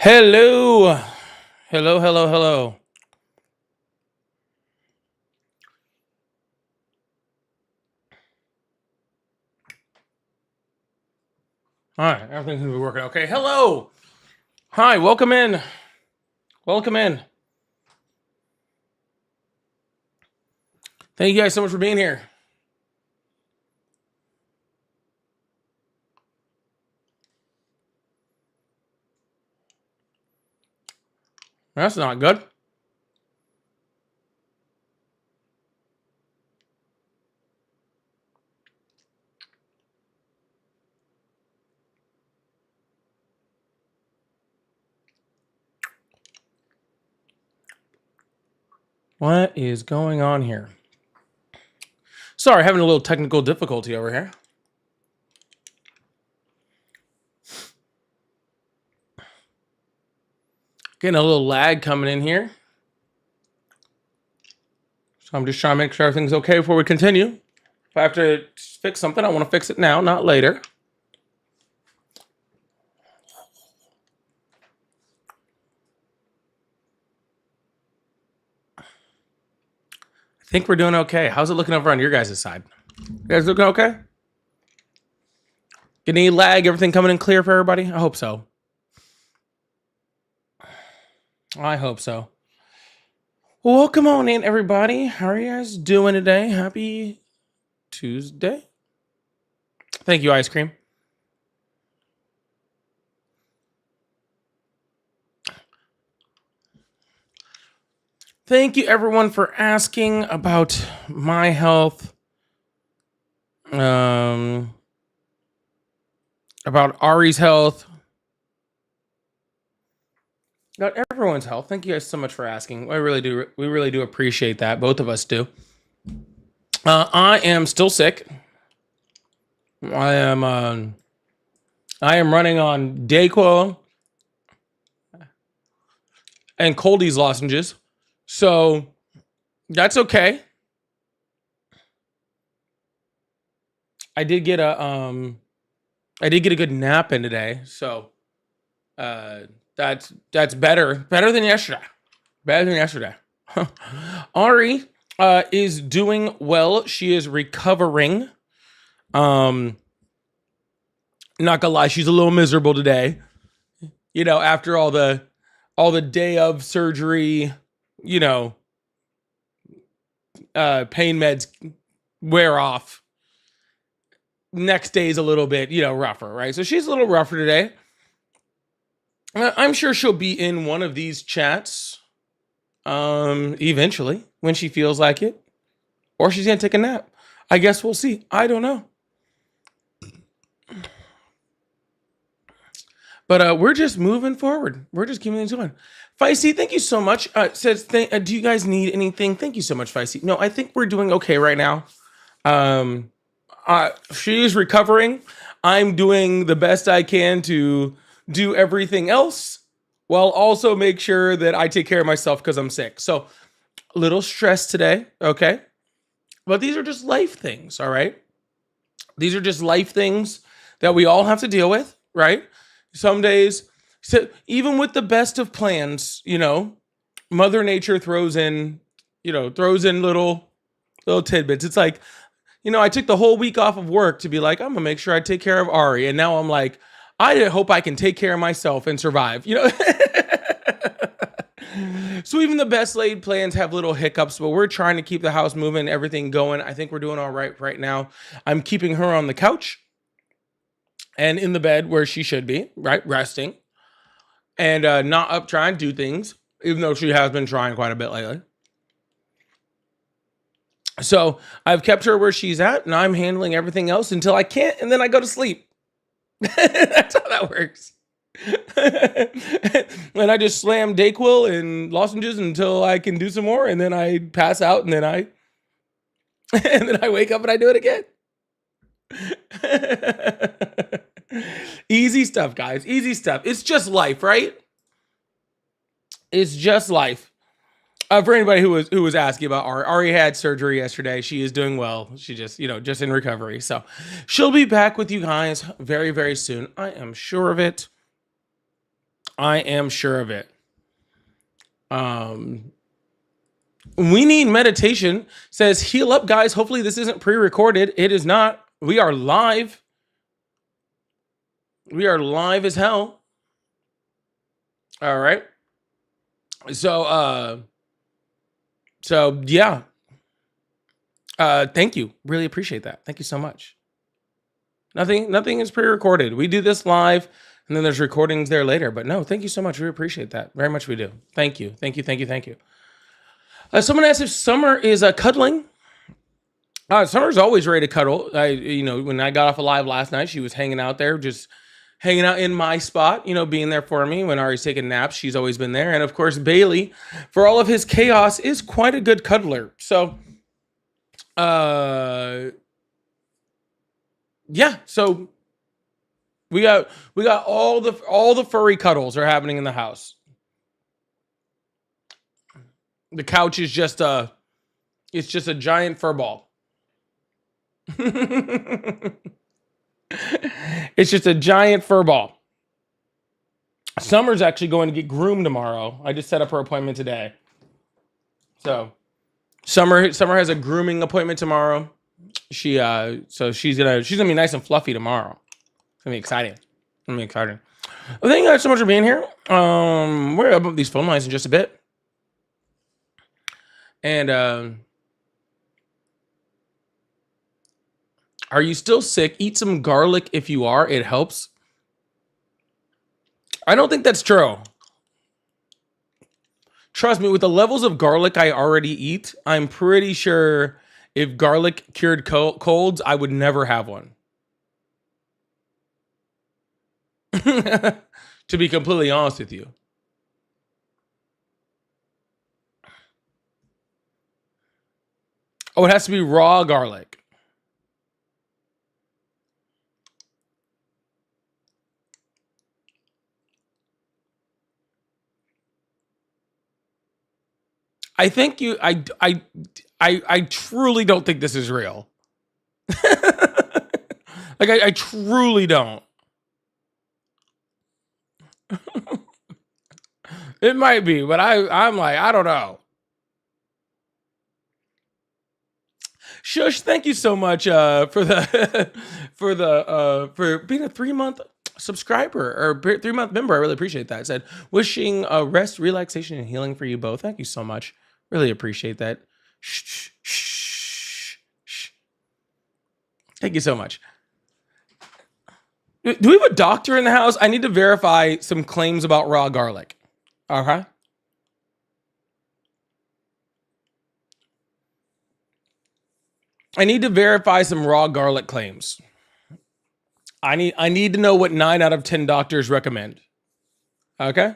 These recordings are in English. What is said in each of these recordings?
Hello. Hello, hello, hello. All right, everything's gonna be working okay. Hello. Hi, welcome in. Welcome in. Thank you guys so much for being here. That's not good. What is going on here? Sorry, having a little technical difficulty over here. Getting a little lag coming in here. So I'm just trying to make sure everything's okay before we continue. If I have to fix something, I want to fix it now, not later. I think we're doing okay. How's it looking over on your guys' side? You guys looking okay? Get any lag? Everything coming in clear for everybody? I hope so. I hope so. Well, come on in, everybody. How are you guys doing today? Happy Tuesday. Thank you, Ice Cream. Thank you, everyone, for asking about my health. About Ari's health. About everyone's health. Thank you guys so much for asking. I really do. We really do appreciate that. Both of us do. I am still sick. I am. I am running on Dayquil and Cold-EEZE lozenges, so that's okay. I did get a good nap in today, so that's better than yesterday. Better than yesterday. Ari is doing well. She is recovering. Not gonna lie, she's a little miserable today. You know, after all the day of surgery, you know, pain meds wear off. Next day is a little bit, rougher, right? So she's a little rougher today. I'm sure she'll be in one of these chats eventually when she feels like it, or she's gonna take a nap. I guess we'll see. I don't know. But we're just moving forward. We're just keeping it going. Feisty, thank you so much. Says, do you guys need anything? Thank you so much, Feisty. No, I think we're doing okay right now. She is recovering. I'm doing the best I can to do everything else while also make sure that I take care of myself because I'm sick. So a little stress today, okay? But these are just life things, all right? These are just life things that we all have to deal with, right? Some days, so even with the best of plans, Mother Nature throws in little tidbits. It's like, I took the whole week off of work to be like, I'm gonna make sure I take care of Ari, and now I'm like, I hope I can take care of myself and survive. So even the best laid plans have little hiccups, but we're trying to keep the house moving, everything going. I think we're doing all right now. I'm keeping her on the couch and in the bed where she should be, right, resting, and not up trying to do things, even though she has been trying quite a bit lately. So I've kept her where she's at, and I'm handling everything else until I can't, and then I go to sleep. That's how that works. And I just slam Dayquil and lozenges until I can do some more, and then I pass out, and then I wake up and I do it again. Easy stuff, guys. Easy stuff. It's just life, right? It's just life. For anybody who was asking about Ari had surgery yesterday. She is doing well. She just in recovery. So she'll be back with you guys very, very soon. I am sure of it. I am sure of it. Um, we need meditation. Says heal up, guys. Hopefully this isn't pre-recorded. It is not. We are live. We are live as hell. All right. So yeah. Thank you. Really appreciate that. Thank you so much. Nothing is pre-recorded. We do this live and then there's recordings there later. But no, thank you so much. We appreciate that. Very much we do. Thank you. Thank you. Someone asked if Summer is cuddling. Summer's always ready to cuddle. When I got off a live last night, she was hanging out there, just hanging out in my spot, being there for me. When Ari's taking naps, she's always been there. And of course, Bailey, for all of his chaos, is quite a good cuddler. So, yeah. So we got all the furry cuddles are happening in the house. The couch is just a giant fur ball. It's just a giant fur ball. Summer's actually going to get groomed tomorrow. I just set up her appointment today. So Summer has a grooming appointment tomorrow. She's gonna be nice and fluffy tomorrow. It's gonna be exciting. Well, thank you guys so much for being here. We're up these phone lines in just a bit. And are you still sick? Eat some garlic if you are. It helps. I don't think that's true. Trust me, with the levels of garlic I already eat, I'm pretty sure if garlic cured colds, I would never have one. To be completely honest with you. Oh, it has to be raw garlic. I think I truly don't think this is real. Like I truly don't. It might be, but I'm like, I don't know. Shush, thank you so much for being a 3-month subscriber or 3-month member. I really appreciate that. It said wishing rest, relaxation, and healing for you both. Thank you so much. Really appreciate that. Shh. Thank you so much. Do we have a doctor in the house? I need to verify some claims about raw garlic. Okay. I need to verify some raw garlic claims. I need to know what 9 out of 10 doctors recommend. Okay?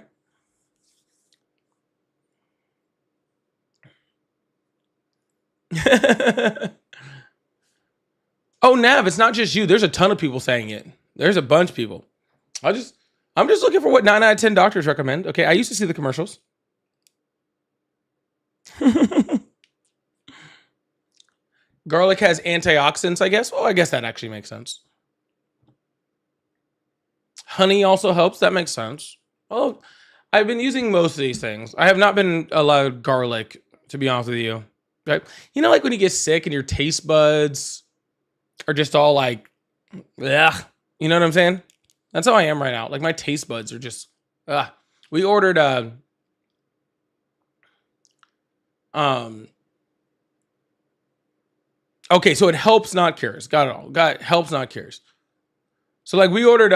Oh, Nav, it's not just you. There's a ton of people saying it. There's a bunch of people. I'm just looking for what 9 out of 10 doctors recommend. Okay, I used to see the commercials. Garlic has antioxidants, I guess. Well, I guess that actually makes sense. Honey also helps. That makes sense. Oh, I've been using most of these things. I have not been allowed garlic, to be honest with you. Right? You know, like when you get sick and your taste buds are just all like, ugh. You know what I'm saying? That's how I am right now. Like my taste buds are just, ugh. We ordered okay, so it helps, not cures. Got it all. Got it. Helps, not cures. So like we ordered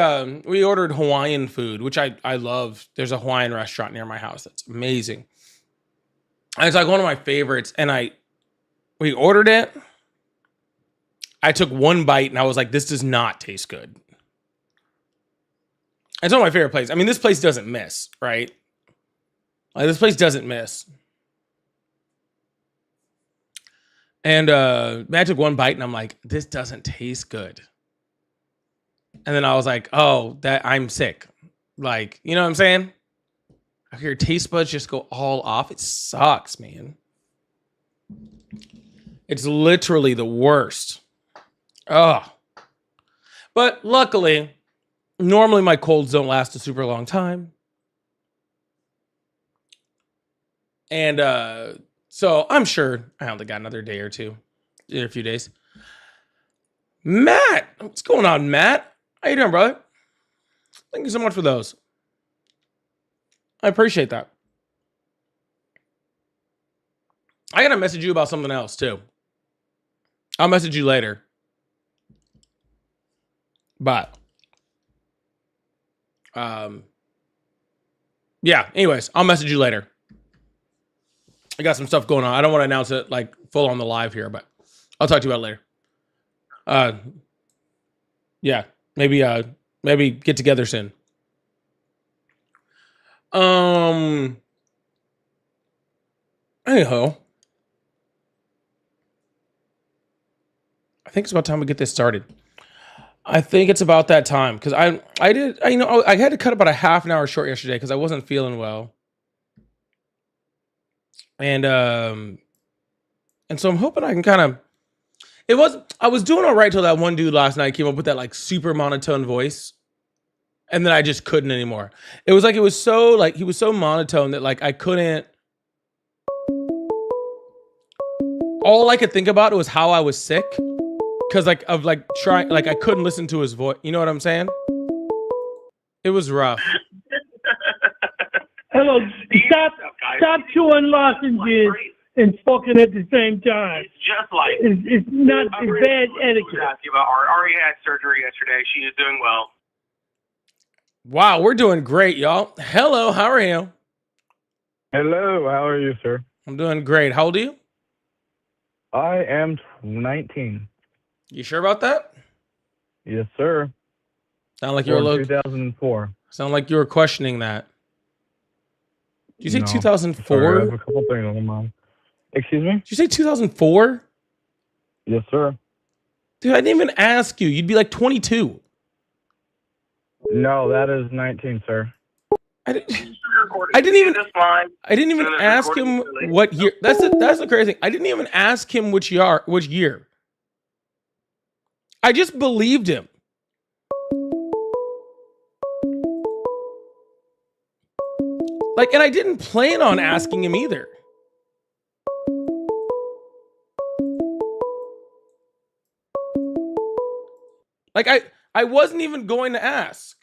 Hawaiian food, which I love. There's a Hawaiian restaurant near my house that's amazing. And it's like one of my favorites. And we ordered it. I took one bite and I was like, this does not taste good. It's one of my favorite places. I mean, this place doesn't miss, right? Like this place doesn't miss. And I took one bite and I'm like, this doesn't taste good. And then I was like, oh, that I'm sick. Like, you know what I'm saying? Your taste buds just go all off. It sucks, man. It's literally the worst. Oh. But luckily, normally my colds don't last a super long time. And so I'm sure I only got another day or two, in a few days. Matt, what's going on, Matt? How you doing, brother? Thank you so much for those. I appreciate that. I gotta message you about something else too. I'll message you later. But yeah, anyways, I'll message you later. I got some stuff going on. I don't want to announce it like full on the live here, but I'll talk to you about it later. Yeah, maybe get together soon. Anyhow, I think it's about time we get this started. I think it's about that time because I had to cut about a half an hour short yesterday because I wasn't feeling well, and so I'm hoping I can kind of. I was doing all right till that one dude last night came up with that like super monotone voice, and then I just couldn't anymore. It was so he was so monotone that like I couldn't. All I could think about was how I was sick. Cause like of like trying, like I couldn't listen to his voice. You know what I'm saying? It was rough. Hello, stop chewing lozenges and smoking at the same time. It's just like it's not it's bad etiquette. Ask you about Ari had surgery yesterday. She is doing well. Wow, we're doing great, y'all. Hello, how are you? Hello, how are you, sir? I'm doing great. How old are you? I am 19. You sure about that? Yes, sir. Sound like you were 2004. Sound like you were questioning that. Did you say No. 2004? Sorry, I have a couple things on my mind. Excuse me? Did you say 2004? Yes, sir. Dude, I didn't even ask you. You'd be like 22. No, that is 19, sir. I didn't even ask him what year. That's the crazy thing. I didn't even ask him which year. I just believed him. Like, and I didn't plan on asking him either. Like, I wasn't even going to ask.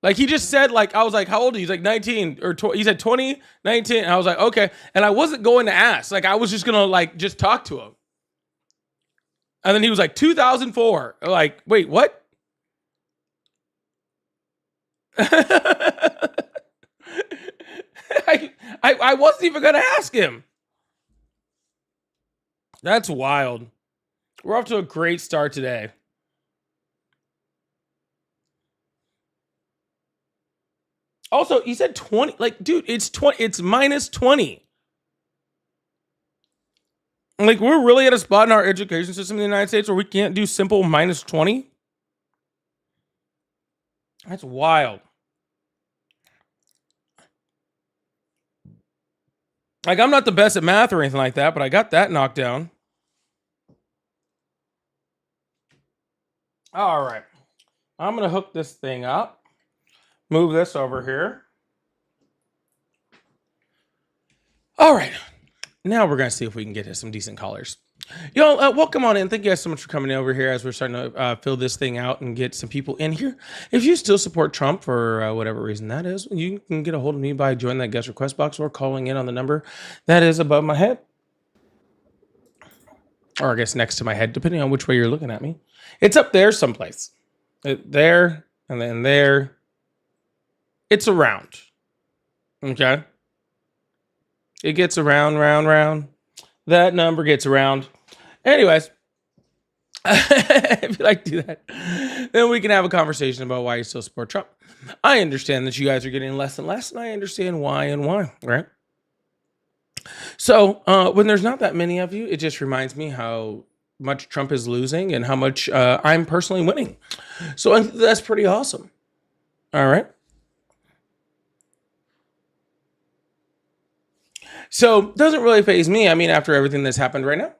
Like, he just said, like, I was like, how old are you? He's like 19 or he said 20, 19. And I was like, okay. And I wasn't going to ask. Like, I was just going to, like, just talk to him. And then he was like, 2004. Like, wait, what? I wasn't even going to ask him. That's wild. We're off to a great start today. Also, he said 20. Like, dude, it's 20. It's minus 20. Like, we're really at a spot in our education system in the United States where we can't do simple minus 20. That's wild. Like, I'm not the best at math or anything like that, but I got that knocked down. All right. I'm going to hook this thing up. Move this over here. All right. Now we're going to see if we can get some decent callers. Y'all, welcome on in. Thank you guys so much for coming over here as we're starting to fill this thing out and get some people in here. If you still support Trump for whatever reason that is, you can get a hold of me by joining that guest request box or calling in on the number that is above my head. Or I guess next to my head, depending on which way you're looking at me. It's up there someplace. There, and then there. It's around. Okay? It gets around, round. That number gets around. Anyways, if you like to do that, then we can have a conversation about why you still support Trump. I understand that you guys are getting less and less, and I understand why and why, right? So when there's not that many of you, it just reminds me how much Trump is losing and how much I'm personally winning. So that's pretty awesome. All right. So doesn't really faze me. I mean, after everything that's happened right now,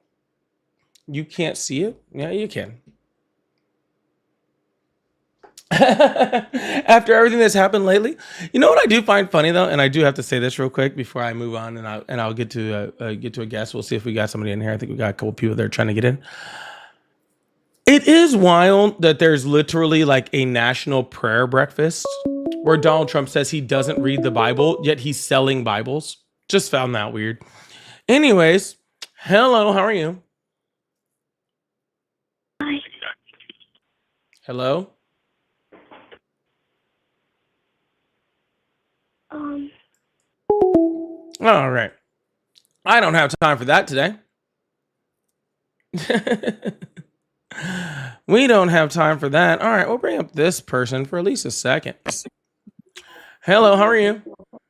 you can't see it. Yeah, you can. After everything that's happened lately, you know what I do find funny though, and I do have to say this real quick before I move on, and I'll get to a guest. We'll see if we got somebody in here. I think we got a couple people there trying to get in. It is wild that there's literally like a national prayer breakfast where Donald Trump says he doesn't read the Bible, yet he's selling Bibles. Just found that weird. Anyways, hello, how are you? Hi. Hello? All right. I don't have time for that today. We don't have time for that. All right, we'll bring up this person for at least a second. Hello, how are you?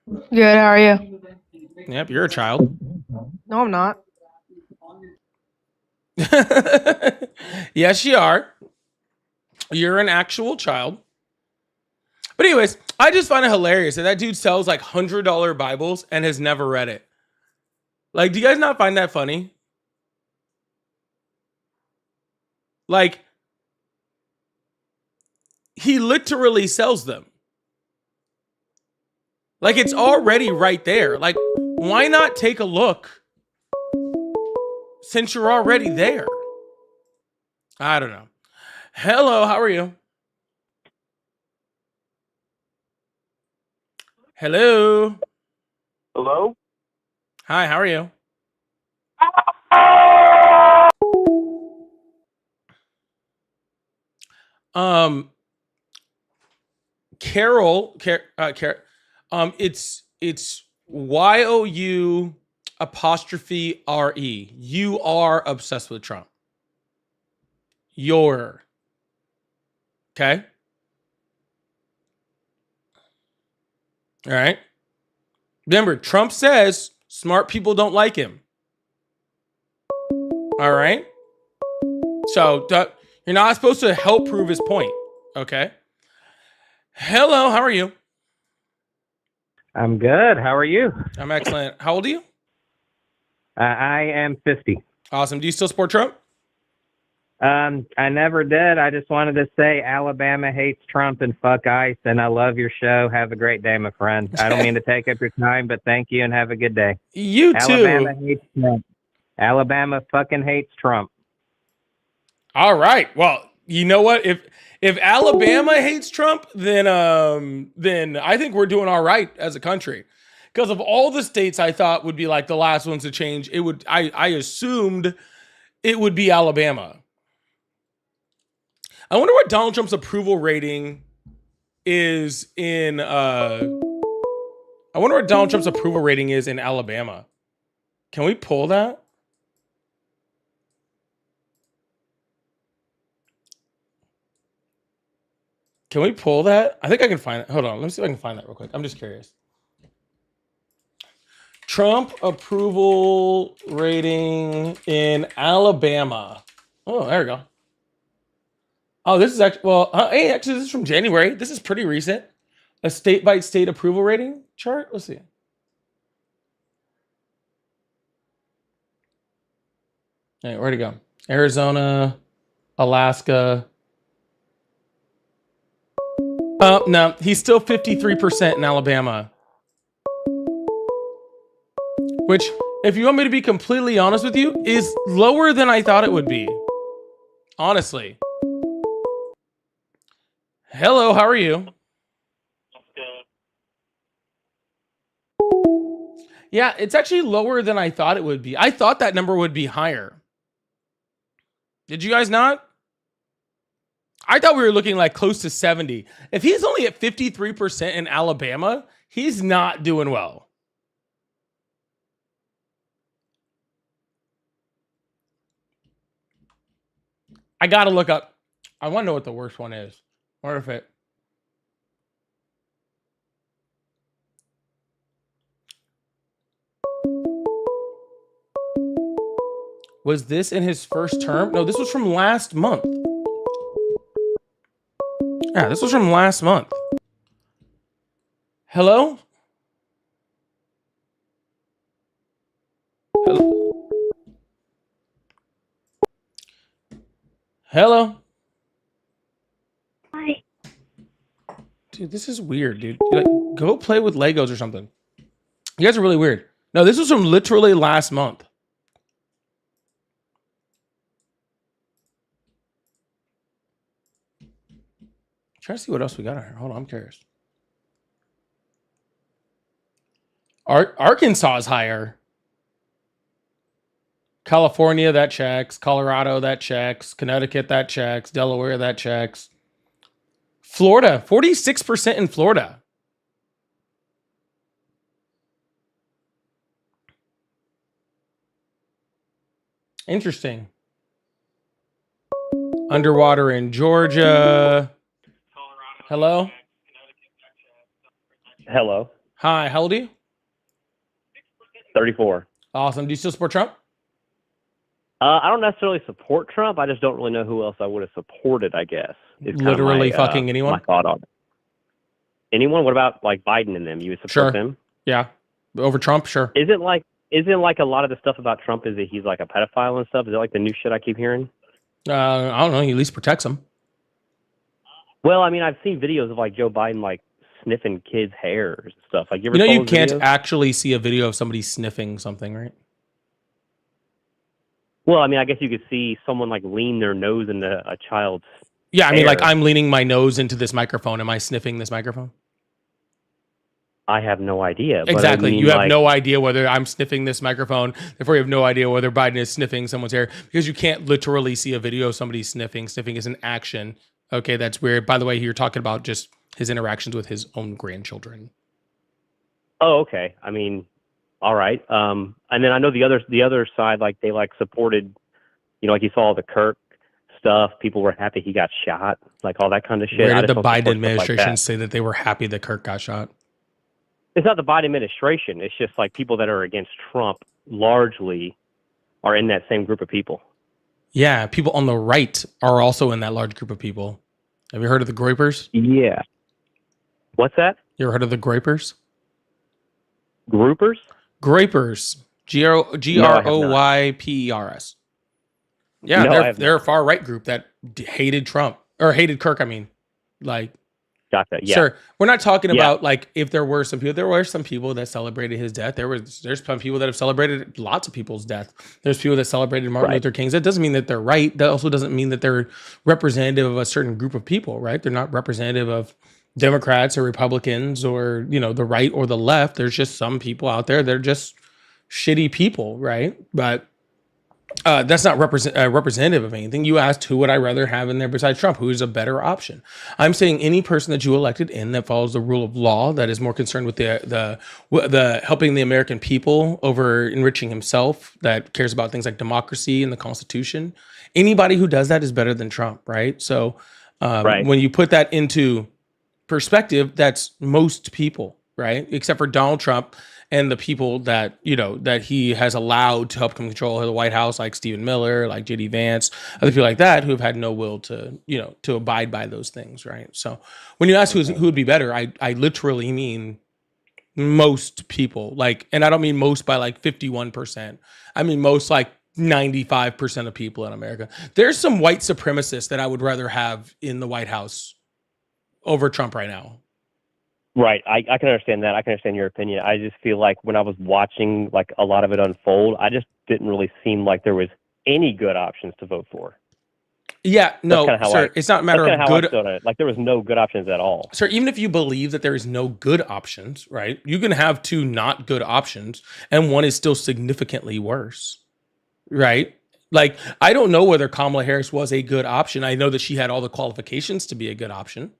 Good, how are you? Yep, you're a child. No, I'm not. Yes, you are. You're an actual child. But anyways, I just find it hilarious that that dude sells like $100 Bibles and has never read it. Like, do you guys not find that funny? Like, he literally sells them. Like, it's already right there. Like, why not take a look since you're already there? I don't know. Hello, how are you? Hello. Hello? Hi, how are you? It's YOU apostrophe RE. You are obsessed with Trump. You're. Okay. All right. Remember, Trump says smart people don't like him. All right. So you're not supposed to help prove his point. Okay. Hello, how are you? I'm good. How are you? I'm excellent. How old are you? I am 50. Awesome. Do you still support Trump? I never did. I just wanted to say Alabama hates Trump and fuck ICE, and I love your show. Have a great day, my friend. I don't mean to take up your time, but thank you and have a good day. You too. Alabama hates Trump. Alabama fucking hates Trump. All right. Well, you know what? If Alabama hates Trump, then I think we're doing all right as a country. Because of all the states I thought would be like the last ones to change, I assumed it would be Alabama. I wonder what Donald Trump's approval rating is in I wonder what Donald Trump's approval rating is in Alabama. Can we pull that? Can we pull that? I think I can find it. Hold on. Let me see if I can find that real quick. I'm just curious. Trump approval rating in Alabama. Oh, there we go. Oh, this is actually, well, hey, actually, this is from January. This is pretty recent. A state-by-state approval rating chart. Let's see. Hey, where'd it go? Arizona, Alaska. Oh, no, he's still 53% in Alabama. Which, if you want me to be completely honest with you, is lower than I thought it would be. Honestly. Hello, how are you? Yeah, it's actually lower than I thought it would be. I thought that number would be higher. Did you guys not? I thought we were looking like close to 70. If he's only at 53% in Alabama, he's not doing well. I gotta look up. I want to know what the worst one is. Or if it. Was this in his first term? No, this was from last month. Yeah, this was from last month. Hello? Hello? Hello? Hi. Dude, this is weird, dude. Like, go play with Legos or something. You guys are really weird. No, this was from literally last month. Trying to see what else we got on here. Hold on, I'm curious. Arkansas is higher. California, that checks. Colorado, that checks. Connecticut, that checks. Delaware, that checks. Florida, 46% in Florida. Interesting. Underwater in Georgia. Hello? Hello. Hi, how old are you? 34. Awesome. Do you still support Trump? I don't necessarily support Trump. I just don't really know who else I would have supported, I guess. Is kinda Literally my, fucking anyone? My thought on it. Anyone? What about like Biden and them? You would support Sure. them? Yeah. Over Trump? Sure. Isn't like a lot of the stuff about Trump is that he's like a pedophile and stuff? Is that like the new shit I keep hearing? I don't know. He at least protects them. Well, I mean, I've seen videos of like Joe Biden like sniffing kids' hairs and stuff. Like, you ever You know, saw you those can't videos? actually see a video of somebody sniffing something, right? Well, I mean, I guess you could see someone like lean their nose into a child's. Yeah, I mean, like hair. I'm leaning my nose into this microphone. Am I sniffing this microphone? I have no idea. But Exactly. I mean, You have like, no idea whether I'm sniffing this microphone. Therefore, you have no idea whether Biden is sniffing someone's hair because you can't literally see a video of somebody sniffing. Sniffing is an action. Okay, that's weird. By the way, you're talking about just his interactions with his own grandchildren. Oh, okay. I mean, all right. And then I know the other side, like they like supported, you know, like you saw the Kirk stuff. People were happy he got shot, like all that kind of shit. Where I did just the don't support Biden stuff like administration that. say that they were happy that Kirk got shot? It's not the Biden administration. It's just like people that are against Trump largely are in that same group of people. Yeah, people on the right are also in that large group of people. Have you heard of the Groypers? Yeah. What's that? You ever heard of the Groypers? Groupers? Groypers. Groypers. Yeah, No, I have they're a far right group that hated Trump or hated Kirk. I mean, like, Gotcha. Yeah. sir, we're not talking Yeah. about like if there were some people. There were some people that celebrated his death. There's some people that have celebrated lots of people's death. There's people that celebrated Martin Right. Luther King's. That doesn't mean that they're right. That also doesn't mean that they're representative of a certain group of people. Right? They're not representative of Democrats or Republicans or the right or the left. There's just some people out there. They're just shitty people, right? But that's not representative of anything. You asked who would I rather have in there besides Trump? Who is a better option? I'm saying any person that you elected in that follows the rule of law, that is more concerned with the helping the American people over enriching himself, that cares about things like democracy and the Constitution. Anybody who does that is better than Trump, right? So Right. when you put that into perspective, that's most people, right? Except for Donald Trump and the people that that he has allowed to help him control the White House, like Stephen Miller, like JD Vance, other people like that who have had no will to to abide by those things, right? So when you ask who would be better, I literally mean most people, like, and I don't mean most by like 51%. I mean most like 95% of people in America. There's some white supremacists that I would rather have in the White House over Trump right now. Right. I can understand that. I can understand your opinion. I just feel like when I was watching like a lot of it unfold, I just didn't really seem like there was any good options to vote for. Yeah, no, kinda how sir. It's not a matter That's of kinda how I good. stood on it. Like there was no good options at all. Sir, even if you believe that there is no good options, right? You can have two not good options, and one is still significantly worse, right? Like, I don't know whether Kamala Harris was a good option. I know that she had all the qualifications to be a good option,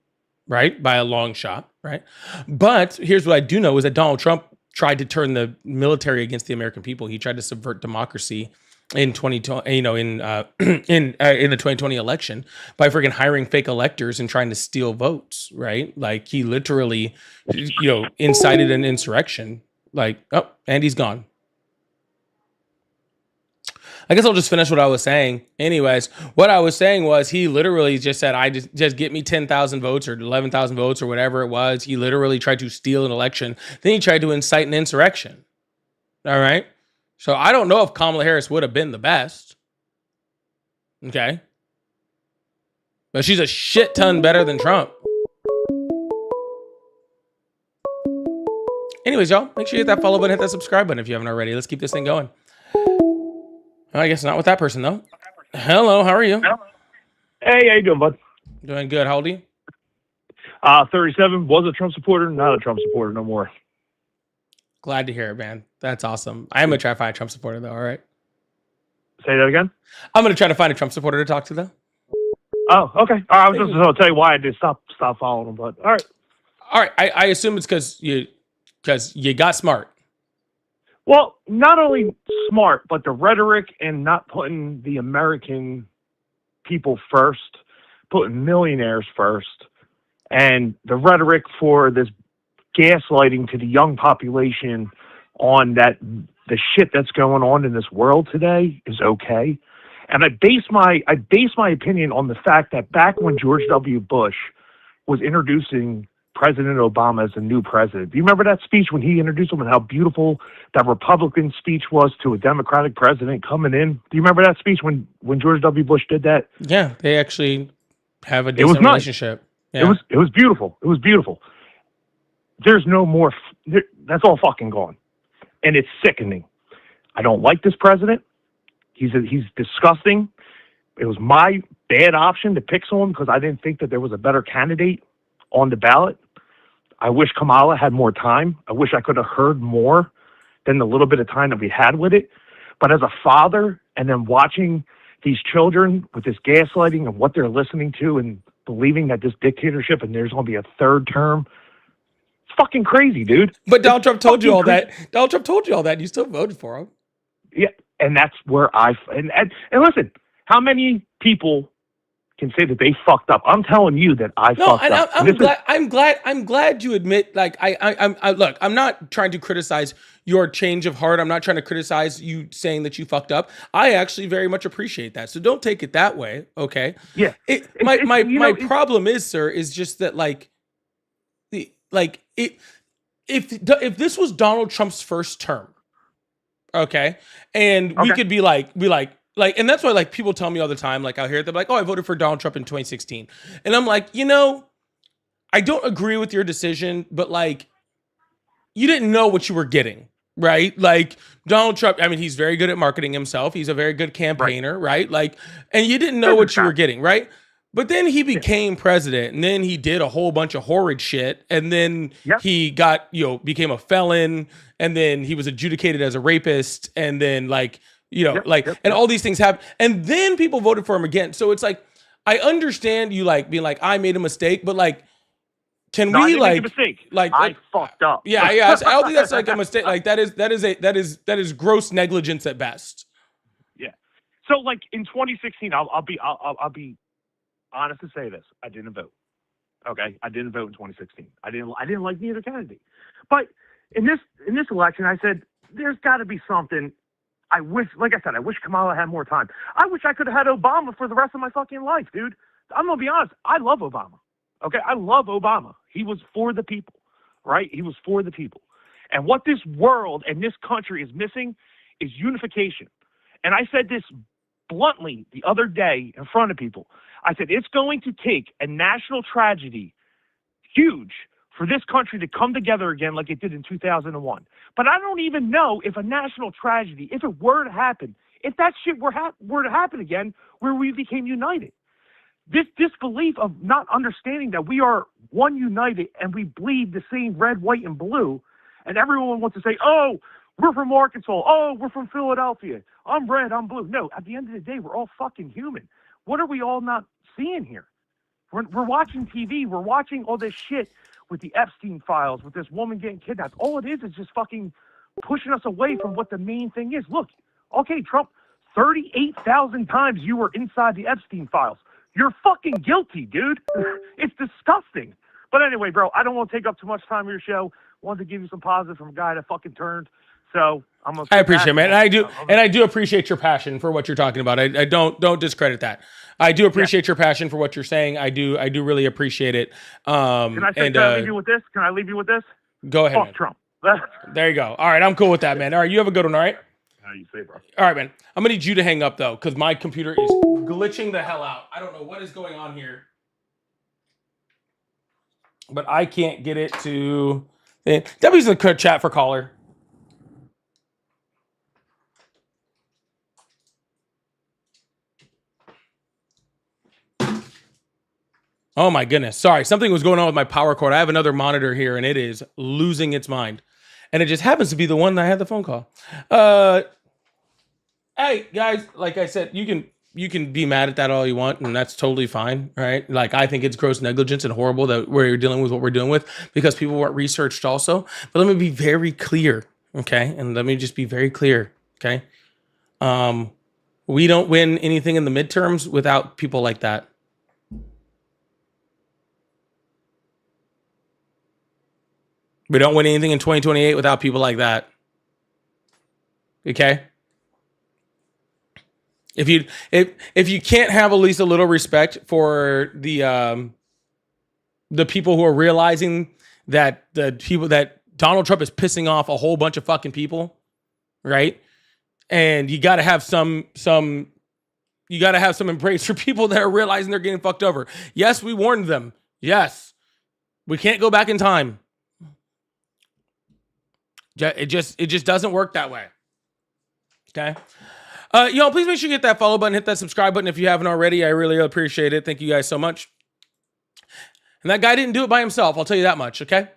right? By a long shot, right? But here's what I do know is that Donald Trump tried to turn the military against the American people. He tried to subvert democracy in 2020, in the 2020 election by freaking hiring fake electors and trying to steal votes, right? Like he literally, incited an insurrection. Like, oh, and he's gone. I guess I'll just finish what I was saying. Anyways, what I was saying was he literally just said, I just get me 10,000 votes or 11,000 votes or whatever it was. He literally tried to steal an election. Then he tried to incite an insurrection. All right. So I don't know if Kamala Harris would have been the best. Okay. But she's a shit ton better than Trump. Anyways, y'all, make sure you hit that follow button, hit that subscribe button if you haven't already. Let's keep this thing going. I guess not with that person, though. Hello, how are you? Hey, how you doing, bud? Doing good. How old are you? 37. Was a Trump supporter, not a Trump supporter no more. Glad to hear it, man. That's awesome. I am going to try to find a Trump supporter, though, all right? Say that again? I'm going to try to find a Trump supporter to talk to, though. Oh, okay. I was just going to tell you why I did stop following him, but all right. All right. I assume it's because you got smart. Well, not only smart, but the rhetoric and not putting the American people first, putting millionaires first, and the rhetoric for this gaslighting to the young population on that the shit that's going on in this world today is okay. And I base my opinion on the fact that back when George W. Bush was introducing President Obama as a new president, do you remember that speech when he introduced him and how beautiful that Republican speech was to a Democratic president coming in? Do you remember that speech when George W. Bush did that? Yeah, they actually have a It was decent nice. relationship. Yeah. It was beautiful. It was beautiful. There's no more. That's all fucking gone, and it's sickening. I don't like this president. He's disgusting. It was my bad option to pick someone because I didn't think that there was a better candidate on the ballot. I wish Kamala had more time. I wish I could have heard more than the little bit of time that we had with it. But as a father, and then watching these children with this gaslighting and what they're listening to and believing that this dictatorship and there's going to be a third term, it's fucking crazy, dude. But Donald Trump told you all fucking that. Donald Trump told you all that, and you still voted for him. Yeah, and that's where and listen, how many people can say that they fucked up? I'm telling you that I No, fucked and up. I'm glad you admit. Like, I look. I'm not trying to criticize your change of heart. I'm not trying to criticize you saying that you fucked up. I actually very much appreciate that. So don't take it that way, okay? Yeah. My problem is, sir, is just that if this was Donald Trump's first term, okay, and we could be like, and that's why like people tell me all the time, like I'll hear them like, oh, I voted for Donald Trump in 2016, and I'm like, I don't agree with your decision, but like, you didn't know what you were getting, right? Like Donald Trump, I mean, he's very good at marketing himself. He's a very good campaigner, right? Like, and you didn't know what you were getting, right? But then he became president, and then he did a whole bunch of horrid shit, and then he got, became a felon, and then he was adjudicated as a rapist, and then and all these things happen, and then people voted for him again. So it's like, I understand you like being like, I made a mistake, but like, can we I didn't like make a mistake. like I fucked up. Yeah. I don't think that's like a mistake. Like that is gross negligence at best. Yeah. So like in 2016, I'll be honest to say this. I didn't vote. Okay, I didn't vote in 2016. I didn't like neither candidate. But in this election, I said there's got to be something. I wish Kamala had more time. I wish I could have had Obama for the rest of my fucking life, dude. I'm gonna be honest. I love Obama. Okay, I love Obama. He was for the people, right? He was for the people. And what this world and this country is missing is unification. And I said this bluntly the other day in front of people. I said, it's going to take a national tragedy, huge, for this country to come together again like it did in 2001. But I don't even know if a national tragedy, if it were to happen, if that shit were to happen again, where we became united. This disbelief of not understanding that we are one united and we bleed the same red, white, and blue, and everyone wants to say, oh, we're from Arkansas, oh, we're from Philadelphia, I'm red, I'm blue. No, at the end of the day, we're all fucking human. What are we all not seeing here? We're watching TV, we're watching all this shit with the Epstein files, with this woman getting kidnapped. All it is just fucking pushing us away from what the main thing is. Look, okay, Trump, 38,000 times you were inside the Epstein files. You're fucking guilty, dude. It's disgusting. But anyway, bro, I don't want to take up too much time of your show. Wanted to give you some positive from a guy that fucking turned. So I appreciate it, man. And I do appreciate your passion for what you're talking about. I don't discredit that. I do appreciate your passion for what you're saying. I do really appreciate it. Can I leave you with this? Can I leave you with this? Go ahead. Fuck Man. Trump. There you go. All right, I'm cool with that, man. All right, you have a good one, all right? How you say, bro? All right, man. I'm going to need you to hang up, though, because my computer is glitching the hell out. I don't know what is going on here. But I can't get it to Debbie's in the chat for caller. Oh my goodness. Sorry, something was going on with my power cord. I have another monitor here and it is losing its mind. And it just happens to be the one that I had the phone call. Hey guys, like I said, you can be mad at that all you want, and that's totally fine, right? Like I think it's gross negligence and horrible that we're dealing with what we're dealing with because people weren't researched also. But let me be very clear, okay? And let me just be very clear, okay? We don't win anything in the midterms without people like that. We don't win anything in 2028 without people like that. Okay? If you can't have at least a little respect for the people who are realizing that the people that Donald Trump is pissing off a whole bunch of fucking people, right? And you got to have some embrace for people that are realizing they're getting fucked over. Yes, we warned them. Yes. We can't go back in time. It just doesn't work that way. Okay. Y'all, please make sure you hit that follow button, hit that subscribe button if you haven't already. I really appreciate it. Thank you guys so much. And that guy didn't do it by himself. I'll tell you that much. Okay.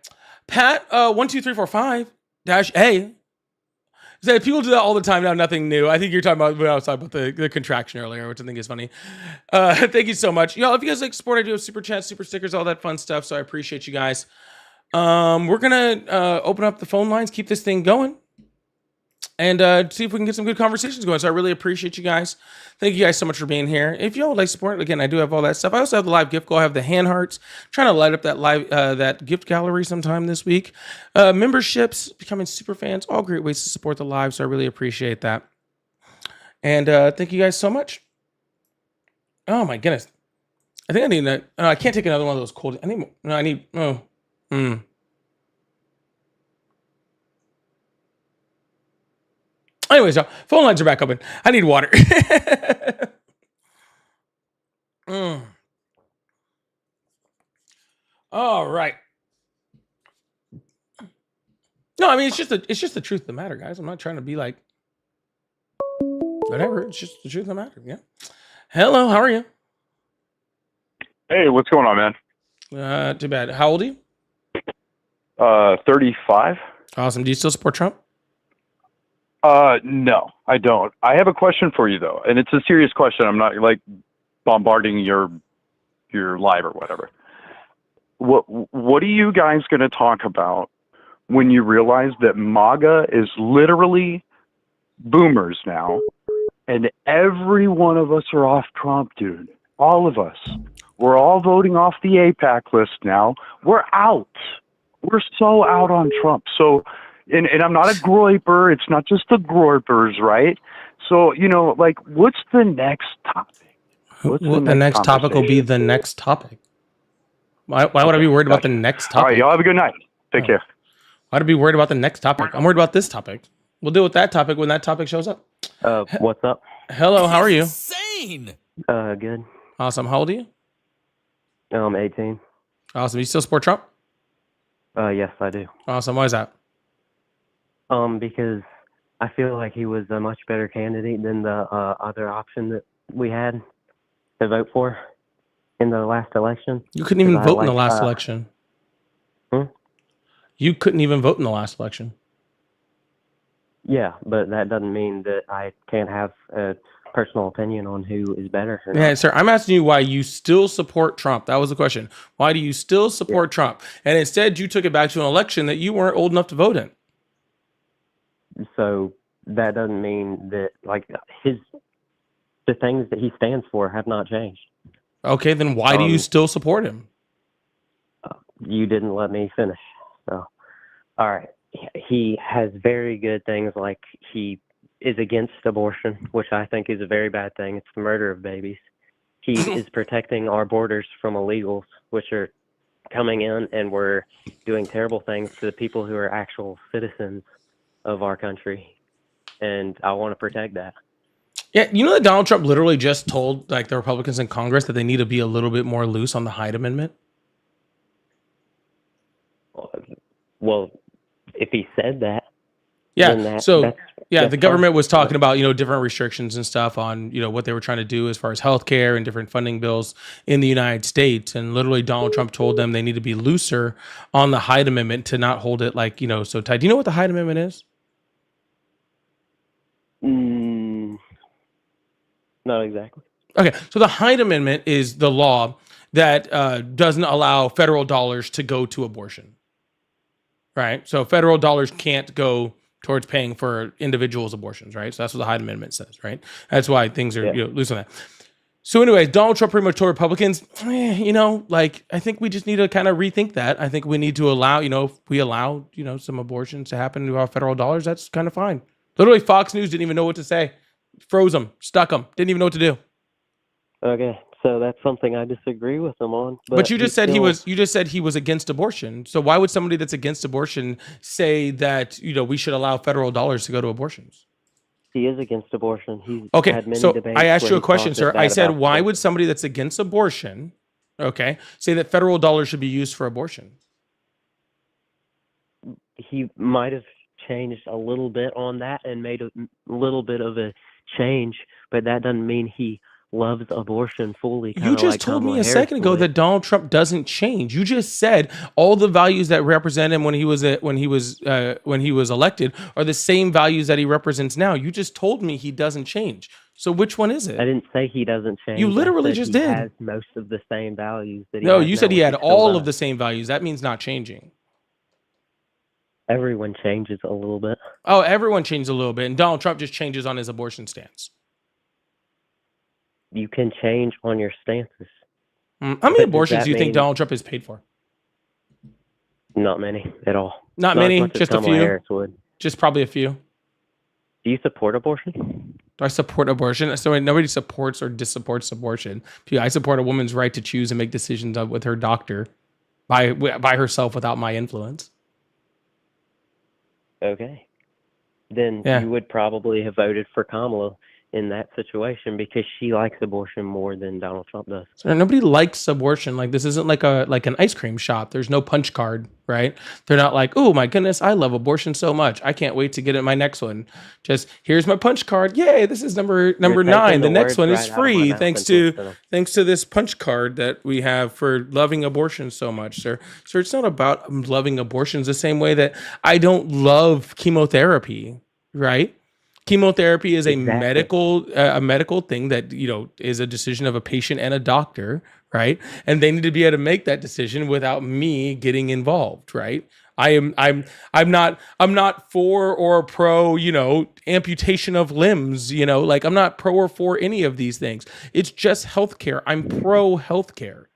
Pat 12345-A said people do that all the time now. Nothing new. I think you're talking about when I was talking about the contraction earlier, which I think is funny. Thank you so much, y'all. If you guys like support, I do have super chats, super stickers, all that fun stuff. So I appreciate you guys. We're gonna open up the phone lines, keep this thing going, and see if we can get some good conversations going. So I really appreciate you guys. Thank you guys so much for being here. If y'all would like support, again, I do have all that stuff. I also have the live gift goal. I have the hand hearts. I'm trying to light up that live that gift gallery sometime this week. Memberships, becoming super fans, all great ways to support the live. So I really appreciate that. And thank you guys so much. Oh my goodness, I think I need that. I can't take another one of those cold. I need. Anyways, y'all, phone lines are back open. I need water. All right. No, I mean it's just the truth of the matter, guys. I'm not trying to be like whatever. It's just the truth of the matter. Yeah. Hello, how are you? Hey, what's going on, man? Too bad. How old are you? 35. Awesome. Do you still support Trump? No, I don't. I have a question for you though, and it's a serious question. I'm not like bombarding your live or whatever. What are you guys going to talk about when you realize that MAGA is literally boomers now, and every one of us are off Trump, dude? All of us. We're all voting off the AIPAC list now. We're out. We're so out on Trump. So, and I'm not a groiper. It's not just the groipers, right? So, you know, like, what's the next topic? The next topic will be the next topic. Why would I be worried about the next topic? All right, y'all have a good night. Take care. Why'd I be worried about the next topic? I'm worried about this topic. We'll deal with that topic when that topic shows up. What's up? Hello, how are you? Insane. Good. Awesome. How old are you? 18. Awesome. You still support Trump? Yes, I do. Awesome. Why is that? Because I feel like he was a much better candidate than the other option that we had to vote for in the last election. You couldn't even vote in the last election. You couldn't even vote in the last election. Yeah, but that doesn't mean that I can't have a personal opinion on who is better. Yeah, sir. I'm asking you why you still support Trump. That was the question. Why do you still support Trump? And instead, you took it back to an election that you weren't old enough to vote in. So that doesn't mean that, like, the things that he stands for have not changed. Okay, then why do you still support him? You didn't let me finish. So, all right. He has very good things, like he is against abortion, which I think is a very bad thing. It's the murder of babies. He is protecting our borders from illegals, which are coming in, and we're doing terrible things to the people who are actual citizens of our country. And I want to protect that. Yeah, you know that Donald Trump literally just told like the Republicans in Congress that they need to be a little bit more loose on the Hyde Amendment? Well, if he said that, Yeah. then that's The that's government fine. was talking about, different restrictions and stuff on, what they were trying to do as far as healthcare and different funding bills in the United States. And literally Donald Trump told them they need to be looser on the Hyde Amendment to not hold it like, so tight. Do you know what the Hyde Amendment is? Not exactly. Okay. So the Hyde Amendment is the law that doesn't allow federal dollars to go to abortion. Right. So federal dollars can't go towards paying for individuals' abortions, right? So that's what the Hyde Amendment says, right? That's why things are loose on that. So anyways, Donald Trump pretty much told Republicans, I think we just need to kind of rethink that. I think we need to allow, if we allow, some abortions to happen to our federal dollars, that's kind of fine. Literally, Fox News didn't even know what to say. Froze them, stuck them, didn't even know what to do. Okay, so that's something I disagree with him on. But you just said he was against abortion. So why would somebody that's against abortion say that, we should allow federal dollars to go to abortions? He is against abortion. He's Okay, had many so debates I asked where you a he question, talked sir. bad I said, about why abortion. would somebody that's against abortion, say that federal dollars should be used for abortion? He might have changed a little bit on that and made a little bit of a change, but that doesn't mean he loves abortion fully. You just told me a second ago that Donald Trump doesn't change. You just said all the values that represent him when he was elected are the same values that he represents now. You just told me he doesn't change. So which one is it? I didn't say he doesn't change. You literally I said just he did. has most of the same values that he No, has you now, said he which had still all does. of the same values. That means not changing. Everyone changes a little bit. Oh, everyone changed a little bit, and Donald Trump just changes on his abortion stance. You can change on your stances. How But many does abortions that do you think mean- Donald Trump has paid for? Not many at all. Not as many, much as just a Kamala few? Harris would. Just probably a few. Do you support abortion? Do I support abortion? So nobody supports or dissupports abortion. I support a woman's right to choose and make decisions with her doctor by herself without my influence. Okay. Then Yeah. you would probably have voted for Kamala in that situation because she likes abortion more than Donald Trump does. So nobody likes abortion. Like, this isn't like an ice cream shop. There's no punch card, right? They're not like, oh my goodness, I love abortion so much. I can't wait to get it my next one. Just here's my punch card. Yay, this is number taking 9. The the next words one is right out of my free mouth thanks and to twisting them. this punch card that we have for loving abortion so much, sir. Sir, it's not about loving abortions the same way that I don't love chemotherapy, right? Chemotherapy is Exactly. a medical thing that, is a decision of a patient and a doctor, right? And they need to be able to make that decision without me getting involved, right? I'm not for or pro, amputation of limbs, like I'm not pro or for any of these things. It's just healthcare. I'm pro healthcare.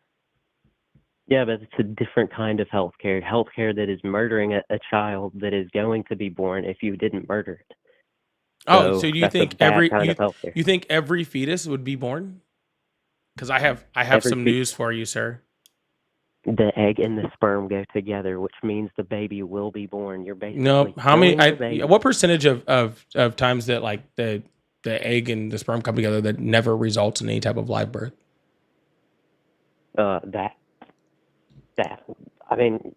Yeah, but it's a different kind of healthcare. Healthcare that is murdering a child that is going to be born if you didn't murder it. Oh, so do you that's a think bad kind of healthcare. you think every fetus would be born? Because I have Every some fe- news for you, sir. The egg and the sperm go together, which means the baby will be born. You're basically No, how many? killing the baby. What percentage of times that like the egg and the sperm come together that never results in any type of live birth? That. I mean,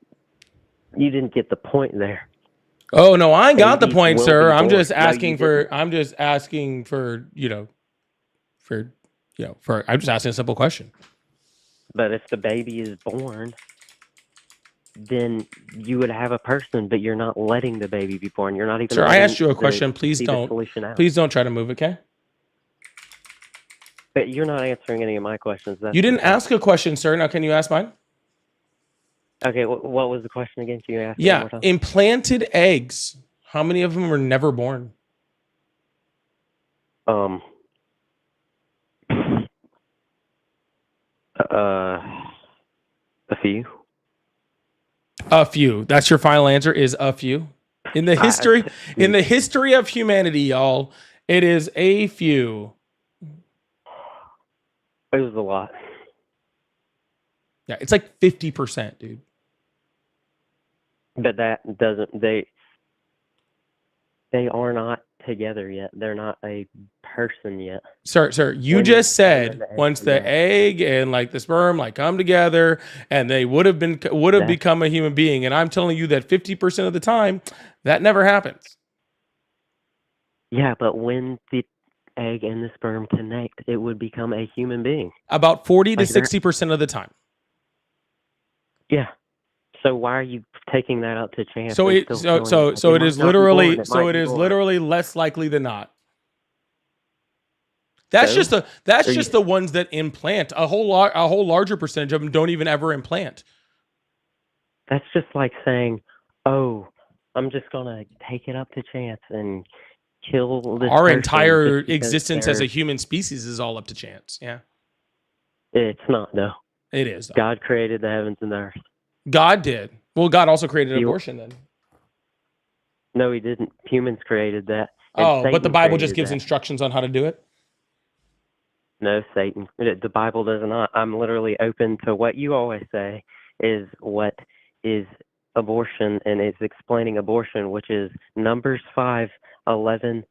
you didn't get the point there. Oh no, I got the Babies point, will sir. be I'm born. just No, asking you for. didn't. I'm just asking for. I'm just asking a simple question. But if the baby is born, then you would have a person, but you're not letting the baby be born. You're not even. Sir, I letting asked you a the- question. Please see the don't. solution out. Please don't try to move. Okay. But you're not answering any of my questions. That's You didn't the thing. ask a question, sir. Now can you ask mine? Okay, what was the question again? Can you ask it one Yeah, more time? implanted eggs. How many of them were never born? A few. A few. That's your final answer. Is a few. In the history of humanity, y'all, it is a few. It was a lot. Yeah, it's like 50%, dude. But that doesn't. They are not together yet. They're not a person yet. Sir, you When just the sperm and said the egg once the connect. egg and like the sperm like come together and they would have That- become a human being, and I'm telling you that 50% of the time that never happens. Yeah, but when the egg and the sperm connect, it would become a human being. About 40 to Like they're- 60% of the time. Yeah. So why are you taking that up to chance? So and it still so feeling so like so it it might is not be literally born, it might be born? literally less likely than not. That's So, just are you- the ones that implant. A whole larger percentage of them don't even ever implant. That's just like saying, "Oh, I'm just gonna take it up to chance and kill this." Our person entire just because existence as a they're-" human species is all up to chance. Yeah, It's not. No, it is. Though. God created the heavens and the earth. God did. Well, God also created You- abortion then. No, He didn't. Humans created that. and Oh, but the Satan Bible just created gives that. instructions on how to do it. No, Satan. The Bible does not. I'm literally open to what you always say is what is abortion, and it's explaining abortion, which is Numbers 5:11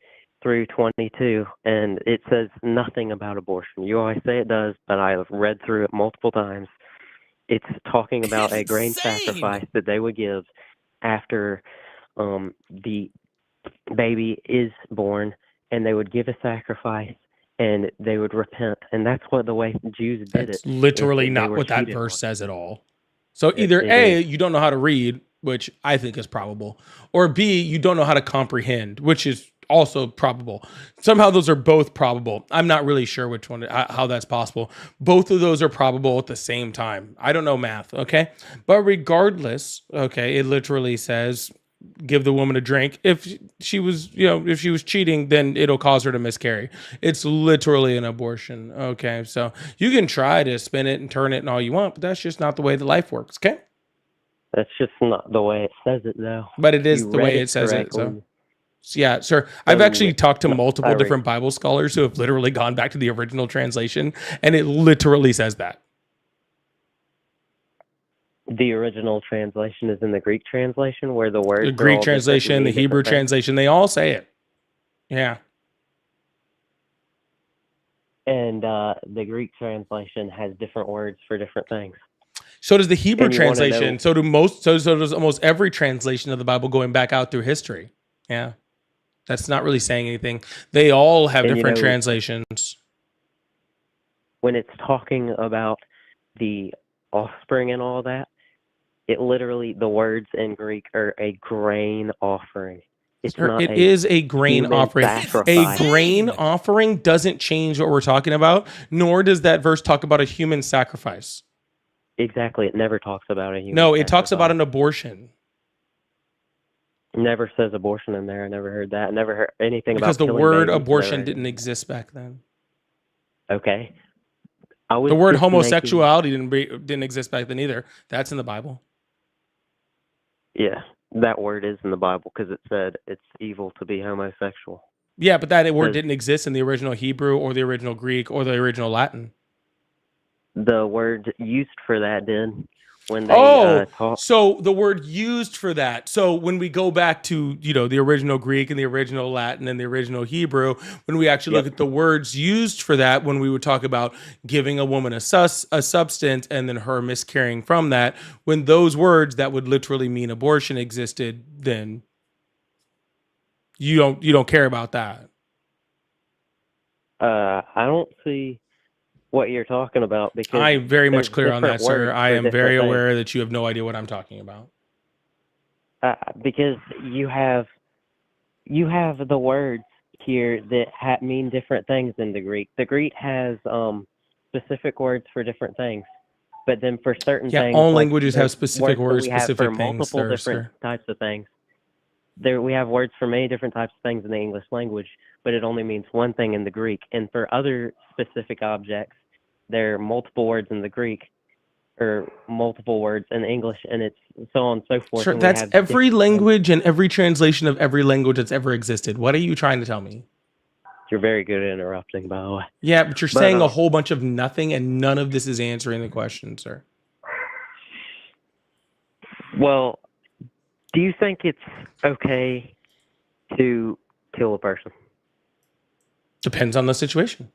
through 22, and it says nothing about abortion. You always say it does, but I've read through it multiple times. It's talking about a grain sacrifice that they would give after the baby is born, and they would give a sacrifice and they would repent, and that's what the way Jews did That's it. literally They not were what that cheated verse on. says at all. So It- either it A, is. you don't know how to read, which I think is probable, or B, you don't know how to comprehend, which is also probable. Somehow those are both probable. I'm not really sure which one, how that's possible. Both of those are probable at the same time. I don't know math, okay? But regardless, okay, it literally says give the woman a drink. If she was, if she was cheating, then it'll cause her to miscarry. It's literally an abortion, okay? So you can try to spin it and turn it and all you want, but that's just not the way that life works, okay? That's just not the way it says it, though. But it is You the read way it it says it, so. correctly. Yeah, sir. I've So, actually talked to no, multiple sorry. different Bible scholars who have literally gone back to the original translation, and it literally says that. The original translation is in the Greek translation, where the words The are Greek all different and translation, the mean Hebrew different things. translation, they all say it. Yeah. And the Greek translation has different words for different things. So does the Hebrew And you wanna translation. know- So does almost every translation of the Bible going back out through history. Yeah. That's not really saying anything. They all have And you different know- translations. When it's talking about the offspring and all that, it literally, the words in Greek are a grain offering. It's Sir, not it a is a grain human offering. sacrifice. A grain offering doesn't change what we're talking about, nor does that verse talk about a human sacrifice. Exactly. It never talks about a human No, it talks about sacrifice. an abortion. Never says abortion in there. I never heard that. I never heard anything Because about the killing word babies. abortion Never- didn't exist back then. Okay. I was The word just homosexuality didn't exist back then either. That's in the Bible. Yeah, that word is in the Bible because it said it's evil to be homosexual. Yeah, but that word Does- didn't exist in the original Hebrew or the original Greek or the original Latin. The word used for that did when they talked. So the word used for that. So when we go back to, the original Greek and the original Latin and the original Hebrew, when we actually look Yep. at the words used for that, when we would talk about giving a woman a substance and then her miscarrying from that, when those words that would literally mean abortion existed, then you don't care about that. I don't see what you're talking about because I'm very much there's clear on that, different sir. words I for am very different things. aware that you have no idea what I'm talking about. Because you have the words here that mean different things in the Greek. The Greek has specific words for different things, but then for certain Yeah, things, all like languages the have specific that words, we have specific for things, multiple different sir. types of things. There we have words for many different types of things in the English language, but it only means one thing in the Greek. And for other specific objects, there are multiple words in the Greek or multiple words in English, and it's so on and so forth. Sure, and we that's have every different- language and every translation of every language that's ever existed. What are you trying to tell me? You're very good at interrupting, by the way. Yeah, but you're But, saying a whole bunch of nothing, and none of this is answering the question, sir. Well, do you think it's okay to kill a person? Depends on the situation.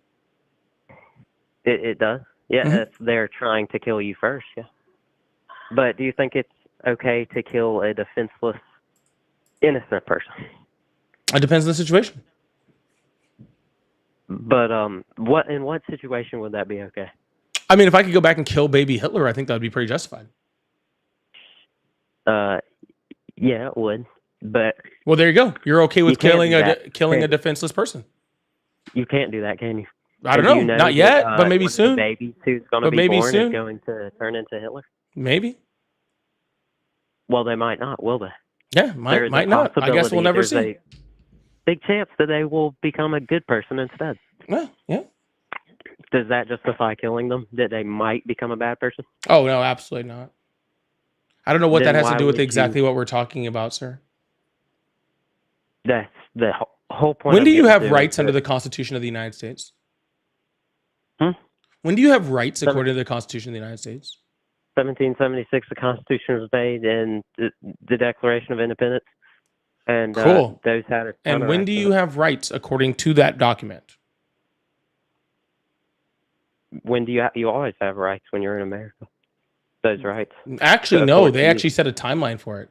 It does. Yeah, Mhm. if they're trying to kill you first, yeah. But do you think it's okay to kill a defenseless, innocent person? It depends on the situation. But in what situation would that be okay? I mean, if I could go back and kill baby Hitler, I think that would be pretty justified. Yeah, it would. But Well, there you go. You're okay with You can't killing do a that. killing a defenseless person. you can't do that, can you? I don't Do know. you know Not that, yet, but maybe one of soon. The baby who's going to But be maybe born soon. is going to turn into Hitler. Maybe. Well, they might not, will they? Yeah, There's might a not. I guess we'll possibility. never There's see. a big chance that they will become a good person instead. Well, yeah. Does that justify killing them? That they might become a bad person? Oh no, absolutely not. I don't know what Then that has to why do with would exactly what we're talking about, sir. That's the whole point. When of do you getting have to rights is under that- the Constitution of the United States? Hmm? When do you have rights according to the Constitution of the United States? 1776, the Constitution was made, and the Declaration of Independence, and Cool. those had a ton And of when rights do in you it. have rights according to that document? When do you always have rights when you're in America? Those rights. Actually, So no. according They to you. actually set a timeline for it.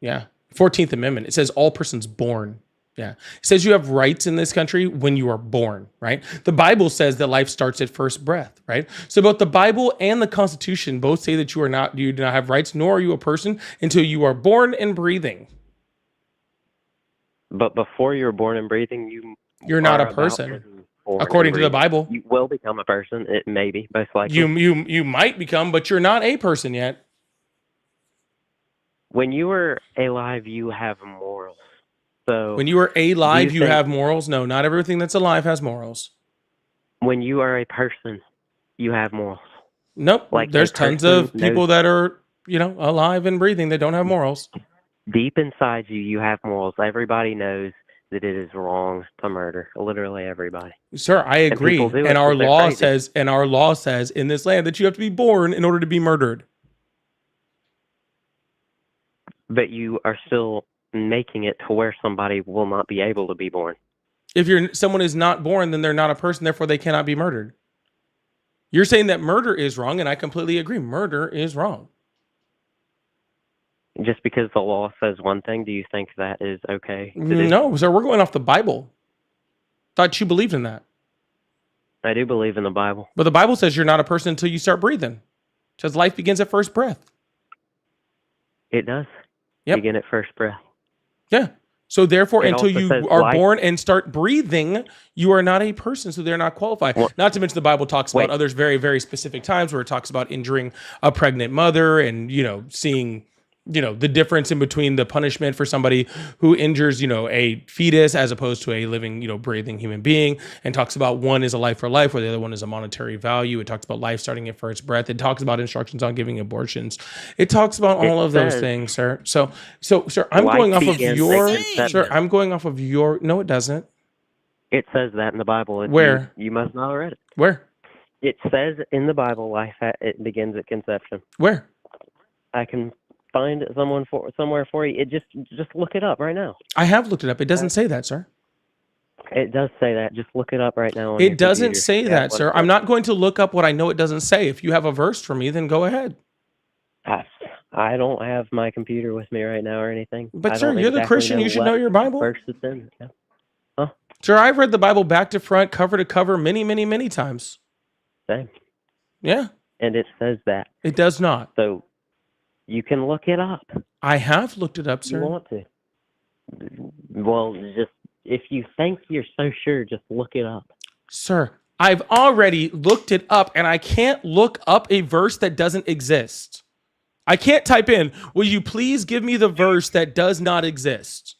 Yeah. 14th Amendment. It says all persons born. Yeah. It says you have rights in this country when you are born, right? The Bible says that life starts at first breath, right? So both the Bible and the Constitution both say that you do not have rights, nor are you a person until you are born and breathing. But before you're born and breathing, You're not are a about person. to be born According and to the breathing. Bible. You will become a person. It maybe, most likely. You might become, but you're not a person yet. When you are alive, you have morals. So When you are alive, you think- have morals. No, not everything that's alive has morals. when you are a person, you have morals. Nope. Like, There's a tons person of people knows- that are, alive and breathing that don't have morals. Deep inside you, you have morals. Everybody knows that it is wrong to murder. Literally everybody. Sir, I agree. people do it And our 'cause they're law crazy. says in this land that you have to be born in order to be murdered. But you are still making it to where somebody will not be able to be born. If someone is not born, then they're not a person, therefore they cannot be murdered. You're saying that murder is wrong, and I completely agree. Murder is wrong. Just because the law says one thing, do you think that is okay to do? No, sir, we're going off the Bible. Thought you believed in that. I do believe in the Bible. But the Bible says you're not a person until you start breathing. It says life begins at first breath. It does. Yep. Begin at first breath. Yeah. So therefore, It until also you says are life- born and start breathing, you are not a person, so they're not qualified. Well- Not to mention the Bible talks about Wait. others very, very specific times where it talks about injuring a pregnant mother and, seeing, the difference in between the punishment for somebody who injures, a fetus as opposed to a living, breathing human being, and talks about one is a life for life, where the other one is a monetary value. It talks about life starting at first breath. It talks about instructions on giving abortions. It talks about all It of those says- thing, sir. So, sir, I'm Life going off of begins your, at conception. sir, I'm going off of your, no, it doesn't. It says that in the Bible. If Where? You must not have read it. Where? It says in the Bible, it begins at conception. Where? I can find somewhere for you. It just look it up right now. I have looked it up. It doesn't say that, sir. It does say that. Just look it up right now. On your It doesn't computer. say Yeah, that, what sir. it I'm says. not going to look up what I know it doesn't say. If you have a verse for me, then go ahead. I don't have my computer with me right now or anything. But I sir, don't you're the exactly Christian. You should what know your Bible. verse it's in. Yeah. Sir, I've read the Bible back to front, cover to cover, many, many, many times. Same. Yeah, And it says that. it does not. So you can look it up. I have looked it up, You sir. want to. Well, just if you think you're so sure, just look it up. Sir, I've already looked it up, and I can't look up a verse that doesn't exist. I can't type in, will you please give me the verse that does not exist?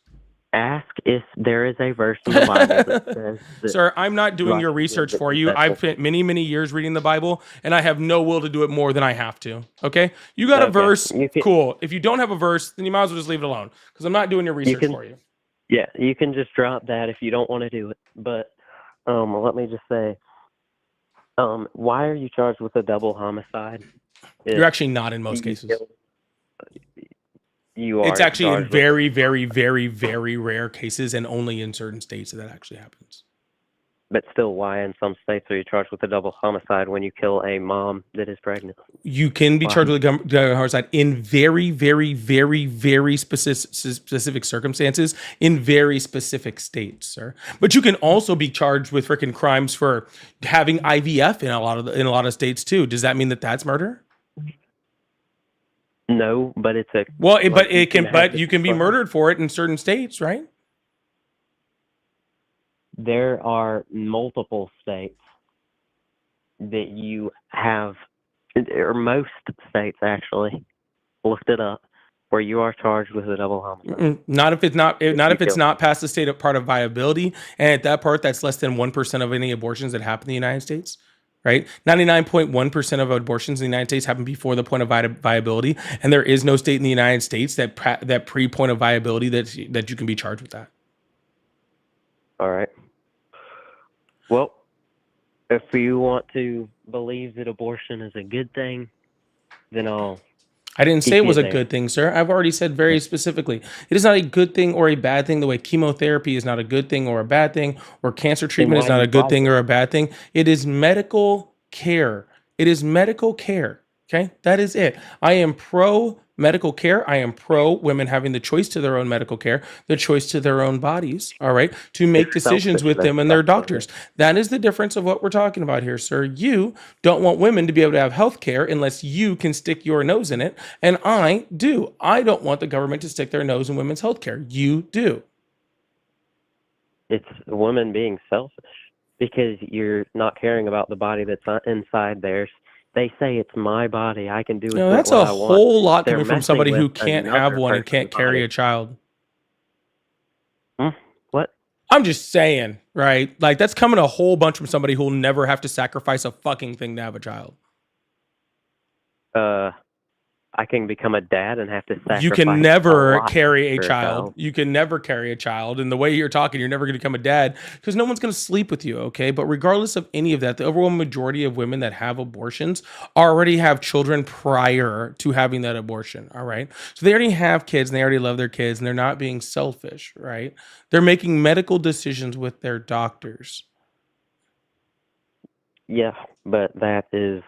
Ask if there is a verse in the Bible that says that. Sir, I'm not doing Right. your research Yeah, for you. that's- I've spent many, many years reading the Bible, and I have no will to do it more than I have to. Okay? You got a Okay. verse, You can- cool. If you don't have a verse, then you might as well just leave it alone, because I'm not doing your research can- for you. Yeah, you can just drop that if you don't want to do it. But let me just say, why are you charged with a double homicide? You're actually not in most You cases. killed- you are. It's actually in charged with- very, very, very, very rare cases, and only in certain states that actually happens. But still, why in some states are you charged with a double homicide when you kill a mom that is pregnant? You can be Wow. charged with homicide in very, very, very, very specific circumstances in very specific states, sir. But you can also be charged with freaking crimes for having IVF in a lot of states too. Does that mean that that's murder? No, but it's a Well, like, you can have you can be this- murdered for it in certain states, right? There are multiple states that you have, or most states actually, looked it up, where you are charged with a double homicide. Not if it's not if it's kill- not past the state of part of viability, and at that part, that's less than 1% of any abortions that happen in the United States. Right, 99.1% of abortions in the United States happen before the point of viability, and there is no state in the United States that pre point of viability that you can be charged with that. All right. Well, if you want to believe that abortion is a good thing, then I didn't say Keep it was it a there. good thing, sir. I've already said very specifically, it is not a good thing or a bad thing. The way chemotherapy is not a good thing or a bad thing, or cancer treatment is why not you a good fight thing or a bad thing. It is medical care. It is medical care. Okay, that is it. I am pro medical care. I am pro women having the choice to their own medical care, the choice to their own bodies. All right, to make It's decisions with them and their selfishness, doctors. That is the difference of what we're talking about here, sir. You don't want women to be able to have health care unless you can stick your nose in it. And I do. I don't want the government to stick their nose in women's health care. You do. it's a woman being selfish because you're not caring about the body that's inside theirs. They say it's my body. I can do with You know, it that's what a I want. whole lot They're coming from messing somebody who with can't have another one and can't person's carry body. a child. What? I'm just saying, right? Like, that's coming a whole bunch from somebody who'll never have to sacrifice a fucking thing to have a child. I can become a dad and have to sacrifice. You can a never lot carry a for child. You can never carry a child. And the way you're talking, you're never going to become a dad because no one's going to sleep with you, okay? But regardless of any of that, the overwhelming majority of women that have abortions already have children prior to having that abortion, all right? So they already have kids and they already love their kids and they're not being selfish, right? They're making medical decisions with their doctors. Yeah, but that is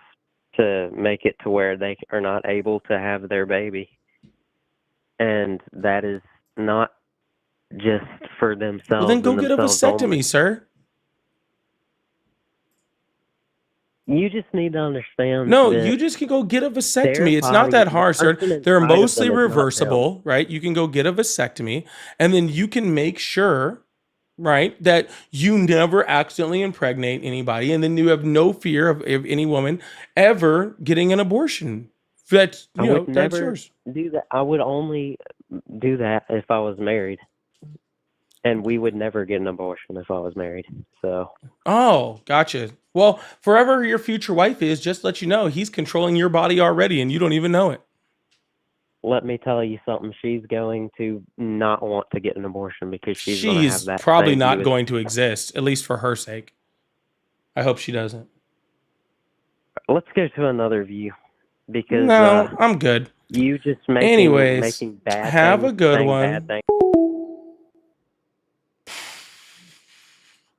to make it to where they are not able to have their baby. And that is not just for themselves. Well, then go and get a themselves vasectomy, only. sir. You just need to understand. No, that you just can go get a their vasectomy. It's not that body- hard, sir. person They're inside of mostly them is not reversible, right? You can go get a vasectomy, and then you can make sure, right, that you never accidentally impregnate anybody, and then you have no fear of any woman ever getting an abortion. That's I you know would that's never yours. do that. I would only do that if I was married. And we would never get an abortion if I was married. So Oh, gotcha. Well, forever your future wife is, just let you know, he's controlling your body already, and you don't even know it. let me tell you something. She's going to not want to get an abortion because she's going to have She's that. probably same not view as- going to exist, at least for her sake. I hope she doesn't. Let's go to another view because No, I'm good. you just Anyways, making bad have things, a good saying one. bad things.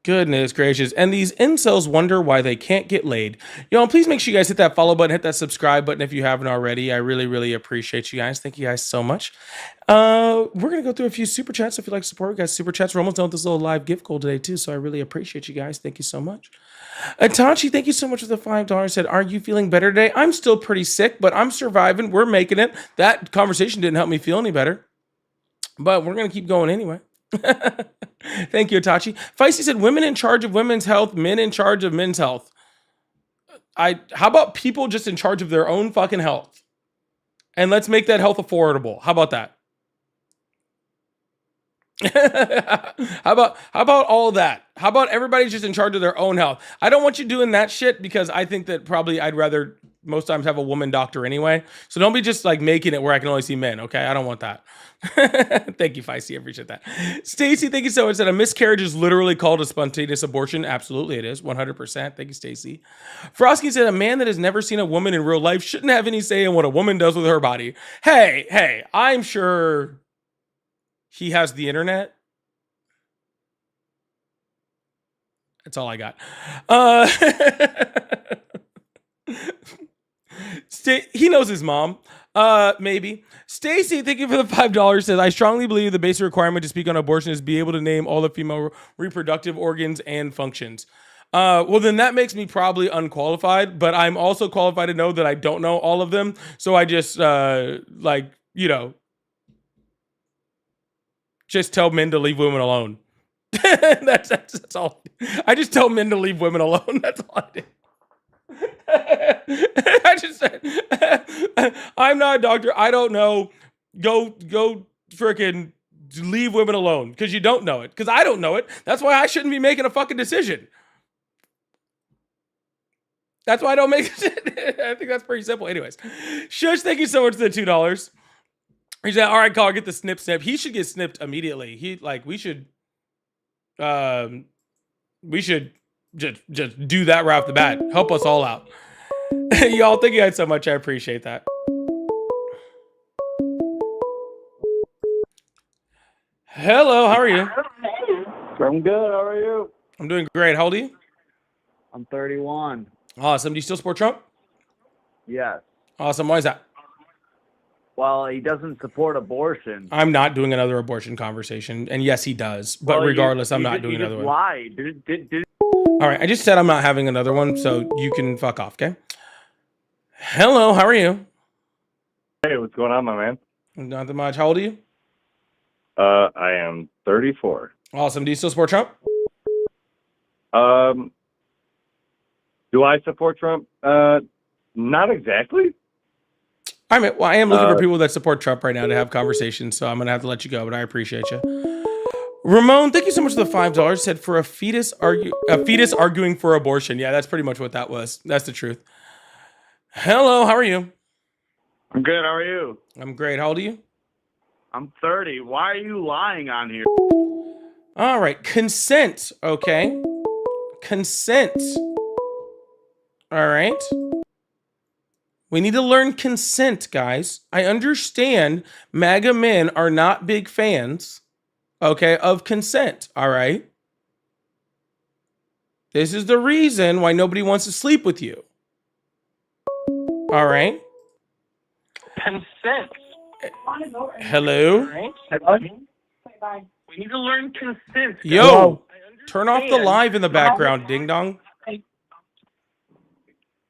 Goodness gracious. And these incels wonder why they can't get laid. Y'all, please make sure you guys hit that follow button, hit that subscribe button if you haven't already. I really, really appreciate you guys. Thank you guys so much. We're going to go through a few super chats. If you like support, we got super chats. We're almost done with this little live gift goal today, too. So I really appreciate you guys. Thank you so much. Tachi, thank you so much for the $5. Said, are you feeling better today? I'm still pretty sick, but I'm surviving. We're making it. That conversation didn't help me feel any better, but we're going to keep going anyway. Thank you, Itachi. Feisty said, women in charge of women's health, men in charge of men's health. How about people just in charge of their own fucking health? And let's make that health affordable. How about that? How about all of that? How about everybody's just in charge of their own health? I don't want you doing that shit because I think that probably I'd rather most times have a woman doctor anyway. So don't be just like making it where I can only see men. Okay, I don't want that. Thank you, Feisty. I appreciate that. Stacy, thank you so much. That a miscarriage is literally called a spontaneous abortion. Absolutely, it is 100%. Thank you, Stacy. Frosky said a man that has never seen a woman in real life shouldn't have any say in what a woman does with her body. Hey, I'm sure he has the internet. That's all I got. He knows his mom. Maybe. Stacy, thank you for the $5. Says, I strongly believe the basic requirement to speak on abortion is be able to name all the female reproductive organs and functions. Well, then that makes me probably unqualified, but I'm also qualified to know that I don't know all of them. So I just, just tell men to leave women alone. that's all. I just tell men to leave women alone. That's all I do. I just said, I'm not a doctor. I don't know. Go freaking leave women alone because you don't know it. Because I don't know it. That's why I shouldn't be making a fucking decision. That's why I don't make it. I think that's pretty simple. Anyways, Shush, thank you so much for the $2. He said, all right, Carl, get the snip. He should get snipped immediately. We should just do that right off the bat. Help us all out. Y'all, thank you guys so much. I appreciate that. Hello, how are you? I'm good. How are you? I'm doing great. How old are you? I'm 31. Awesome. Do you still support Trump? Yes. Awesome. Why is that? Well, he doesn't support abortion. I'm not doing another abortion conversation. And yes, he does. But Well, regardless, I'm not you doing just another one. lied. All right. I just said I'm not having another one, so you can fuck off, okay? Hello, how are you? Hey, what's going on, my man? Nothing much. How old are you? I am 34. Awesome. Do you still support Trump? Do I support Trump? Not exactly. I mean, well, I am looking for people that support Trump right now to have conversations, so I'm gonna have to let you go, but I appreciate you. Ramon, thank you so much for the $5. Said for a fetus arguing for abortion. Yeah, that's pretty much what that was. That's the truth. Hello, how are you? I'm good. How are you? I'm great. How old are you? I'm 30. Why are you lying on here? All right, consent. Okay, consent. All right. We need to learn consent, guys. I understand MAGA men are not big fans, okay, of consent, all right? This is the reason why nobody wants to sleep with you. All right? Consent. Hello? We need to learn consent. Yo, turn off the live in the background, ding dong.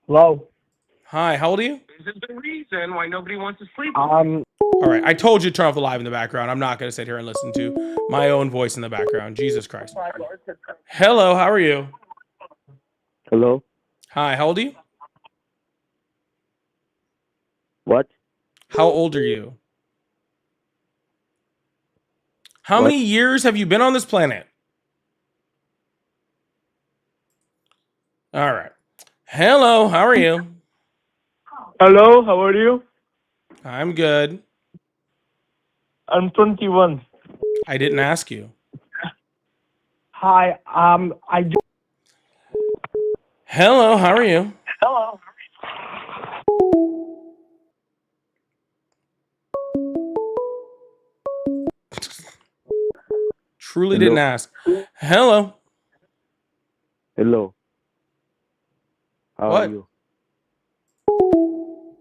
Hello. Hi, how old are you? This is the reason why nobody wants to sleep. All right, I told you to turn off the live in the background. I'm not going to sit here and listen to my own voice in the background. Jesus Christ. Hello, how are you? Hello. Hi, how old are you? What? How old are you? How many years have you been on this planet? All right. Hello, how are you? Hello, how are you? I'm good. I'm 21. I didn't ask you. Hi, Hello, how are you? Hello. Truly didn't ask. Hello. Hello. How What? are you?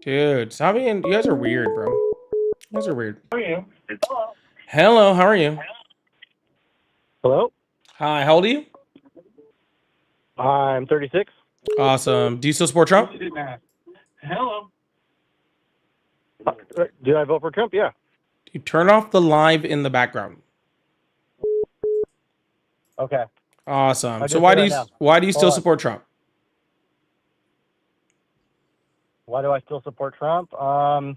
Dude, stop being. You guys are weird, bro. You guys are weird. How are you? Hello, how are you? Hello. Hi, how old are you? I'm 36. Awesome. Do you still support Trump? Hello. Do I vote for Trump? Yeah. You turn off the live in the background. Okay. Awesome. I'll So do why it do right you now. why do you still Hold on. support Trump? Why do I still support Trump? Well,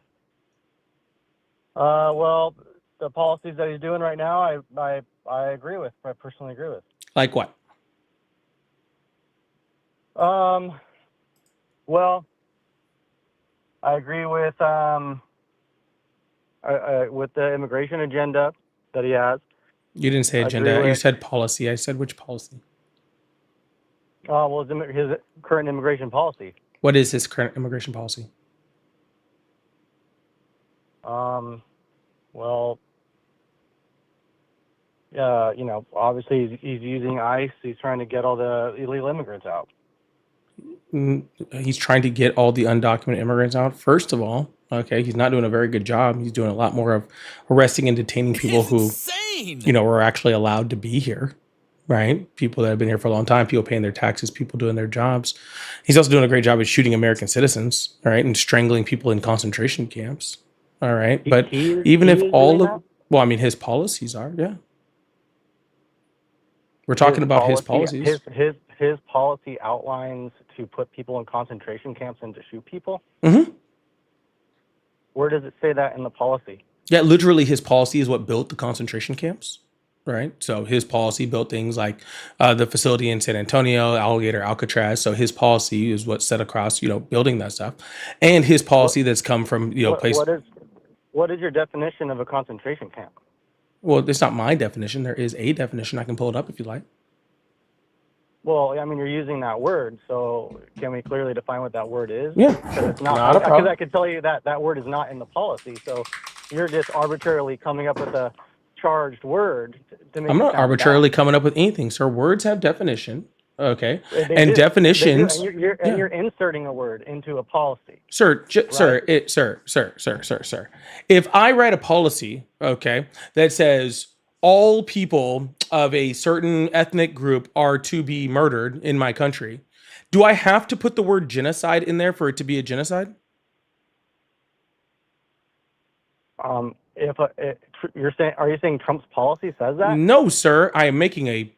the policies that he's doing right now, I agree with. I personally agree with. Like what? Well, agree with the immigration agenda that he has. You didn't say I agree agenda. You with- said policy. I said which policy? Well, his current immigration policy. What is his current immigration policy? Well, obviously he's using ICE. He's trying to get all the illegal immigrants out. He's trying to get all the undocumented immigrants out. First of all, okay, he's not doing a very good job. He's doing a lot more of arresting and detaining people who, are actually allowed to be here, right? People that have been here for a long time, people paying their taxes, people doing their jobs. He's also doing a great job of shooting American citizens, right, and strangling people in concentration camps. All right, but even if all of, well, I mean, his policies are, yeah. We're talking about his policies. His policy outlines to put people in concentration camps and to shoot people. Mm-hmm. Where does it say that in the policy? Yeah, literally, his policy is what built the concentration camps, right? So his policy built things like the facility in San Antonio, Alligator, Alcatraz. So his policy is what set across, building that stuff, and his policy that's come from, places. What is your definition of a concentration camp? Well, it's not my definition. There is a definition. I can pull it up if you like. Well, I mean, you're using that word, so can we clearly define what that word is? Yeah, it's not a problem. Because I could tell you that word is not in the policy, so you're just arbitrarily coming up with a charged word to make I'm it not sound arbitrarily bad. coming up with anything, sir. Words have definition, okay, They and do. definitions. They do. And you're inserting a word into a policy. Sir, sir. If I write a policy, okay, that says all people of a certain ethnic group are to be murdered in my country, do I have to put the word genocide in there for it to be a genocide? Are you saying Trump's policy says that? No, sir. I am making a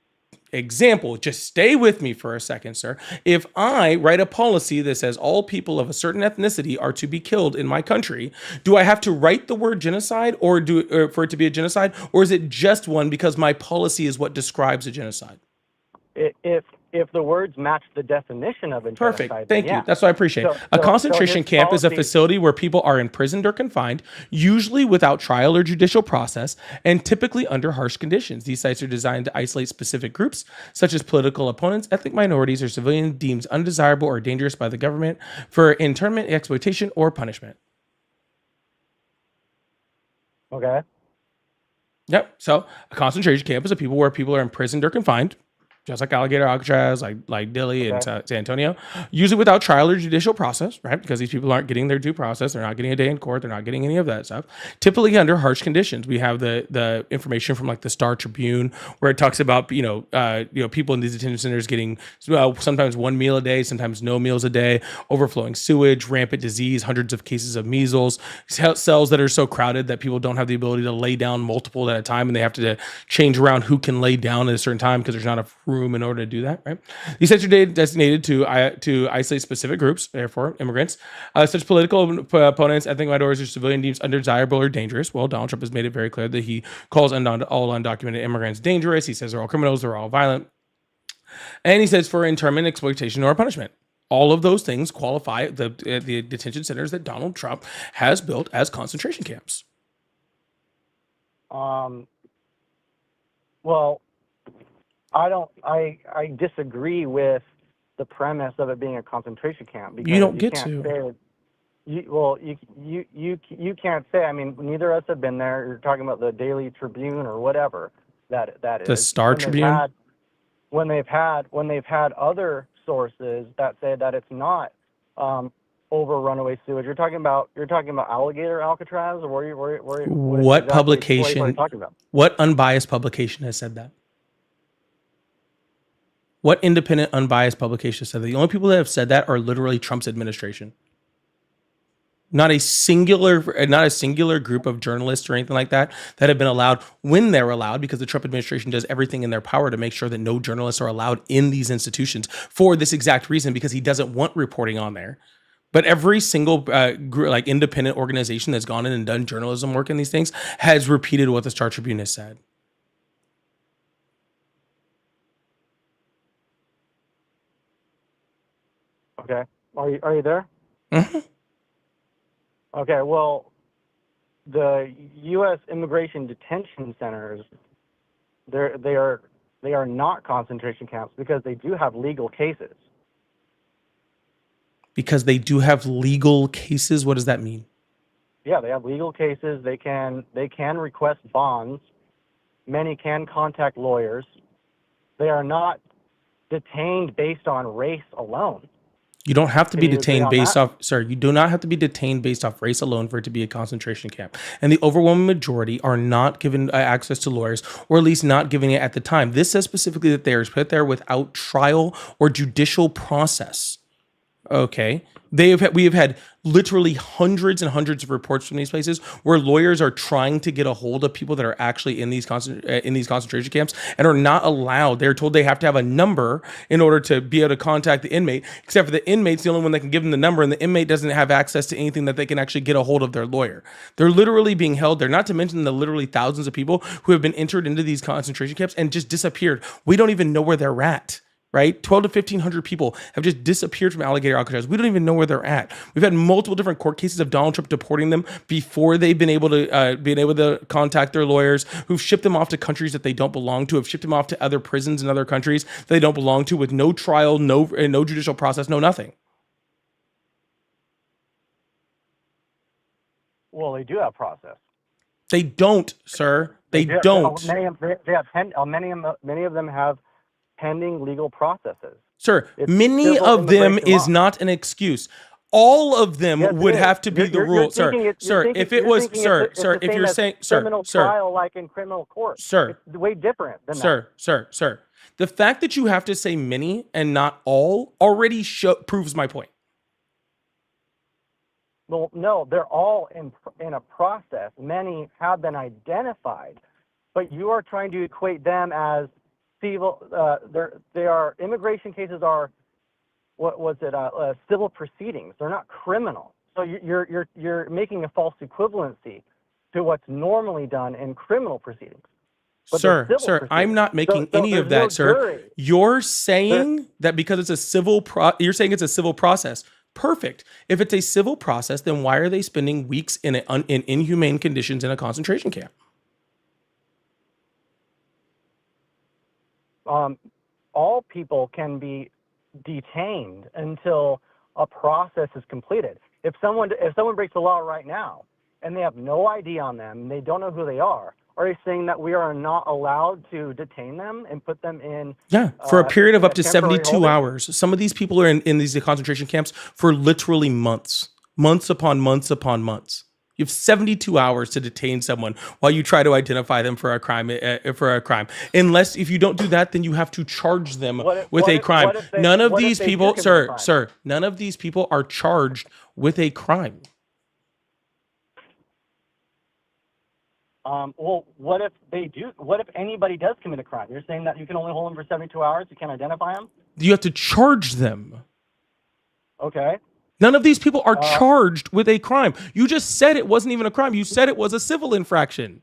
example. Just stay with me for a second, sir. If I write a policy that says all people of a certain ethnicity are to be killed in my country, do I have to write the word genocide or for it to be a genocide, or is it just one because my policy is what describes a genocide? If the words match the definition of a Perfect. genocide, Thank then you. yeah. That's what I appreciate. A concentration his camp is a policy- facility where people are imprisoned or confined, usually without trial or judicial process, and typically under harsh conditions. These sites are designed to isolate specific groups, such as political opponents, ethnic minorities, or civilians deemed undesirable or dangerous by the government for internment, exploitation, or punishment. Okay. Yep. So a concentration camp is a people where people are imprisoned or confined, just like Alligator, Alcatraz, like Dilley and San Antonio, usually without trial or judicial process, right? Because these people aren't getting their due process. They're not getting a day in court. They're not getting any of that stuff. Typically under harsh conditions. We have the information from like the Star Tribune where it talks about, people in these detention centers getting sometimes one meal a day, sometimes no meals a day, overflowing sewage, rampant disease, hundreds of cases of measles, cells that are so crowded that people don't have the ability to lay down multiple at a time, and they have to change around who can lay down at a certain time because there's not enough room in order to do that, right? These sites are designated to isolate specific groups, therefore immigrants, such political opponents, ethnic minorities, or civilian deemed undesirable or dangerous. Well, Donald Trump has made it very clear that he calls all undocumented immigrants dangerous. He says they're all criminals, they're all violent. And he says for internment, exploitation, or punishment. All of those things qualify the detention centers that Donald Trump has built as concentration camps. Well, I disagree with the premise of it being a concentration camp. Because You don't get can't to. say, you can't say. I mean, neither of us have been there. You're talking about the Daily Tribune or whatever that is. The Star Tribune? When they've had other sources that say that it's not over runaway sewage. You're talking about Alligator, Alcatraz, or What publication? What are you talking about? What unbiased publication has said that? What independent, unbiased publication said that? The only people that have said that are literally Trump's administration. Not a singular group of journalists or anything like that have been allowed when they're allowed, because the Trump administration does everything in their power to make sure that no journalists are allowed in these institutions for this exact reason, because he doesn't want reporting on there. But every single independent organization that's gone in and done journalism work in these things has repeated what the Star Tribune has said. Okay. Are you there? Mm-hmm. Okay, well, the U.S. immigration detention centers, they are not concentration camps because they do have legal cases. Because they do have legal cases. What does that mean? Yeah, they have legal cases. They can request bonds. Many can contact lawyers. They are not detained based on race alone. You don't have to be Can you agree detained on based that? off, sir, you do not have to be detained based off race alone for it to be a concentration camp. And the overwhelming majority are not given access to lawyers, or at least not giving it at the time. This says specifically that they are put there without trial or judicial process. Okay. We have had literally hundreds and hundreds of reports from these places where lawyers are trying to get a hold of people that are actually in these concentration camps and are not allowed. They're told they have to have a number in order to be able to contact the inmate, except for the inmate's the only one that can give them the number, and the inmate doesn't have access to anything that they can actually get a hold of their lawyer. They're literally being held there, not to mention the literally thousands of people who have been entered into these concentration camps and just disappeared. We don't even know where they're at. Right? 12 to 1,500 people have just disappeared from Alligator Alcatraz. We don't even know where they're at. We've had multiple different court cases of Donald Trump deporting them before they've been able to contact their lawyers, who've shipped them off to countries that they don't belong to, have shipped them off to other prisons in other countries that they don't belong to, with no trial, no judicial process, no nothing. Well, they do have process. They don't, sir. They don't. Many of them have pending legal processes. Sir, It's many civil of them immigration is law. not an excuse. All of them Yes, it would is. have to be You're- the you're rule, thinking sir. it- Sir, you're if thinking- it you're was, thinking sir, it's sir, the if same you're as saying, sir, criminal sir, trial like in criminal court. sir, It's way different than that. sir, the fact that you have to say many and not all already proves my point. Well, no, they're all in a process. Many have been identified, but you are trying to equate them as civil. Immigration cases are, what was it? Civil proceedings. They're not criminal. So you're making a false equivalency to what's normally done in criminal proceedings. But they're Sir, civil I'm not making So any of there's no that, sir. jury. You're saying that because it's a you're saying it's a civil process. Perfect. If it's a civil process, then why are they spending weeks in inhumane conditions in a concentration camp? All people can be detained until a process is completed. If someone breaks the law right now and they have no ID on them, and they don't know who they are you saying that we are not allowed to detain them and put them in? Yeah, for a period of in up a to temporary 72 holding? hours. Some of these people are in these concentration camps for literally months upon months upon months. You have 72 hours to detain someone while you try to identify them for a crime. Unless if you don't do that, then you have to charge them with a crime. None of these people, sir, none of these people are charged with a crime. Well, what if they do? What if anybody does commit a crime? You're saying that you can only hold them for 72 hours? You can't identify them? You have to charge them. Okay. None of these people are charged with a crime. You just said it wasn't even a crime. You said it was a civil infraction.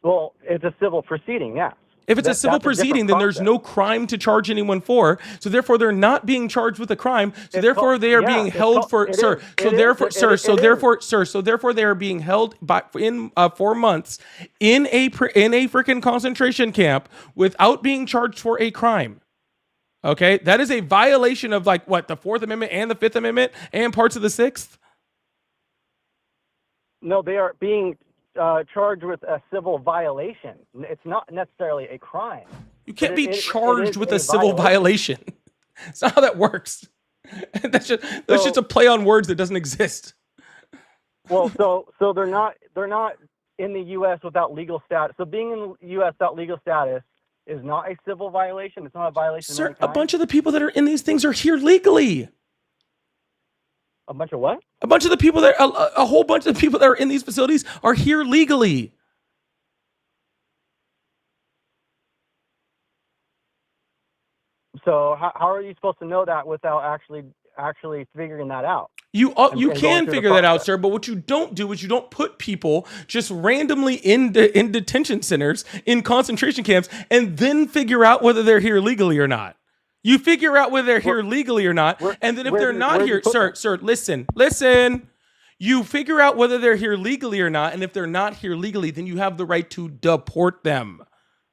Well, it's a civil proceeding, yes. If it's a civil That's a different proceeding, then there's process. no crime to charge anyone for. So therefore, they're not being charged with a crime. So therefore, they are being held for, sir. So therefore, so therefore, they are being held in 4 months in a freaking concentration camp without being charged for a crime. Okay, that is a violation of the 4th Amendment and the 5th Amendment and parts of the 6th. No, they are being charged with a civil violation. It's not necessarily a crime. You can't be It charged is with a civil violation. That's not how that works. That's just a play on words that doesn't exist. Well, so they're not in the U.S. without legal status. So being in the U.S. without legal status is not a civil violation. It's not a violation. Sir, a bunch of the people that are in these things are here legally. A bunch of what? A bunch of the people a whole bunch of the people that are in these facilities are here legally. So how are you supposed to know that without actually figuring that out? You and can going through figure the that out, process? sir, but what you don't do is you don't put people just randomly in detention centers, in concentration camps, and then figure out whether they're here legally or not. You figure out whether they're here legally or not, and then if they're not here, sir, listen. You figure out whether they're here legally or not, and if they're not here legally, then you have the right to deport them.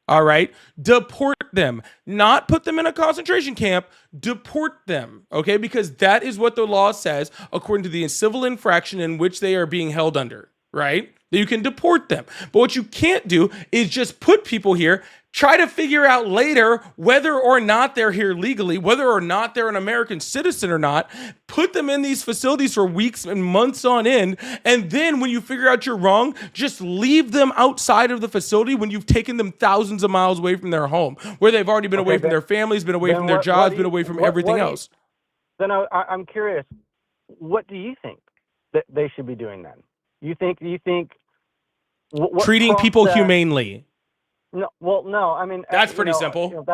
All right? Deport them. Not put them in a concentration camp. Deport them. Okay? Because that is what the law says according to the civil infraction in which they are being held under. Right? That you can deport them. But what you can't do is just put people here, try to figure out later whether or not they're here legally, whether or not they're an American citizen or not, put them in these facilities for weeks and months on end, and then when you figure out you're wrong, just leave them outside of the facility when you've taken them thousands of miles away from their home, where they've already been away from their families, been away from their jobs, been away from everything else. Then I'm curious, what do you think that they should be doing then? You think what treating people humanely. No, well, no. I mean, that's pretty simple.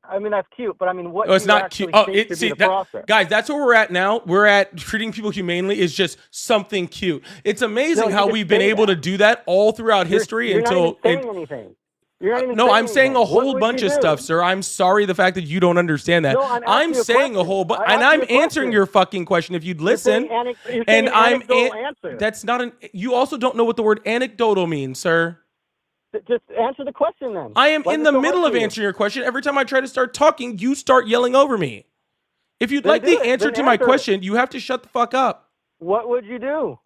I mean, that's cute, but I mean, what? No, it's not cute. Oh, process? Guys, that's where we're at now. We're at treating people humanely is just something cute. It's amazing how we've been able to do that all throughout history you're until. Not even saying anything. You're not even no, saying I'm saying anything. a whole bunch of stuff, sir. I'm sorry the fact that you don't understand that. No, I'm saying a whole bunch, and I'm answering your fucking question if you'd listen. And I'm. That's not an. You also don't know what the word anecdotal means, sir. Just answer the question then. I am in the middle of answering your question. Every time I try to start talking, you start yelling over me. If you'd like the answer to my question, you have to shut the fuck up. What would you do?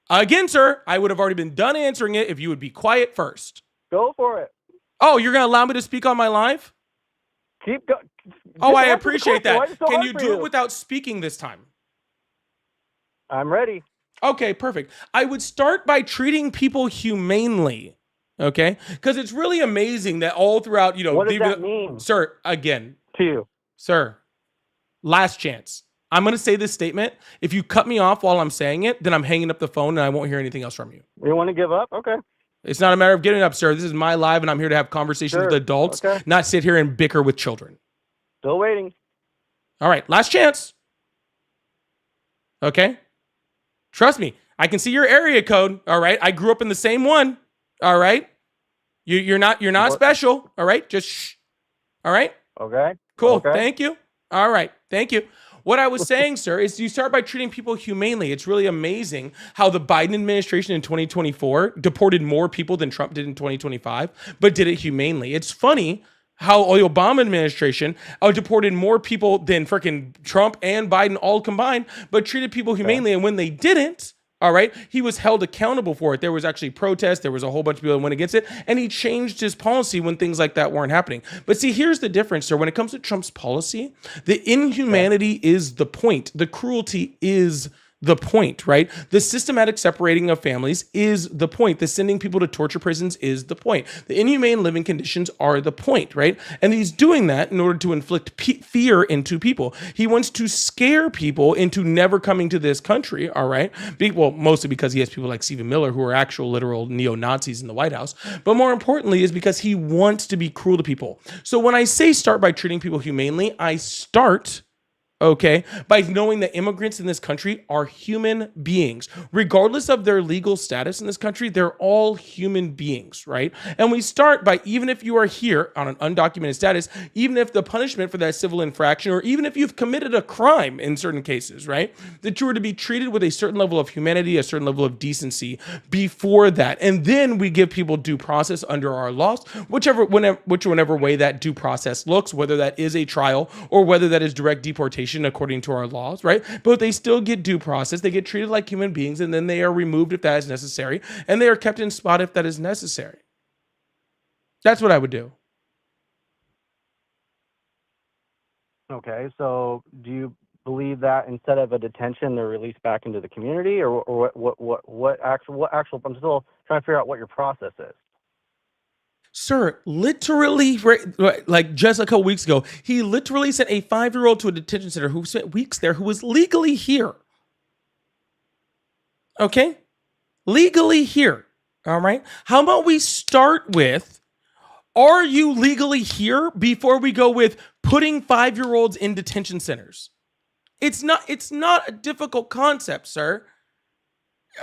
Again, sir, I would have already been done answering it if you would be quiet first. Go for it. Oh, you're going to allow me to speak on my live? Keep going. Oh, I appreciate that. Can you do it without speaking this time? I'm ready. Okay, perfect. I would start by treating people humanely. Okay, because it's really amazing that all throughout, what does that mean, sir? Again, to you, sir. Last chance. I'm going to say this statement. If you cut me off while I'm saying it, then I'm hanging up the phone and I won't hear anything else from you. You want to give up? Okay. It's not a matter of getting up, sir. This is my live, and I'm here to have conversations with adults, not sit here and bicker with children. Still waiting. All right, last chance. Okay. Trust me, I can see your area code. All right, I grew up in the same one. All right. You're not special. All right. Just shh. All right. Okay. Cool. Okay. Thank you. All right. Thank you. What I was saying, sir, is you start by treating people humanely. It's really amazing how the Biden administration in 2024 deported more people than Trump did in 2025, but did it humanely. It's funny how the Obama administration deported more people than freaking Trump and Biden all combined, but treated people humanely. And when they didn't, all right, he was held accountable for it. There was actually protests. There was a whole bunch of people that went against it. And he changed his policy when things like that weren't happening. But see, here's the difference, sir. When it comes to Trump's policy, the inhumanity is the point. The cruelty is the point, right? The systematic separating of families is the point. The sending people to torture prisons is the point. The inhumane living conditions are the point, right? And he's doing that in order to inflict fear into people. He wants to scare people into never coming to this country, all right? Well, mostly because he has people like Stephen Miller who are actual literal neo-Nazis in the White House. But more importantly is because he wants to be cruel to people. So when I say start by treating people humanely, I start by knowing that immigrants in this country are human beings. Regardless of their legal status in this country, they're all human beings, right? And we start by, even if you are here on an undocumented status, even if the punishment for that civil infraction, or even if you've committed a crime in certain cases, right? That you are to be treated with a certain level of humanity, a certain level of decency before that. And then we give people due process under our laws, whichever way that due process looks, whether that is a trial or whether that is direct deportation according to our laws, right? But they still get due process. They get treated like human beings, and then they are removed if that is necessary, and they are kept in spot if that is necessary. That's what I would do. Okay, so do you believe that instead of a detention, they're released back into the community, or what actual? I'm still trying to figure out what your process is. Sir, literally, like just a couple weeks ago, he literally sent a 5-year-old to a detention center who spent weeks there, who was legally here. Okay? Legally here. All right? How about we start with, are you legally here, before we go with putting 5-year-olds in detention centers? It's not a difficult concept, sir.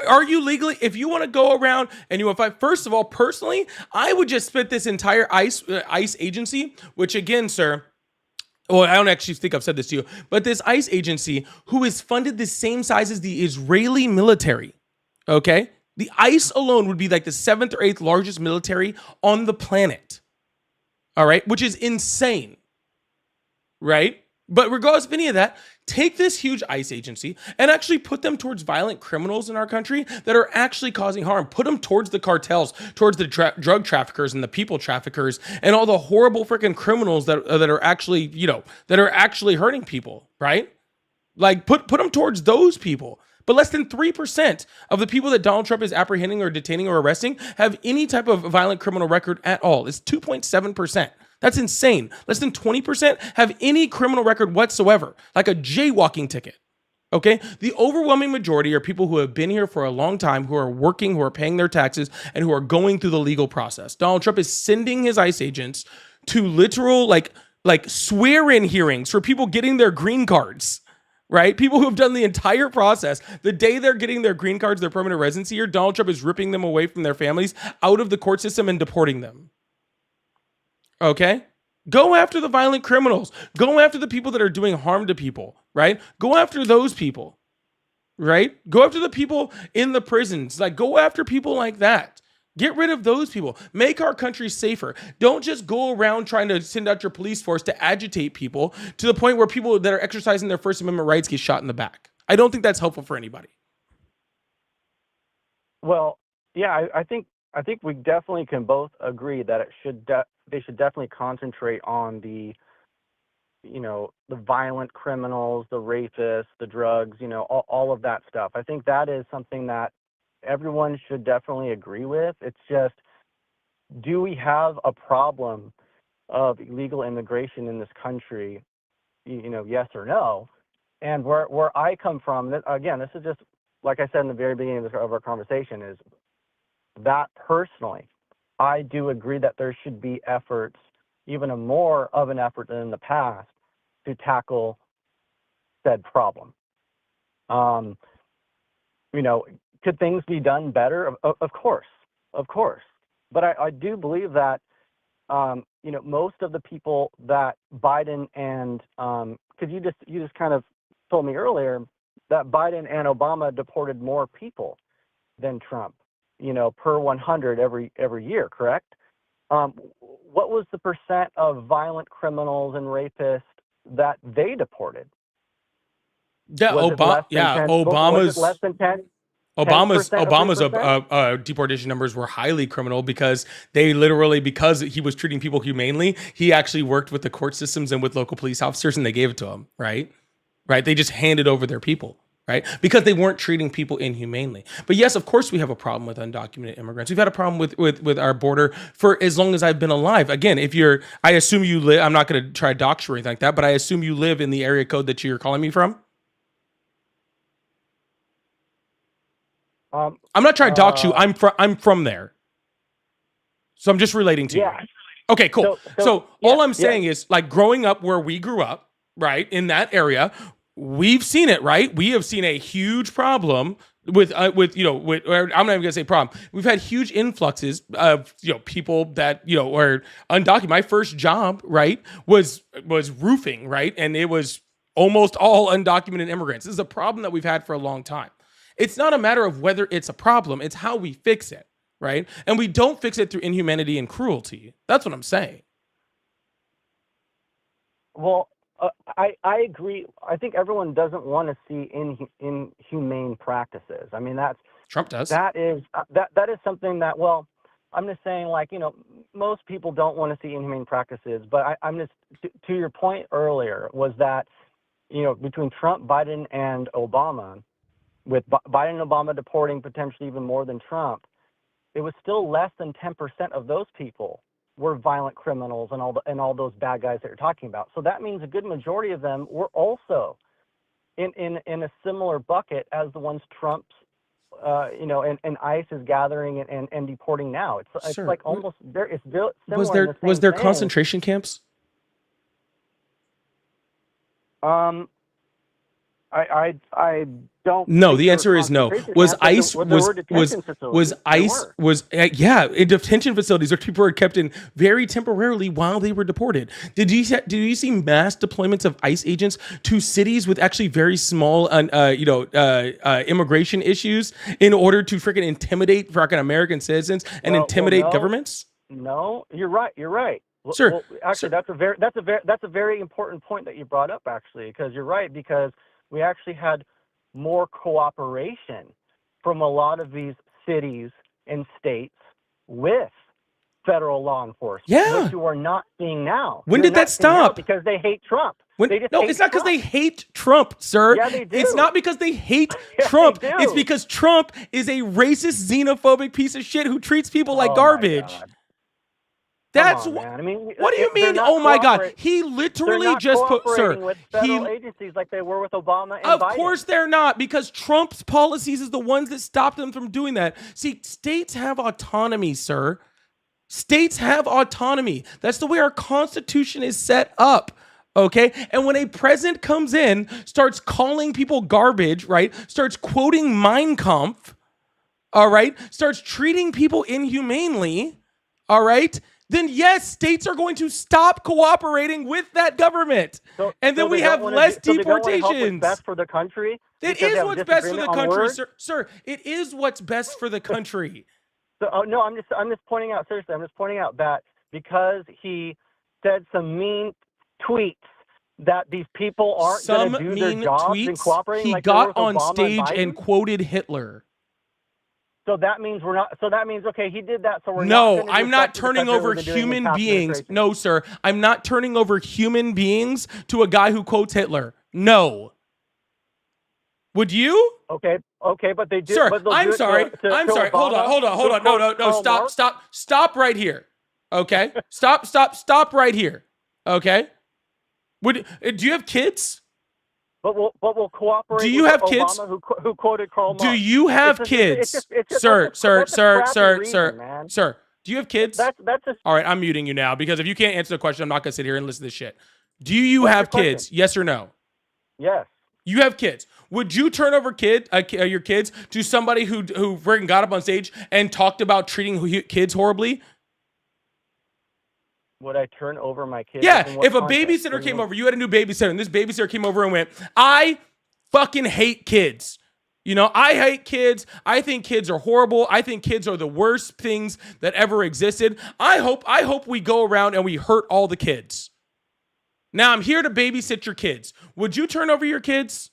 Are you legally, if you want to go around and first of all, personally, I would just split this entire ICE agency, which again, sir, well, I don't actually think I've said this to you, but this ICE agency who is funded the same size as the Israeli military, okay? The ICE alone would be like the 7th or 8th largest military on the planet, all right? Which is insane, right? But regardless of any of that, take this huge ICE agency and actually put them towards violent criminals in our country that are actually causing harm. Put them towards the cartels, towards the drug traffickers and the people traffickers and all the horrible freaking criminals that are actually, you know, that are actually hurting people, right? Like put them towards those people. But less than 3% of the people that Donald Trump is apprehending or detaining or arresting have any type of violent criminal record at all. It's 2.7%. That's insane. Less than 20% have any criminal record whatsoever, like a jaywalking ticket. Okay? The overwhelming majority are people who have been here for a long time, who are working, who are paying their taxes, and who are going through the legal process. Donald Trump is sending his ICE agents to literal, like swear-in hearings for people getting their green cards. Right? People who have done the entire process. The day they're getting their green cards, their permanent residency here, Donald Trump is ripping them away from their families, out of the court system, and deporting them. Okay? Go after the violent criminals. Go after the people that are doing harm to people, right? Go after those people, right? Go after the people in the prisons. Like, go after people like that. Get rid of those people. Make our country safer. Don't just go around trying to send out your police force to agitate people to the point where people that are exercising their First Amendment rights get shot in the back. I don't think that's helpful for anybody. Well, yeah, I think we definitely can both agree that they should definitely concentrate on the, you know, the violent criminals, the rapists, the drugs, you know, all of that stuff. I think that is something that everyone should definitely agree with. It's just, do we have a problem of illegal immigration in this country? You know, yes or no? And where I come from, again, this is just, like I said in the very beginning of our conversation, is that personally, I do agree that there should be efforts, even more of an effort than in the past, to tackle said problem. You know, could things be done better? Of course. But I do believe that, you know, most of the people that Biden and, because you just kind of told me earlier that Biden and Obama deported more people than Trump, you know, per 100 every year, correct? What was the percent of violent criminals and rapists that they deported? Yeah, Obama's less than 10? Obama's deportation numbers were highly criminal because because he was treating people humanely, he actually worked with the court systems and with local police officers, and they gave it to him, right? They just handed over their people, right? Because they weren't treating people inhumanely. But yes, of course, we have a problem with undocumented immigrants. We've had a problem with our border for as long as I've been alive. Again, I assume you live, I'm not going to try to dox you or anything like that, but I assume you live in the area code that you're calling me from. I'm not trying to dox you. I'm from there. So I'm just relating to you. Okay, cool. So all I'm saying is, like, growing up where we grew up, right, in that area, we've seen it, right? We have seen a huge problem with I'm not even gonna say problem. We've had huge influxes of, you know, people that, you know, are undocumented. My first job, right, was roofing, right? And it was almost all undocumented immigrants. This is a problem that we've had for a long time. It's not a matter of whether it's a problem, it's how we fix it, right? And we don't fix it through inhumanity and cruelty. That's what I'm saying. Well, I agree. I think everyone doesn't want to see inhumane practices. I mean, Trump does. That is something that, well, I'm just saying, like, you know, most people don't want to see inhumane practices. But I'm just, to your point earlier, was that, you know, between Trump, Biden, and Obama, with Biden and Obama deporting potentially even more than Trump, it was still less than 10% of those people were violent criminals and all those bad guys that you're talking about. So that means a good majority of them were also in a similar bucket as the ones Trump's, you know, and ICE is gathering and deporting now. It's sure. Like almost there. It's similar. Was there concentration camps? I don't. No, think the they were answer is no. concentration Was camps, but ICE there was were detention facilities. There ICE were. was yeah, in detention facilities where people were kept in very temporarily while they were deported. Did you see mass deployments of ICE agents to cities with actually very small immigration issues in order to freaking intimidate freaking American citizens and intimidate no. governments? No, you're right. You're right. Sure. Well, actually, that's a very important point that you brought up. Actually, because you're right. Because we actually had more cooperation from a lot of these cities and states with federal law enforcement. Yeah. Which you are not seeing now. When You're did that not seeing now stop? because they hate Trump. They just No, hate it's not because Trump. they hate Trump, sir. Yeah, they do. It's not because they hate Yeah, Trump. they do. It's because Trump is a racist, xenophobic piece of shit who treats people like Oh, my garbage. God. That's Come on, what. man. I mean, What do you they're mean? not Oh my God! cooperating- He They're literally not just put, cooperating sir. with He, federal agencies like they were with Obama and of Biden. course they're not, because Trump's policies is the ones that stopped them from doing that. See, states have autonomy, sir. States have autonomy. That's the way our Constitution is set up. Okay. And when a president comes in, starts calling people garbage, right? Starts quoting Mein Kampf, all right? Starts treating people inhumanely, all right? Then yes, states are going to stop cooperating with that government. And then So we they don't have wanna less so they don't wanna help what's deportations. best for the country. It because they is have what's best for the disagreement on country, words? sir. It is what's best for the country. So, no, I'm just pointing out. Seriously, I'm just pointing out that because he said some mean tweets that these people aren't Some going to do their mean jobs and tweets. cooperating. He like they were got with on Obama stage Biden. and quoted Hitler. So that means we're not. So that means okay, he did that. So we're not. No, gonna do I'm not stuff to the turning country over we've been doing in human past beings. administrations. No, sir. I'm not turning over human beings to a guy who quotes Hitler. No. Would you? Okay, but they do. Sir, but they'll I'm do it sorry. to I'm sorry. Hold Obama, on. who No. quotes Karl Marx. Stop right here. Okay? Stop right here. Okay? Do you have kids? But we'll cooperate. Do you with have kids? Obama, who quoted Karl Marx. Do you have It's kids? just Sir, that's a crappy reason, man. Sir, do you have kids? That's just All right, I'm muting you now, because if you can't answer the question, I'm not going to sit here and listen to this shit. Do you What's have your question? kids? Yes or no? yes. You have kids. Would you turn over your kids to somebody who freaking got up on stage and talked about treating kids horribly? Would I turn over my kids? Yeah, In what if a context? babysitter What do you came mean? over, you had a new babysitter, and this babysitter came over and went, I fucking hate kids. You know, I hate kids. I think kids are horrible. I think kids are the worst things that ever existed. I hope we go around and we hurt all the kids. Now I'm here to babysit your kids. Would you turn over your kids?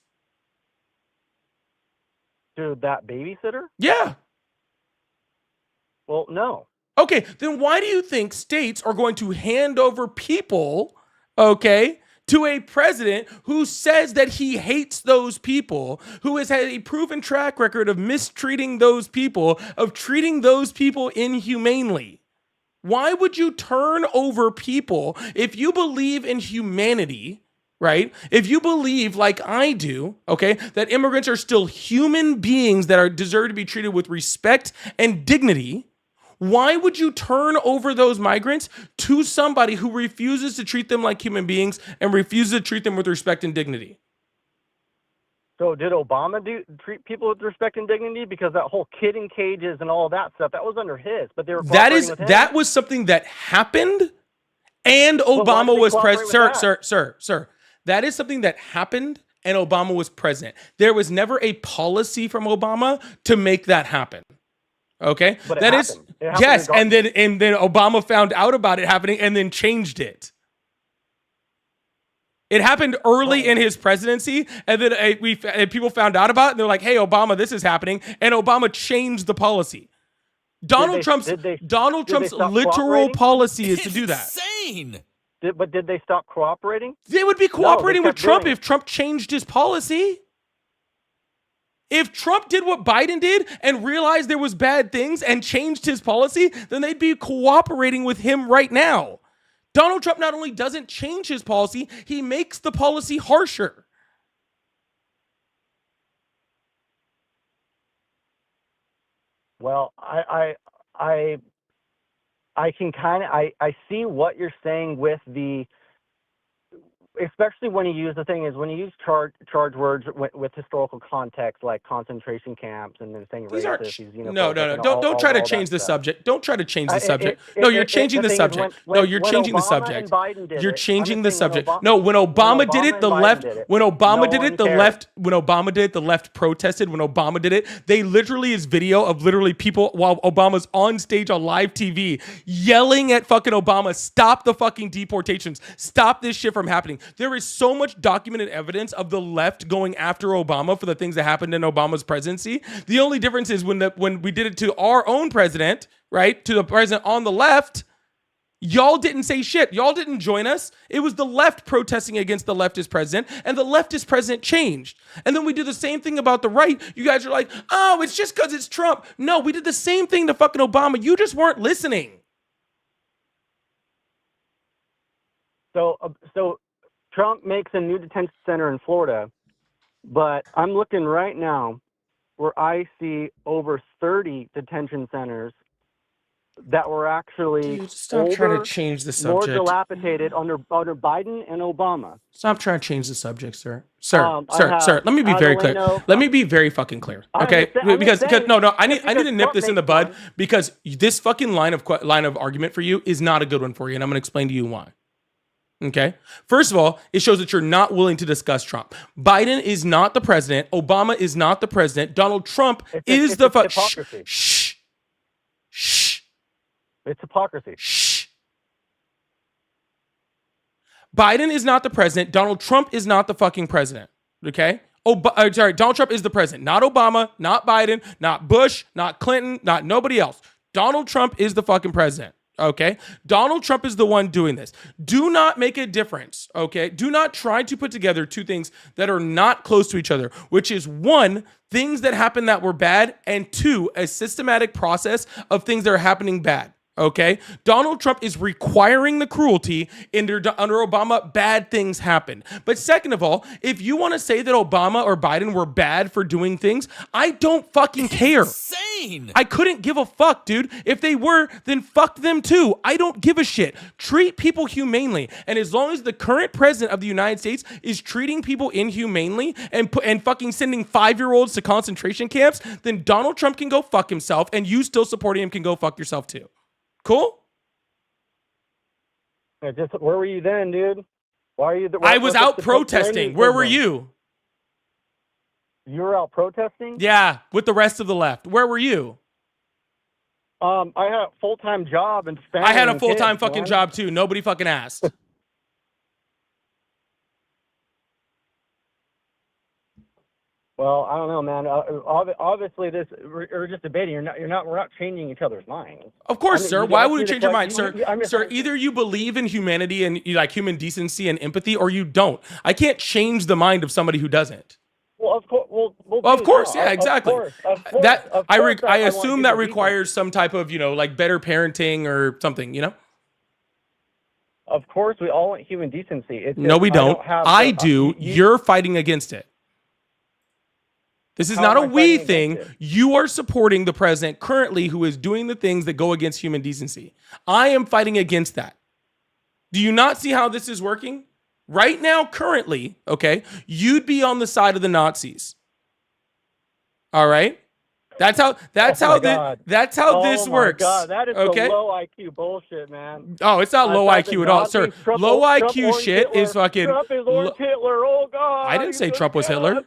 Dude, that babysitter? Yeah. Well, no. Okay, then why do you think states are going to hand over people, okay, to a president who says that he hates those people, who has had a proven track record of mistreating those people, of treating those people inhumanely? Why would you turn over people if you believe in humanity, right? If you believe, like I do, okay, that immigrants are still human beings that deserve to be treated with respect and dignity? Why would you turn over those migrants to somebody who refuses to treat them like human beings and refuses to treat them with respect and dignity? So did Obama treat people with respect and dignity? Because that whole kid in cages and all that stuff, that was under his, but they were cooperating with him. That was something that happened, and why Obama did they was cooperate president. with Sir. That is something that happened, and Obama was president. There was never a policy from Obama to make that happen. Okay, But it that is happened. It happened yes, regardless. and then Obama found out about it happening and then changed it. It happened early in his presidency, and then people found out about it, and they're like, "Hey, Obama, this is happening," and Obama changed the policy. Donald Trump's did they stop literal cooperating? policy is to do that. Insane. But did they stop cooperating? They would be cooperating with kept Trump doing if Trump changed his policy. If Trump did what Biden did and realized there was bad things and changed his policy, then they'd be cooperating with him right now. Donald Trump not only doesn't change his policy, he makes the policy harsher. Well, I can kind of I see what you're saying with the especially when you use when you use charge words with historical context, like concentration camps and then saying These racist. aren't. These No. Don't try to change the subject. Don't try to change the subject. No, you're changing the subject. No, you're changing the subject. You're changing the subject. No, when Obama did it, the left. When Obama did it, the left. When Obama did it, the left protested. When Obama did it, they literally is video of literally people while Obama's on stage on live TV yelling at fucking Obama, stop the fucking deportations, stop this shit from happening. There is so much documented evidence of the left going after Obama for the things that happened in Obama's presidency. The only difference is when we did it to our own president, right? To the president on the left, y'all didn't say shit. Y'all didn't join us. It was the left protesting against the leftist president, and the leftist president changed. And then we do the same thing about the right. You guys are like, oh, it's just because it's Trump. No, we did the same thing to fucking Obama. You just weren't listening. So Trump makes a new detention center in Florida, but I'm looking right now where I see over 30 detention centers that were actually Dude, stop trying to change the more subject. dilapidated under Biden and Obama. Stop trying to change the subject, sir. Sir, I have let me be very clear. Adelino. Let me be very fucking clear. Okay? Because no, I need to nip this in the bud because this fucking line of argument for you is not a good one for you, and I'm going to explain to you why. Okay. First of all, it shows that you're not willing to discuss Trump. Biden is not the president. Obama is not the president. Donald Trump is the hypocrisy. Shh. It's hypocrisy. Shh. Biden is not the president. Donald Trump is not the fucking president. Okay. Donald Trump is the president, not Obama, not Biden, not Bush, not Clinton, not nobody else. Donald Trump is the fucking president. Okay. Donald Trump is the one doing this. Do not make a difference. Okay. Do not try to put together two things that are not close to each other, which is one, things that happened that were bad, and two, a systematic process of things that are happening bad. Okay. Donald Trump is requiring the cruelty under Obama. Bad things happen. But second of all, if you want to say that Obama or Biden were bad for doing things, I don't fucking care. Insane. I couldn't give a fuck, dude. If they were, then fuck them too. I don't give a shit. Treat people humanely. And as long as the current president of the United States is treating people inhumanely and fucking sending 5-year-olds to concentration camps, then Donald Trump can go fuck himself, and you still supporting him can go fuck yourself too. Cool? Where were you then, dude? Why are you? I was out protesting. Where were you? You were out protesting? Yeah, with the rest of the left. Where were you? I had a full-time job and family. I had a and full-time kids, fucking man. job too. Nobody fucking asked. Well, I don't know, man. Obviously, we're just debating. We're not changing each other's minds. Of course, I mean, sir. you Why asked would me you the change your mind, question- sir? Sir, either you believe in humanity and you like human decency and empathy, or you don't. I can't change the mind of somebody who doesn't. Well, of course. Well, Of course, no, yeah, exactly. Of course, I assume want that you to be requires some type of, like better parenting or something, Of course, we all want human decency. It's No, just, we don't. I do. You, You're fighting against it. This is How not a am I we fighting thing. against it? You are supporting the president currently who is doing the things that go against human decency. I am fighting against that. Do you not see how this is working? Right now, currently, okay, you'd be on the side of the Nazis. All right? That's how this oh works. My God, that is okay? the low IQ bullshit, man. Oh, it's not low I thought IQ the at all, sir. Nazis, Trump, Low Trump, IQ orange shit Hitler, is fucking. Trump is orange Hitler. Oh God. I didn't say Trump was Hitler.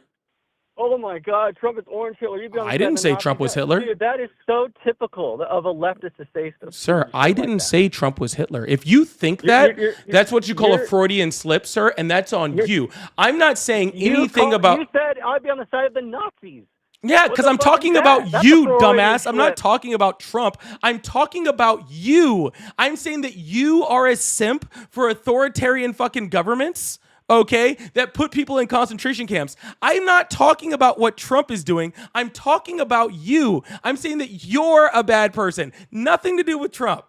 Oh my God, Trump is orange Hitler. You'd be on the I didn't side of say the Trump was Nazis. Hitler. Dude, that is so typical of a leftist to say stuff. Sir, I didn't say Trump was Hitler. If you think that, that's what you call a Freudian slip, sir, and that's on you. I'm not saying anything about. You said I'd be on the side of the Nazis. Yeah, What because the I'm fuck talking is about that? That's you, a Freudian dumbass. I'm not slip. talking about Trump. I'm talking about you. I'm saying that you are a simp for authoritarian fucking governments, okay, that put people in concentration camps. I'm not talking about what Trump is doing. I'm talking about you. I'm saying that you're a bad person. Nothing to do with Trump.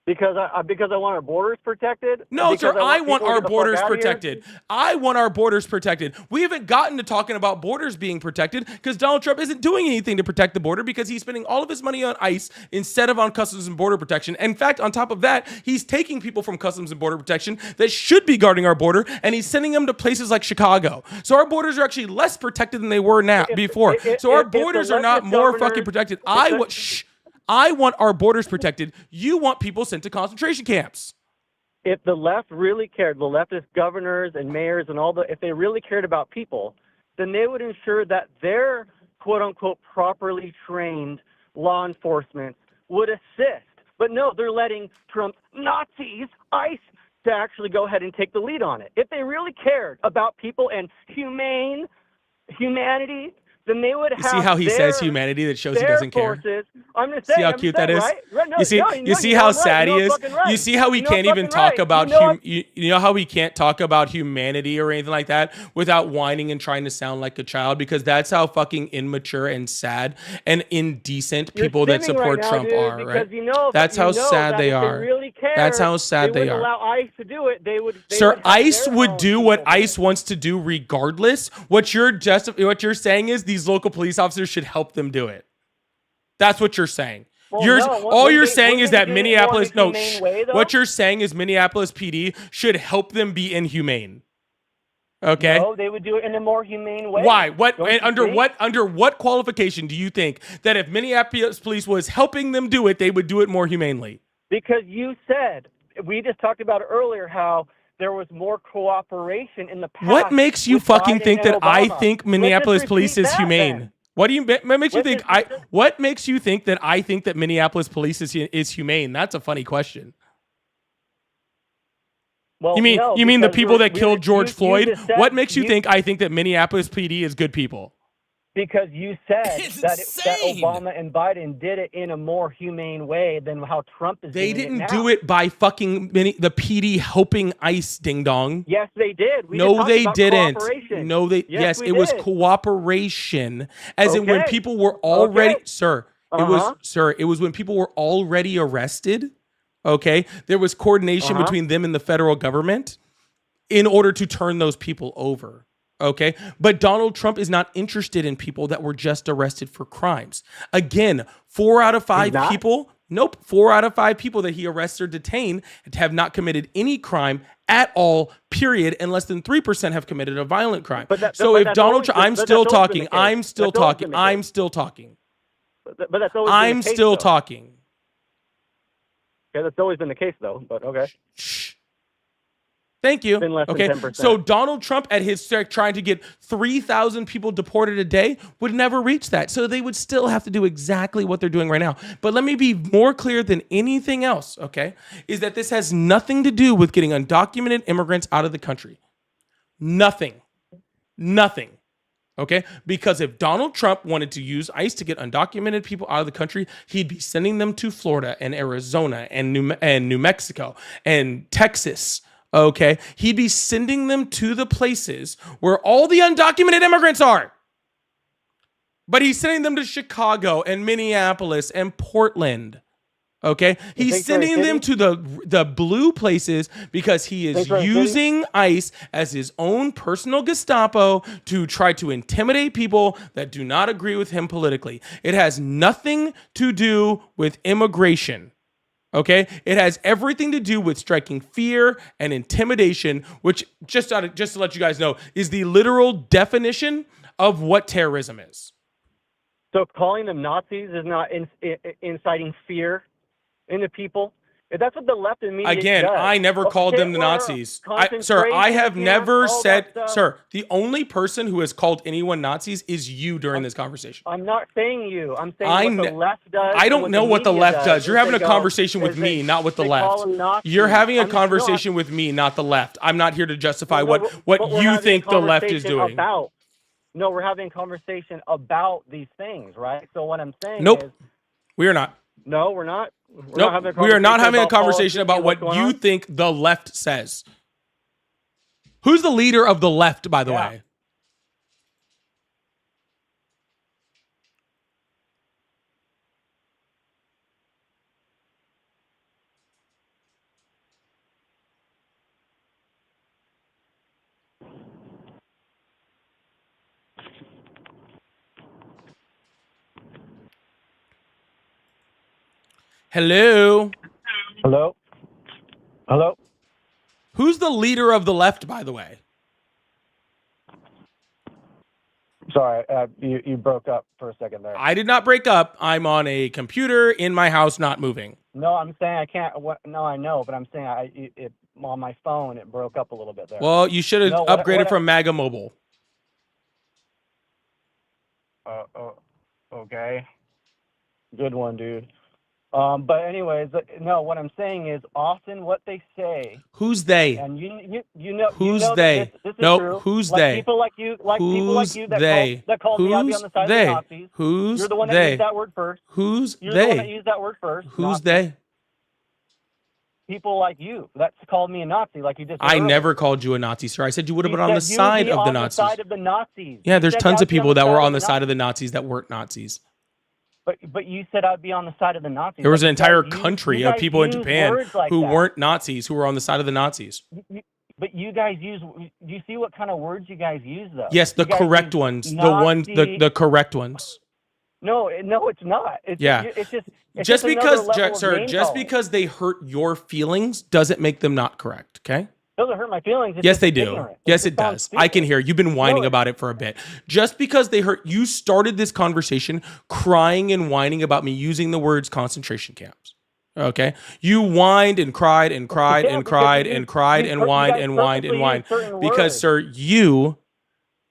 Because I want our borders protected? No, Because sir, I want people to our get the fuck borders outta here? protected. I want our borders protected. We haven't gotten to talking about borders being protected because Donald Trump isn't doing anything to protect the border because he's spending all of his money on ICE instead of on Customs and Border Protection. In fact, on top of that, he's taking people from Customs and Border Protection that should be guarding our border and he's sending them to places like Chicago. So our borders are actually less protected than they were before. So our borders are not more fucking protected. I want our borders protected. You want people sent to concentration camps. If the left really cared, the leftist governors and mayors and if they really cared about people, then they would ensure that their quote unquote properly trained law enforcement would assist. But no, they're letting Trump's Nazis, ICE, to actually go ahead and take the lead on it. If they really cared about people and humanity, then they would have. You see how he says humanity that shows he doesn't care? I'm just saying. See how cute that is? Right? No, you see, you see how sad he is? You see how he can't even talk about you know how he can't talk about humanity or anything like that without whining and trying to sound like a child, because that's how fucking immature and sad and indecent people that support Trump are, right? That's how sad they are. That's how sad they are. Allow ICE to do it. Sir, ICE would do what ICE wants to do regardless. What you're saying is these local police officers should help them do it. That's what you're saying. What you're saying is that Minneapolis PD should help them be inhumane. Okay? No, they would do it in a more humane way. Why? Under what qualification do you think that if Minneapolis police was helping them do it, they would do it more humanely? Because you said, we just talked about it earlier, how there was more cooperation in the past. What makes you fucking think that I think Minneapolis police is humane? What makes you think that I think that Minneapolis police is humane? That's a funny question. Well, you mean the people that killed George Floyd? What makes you think I think that Minneapolis PD is good people? Because you said that Obama and Biden did it in a more humane way than how Trump is doing it now. They didn't do it by fucking the PD helping ICE, ding dong. Yes, they did. No, they didn't. No, they. Yes, it was cooperation. As in when people were already, sir. It was when people were already arrested. Okay, there was coordination between them and the federal government in order to turn those people over. Okay, but Donald Trump is not interested in people that were just arrested for crimes. Again, 4 out of 5 people. Nope, 4 out of 5 people that he arrests or detain have not committed any crime at all, period, and less than 3% have committed a violent crime. I'm still talking. I'm still talking. Yeah, that's always been the case, though. But okay. Thank you. Okay, so Donald Trump at his trying to get 3,000 people deported a day would never reach that. So they would still have to do exactly what they're doing right now. But let me be more clear than anything else, okay, is that this has nothing to do with getting undocumented immigrants out of the country. Nothing. Okay, because if Donald Trump wanted to use ICE to get undocumented people out of the country, he'd be sending them to Florida and Arizona and New Mexico and Texas. Okay, he'd be sending them to the places where all the undocumented immigrants are. But he's sending them to Chicago and Minneapolis and Portland. Okay, he's sending them to the blue places because he is using ICE as his own personal Gestapo to try to intimidate people that do not agree with him politically. It has nothing to do with immigration. Okay, it has everything to do with striking fear and intimidation, which just to let you guys know is the literal definition of what terrorism is. So calling them Nazis is not inciting fear into people. If that's what the left and media does. I never called them the Nazis. I have never said, sir, the only person who has called anyone Nazis is you during this conversation. I'm not saying you. I'm saying what the left does. I don't know what the left does. You're having a conversation with me, not with the left. You're having a conversation with me, not the left. I'm not here to justify what you think the left is doing. No, we're having a conversation about these things, right? So what I'm saying is... We are not. No, we're not. We are not having a conversation about what you think the left says. Who's the leader of the left, by the way? Hello. Hello? Hello? Who's the leader of the left, by the way? Sorry, you broke up for a second there. I did not break up. I'm on a computer in my house, not moving. No, I'm saying I can't. No, I know, but I'm saying it on my phone it broke up a little bit there. Well, you should have No, upgraded from MAGA Mobile. Okay. Good one, dude. But anyways, no, what I'm saying is often what they say, Who's they? and you know Who's that they? This is Nope. true. Who's like they? People like you, Who's they? that called me out to be Who's on the side they? of the Nazis. Who's You're the one that they? used that word first. Who's You're the one that they? used that word first. Who's Nazis. they? People like you that called me a Nazi, like you just. Said I earlier. never called you a Nazi, sir. I said you would have You been on the said you would side be of the on Nazis. The side of the Nazis. Yeah, there's You said tons I'd of be people that were on the Nazis. side of the Nazis that weren't Nazis. But you said I'd be on the side of the Nazis. There was an Like, you entire guys use- country you of guys people in use Japan words like who that. weren't Nazis who were on the side of the Nazis. But you guys use. Do you see what kind of words you guys use though? Yes, the You guys correct use ones. Nazi. The correct ones. No, it's not. It's Yeah. It's just. It's Just another because, level of sir, name just calling. because they hurt your feelings doesn't make them not correct. Okay. Doesn't hurt my feelings. It's Yes, just they do. ignorant. Yes, just it sounds does. I can stupid. hear you've been whining No, about it for a bit. Just because they hurt you started this conversation crying and whining about me using the words concentration camps. Okay? You whined and cried and cried Yeah, and because cried you- and cried you and guys whined and whined and purposely whined. use certain Because, words. sir,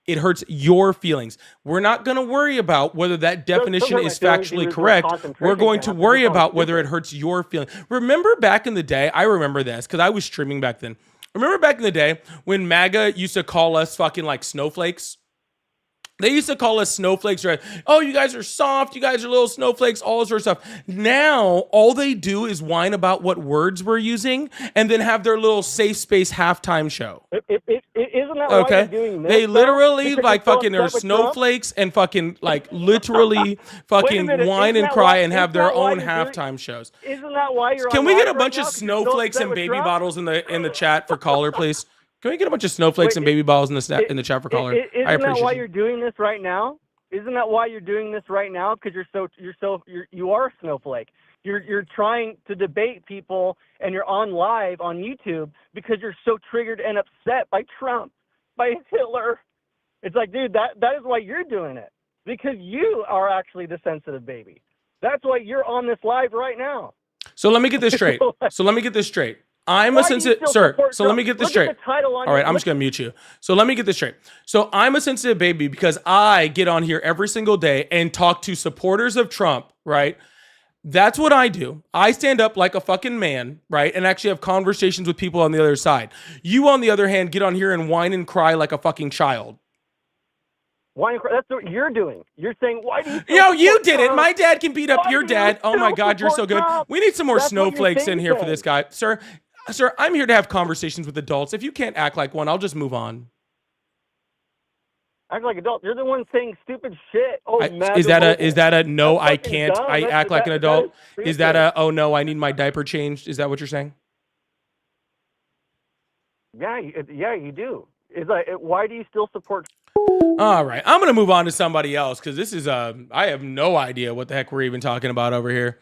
it hurts your feelings. We're not going to worry about whether that definition hurt my is feelings factually using correct. concentration We're going to camp. worry It sounds about whether it stupid. hurts your feelings. Remember back in the day, I remember this because I was streaming back then. Remember back in the day when MAGA used to call us fucking like snowflakes? They used to call us snowflakes, right? Oh, you guys are soft. You guys are little snowflakes, all this sort of stuff. Now, all they do is whine about what words we're using and then have their little safe space halftime show. Isn't that why Okay. you're doing this? They though? literally Because like you're so fucking are upset with Trump? snowflakes and fucking like literally fucking minute, whine isn't and that cry why- and have isn't their that why own you're doing- halftime shows. Isn't that why you're Can on we get a live bunch right of now? 'Cause you're so snowflakes upset and with baby Trump? bottles in the chat for caller, please? Can we get a bunch of snowflakes Wait, and baby bottles in the chat for caller? I Isn't that appreciate why you. you're doing this right now? Isn't that why you're doing this right now? Because you are a snowflake. You're trying to debate people, and you're on live on YouTube because you're so triggered and upset by Trump, by Hitler. It's like, dude, that is why you're doing it, because you are actually the sensitive baby. That's why you're on this live right now. So let me get this straight. I'm Why a do you sensitive, still sir. support So let Trump? me get this Look straight. at the title on All right, your- I'm just gonna mute you. So let me get this straight. So I'm a sensitive baby because I get on here every single day and talk to supporters of Trump, right? That's what I do. I stand up like a fucking man, right? And actually have conversations with people on the other side. You, on the other hand, get on here and whine and cry like a fucking child. Why? That's what you're doing. You're saying, why do you? Yo, you support did it. Trump? my dad can beat up Why your do you dad. Oh my still God, you're so support good. Trump? We need some more That's what you're snowflakes in here for thinking. this guy. Sir, I'm here to have conversations with adults. If you can't act like one, I'll just move on. Act like adult. You're the one saying stupid shit. Oh, Is that a no, That's I fucking can't, dumb. I That's- act like an that adult? Is that stupid. oh no, I need my diaper changed? Is that what you're saying? Yeah, you do. It's like, why do you still support? All right, I'm gonna move on to somebody else because this is I have no idea what the heck we're even talking about over here.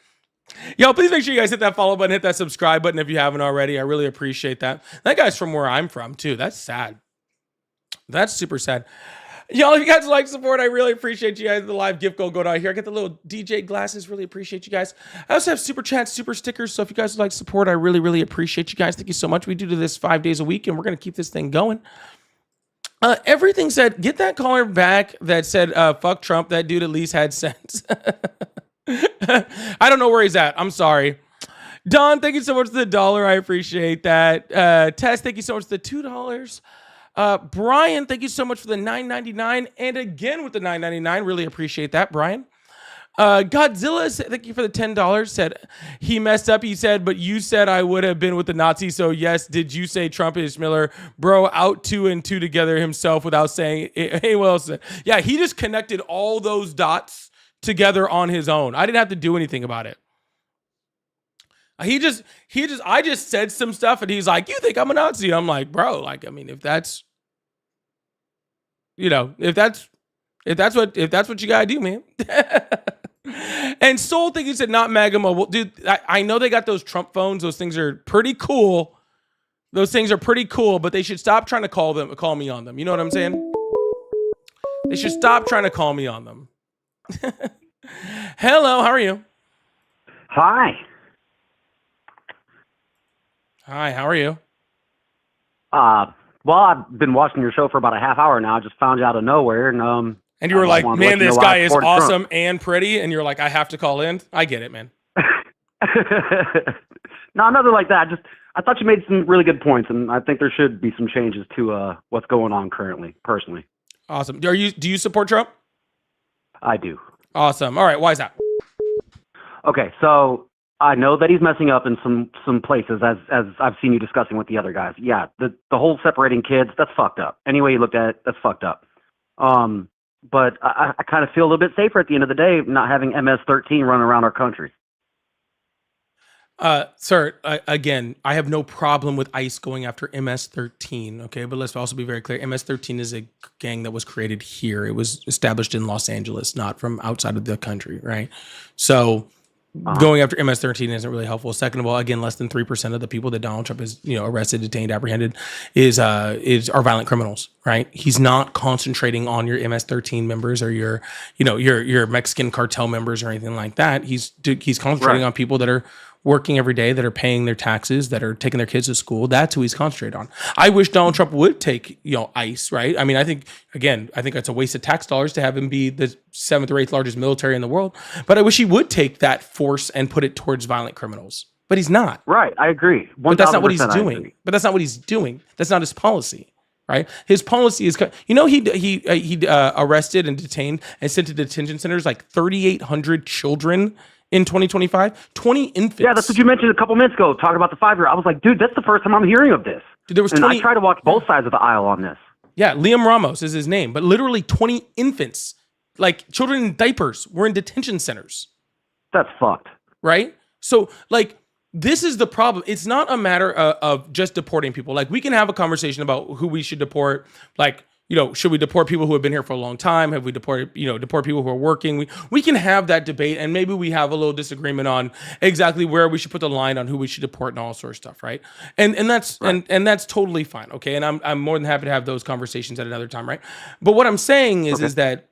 Yo, please make sure you guys hit that follow button, hit that subscribe button if you haven't already. I really appreciate that. That guy's from where I'm from too. That's sad. That's super sad. Y'all, if you guys like support, I really appreciate you guys. The live gift go down here. I get the little DJ glasses. Really appreciate you guys. I also have super chats, super stickers. So if you guys would like support, I really, really appreciate you guys. Thank you so much. We do this 5 days a week, and we're gonna keep this thing going. Everything said, get that caller back that said, fuck Trump. That dude at least had sense. I don't know where he's at. I'm sorry. Don, thank you so much for the $1. I appreciate that. Tess, thank you so much for the $2. Brian, thank you so much for the $9.99. And again with the $9.99. Really appreciate that, Brian. Godzilla, thank you for the $10. Said he messed up. He said, but you said I would have been with the Nazis. So yes, did you say Trump is Miller? Bro, out 2 and 2 together himself without saying anyone else. Yeah, he just connected all those dots together on his own. I didn't have to do anything about it. I just said some stuff and he's like, you think I'm a Nazi? I'm like, bro, like, I mean, if that's what you gotta do, man. And Soul think you said not MAGA mobile. Dude, I know they got those Trump phones. Those things are pretty cool. Those things are pretty cool, but they should stop trying to call me on them. You know what I'm saying? They should stop trying to call me on them. Hello, how are you? Hi. Hi, how are you? Well, I've been watching your show for about a half hour now. I just found you out of nowhere, and you were like, man, this guy is supported awesome Trump." and pretty, and you're like, I have to call in. I get it, man. No, nothing like that. I thought you made some really good points, and I think there should be some changes to what's going on currently, personally. Awesome. Do you support Trump? I do. Awesome. All right, why is that? Okay, so I know that he's messing up in some places, as I've seen you discussing with the other guys. Yeah, the whole separating kids, that's fucked up. Any way you look at it, that's fucked up. But I kind of feel a little bit safer at the end of the day not having MS-13 running around our country. Sir, again, I have no problem with ICE going after MS-13, okay? But let's also be very clear. MS-13 is a gang that was created here. It was established in Los Angeles, not from outside of the country, right? So going after MS-13 isn't really helpful. Second of all, again, less than 3% of the people that Donald Trump has, arrested, detained, apprehended are violent criminals, right? He's not concentrating on your MS-13 members or your Mexican cartel members or anything like that. He's concentrating on people that are working every day, that are paying their taxes, that are taking their kids to school. That's who he's concentrated on. I wish Donald Trump would take, ICE, right? I mean, I think it's a waste of tax dollars to have him be the 7th or 8th largest military in the world. But I wish he would take that force and put it towards violent criminals. But he's not. Right, I agree. But that's not what he's doing. That's not his policy, right? His policy is, he arrested and detained and sent to detention centers like 3,800 children in 2025, 20 infants. Yeah, that's what you mentioned a couple minutes ago, talking about the 5-year. I was like, dude, that's the first time I'm hearing of this. Dude, there was 20. And I try to watch both sides of the aisle on this. Yeah, Liam Ramos is his name, but literally 20 infants, like children in diapers, were in detention centers. That's fucked. Right? So, this is the problem. It's not a matter of just deporting people. We can have a conversation about who we should deport. Should we deport people who have been here for a long time? Have we deport people who are working? We can have that debate, and maybe we have a little disagreement on exactly where we should put the line on who we should deport and all sorts of stuff, right? And that's right. and that's totally fine, okay? And I'm more than happy to have those conversations at another time, right? But what I'm saying is that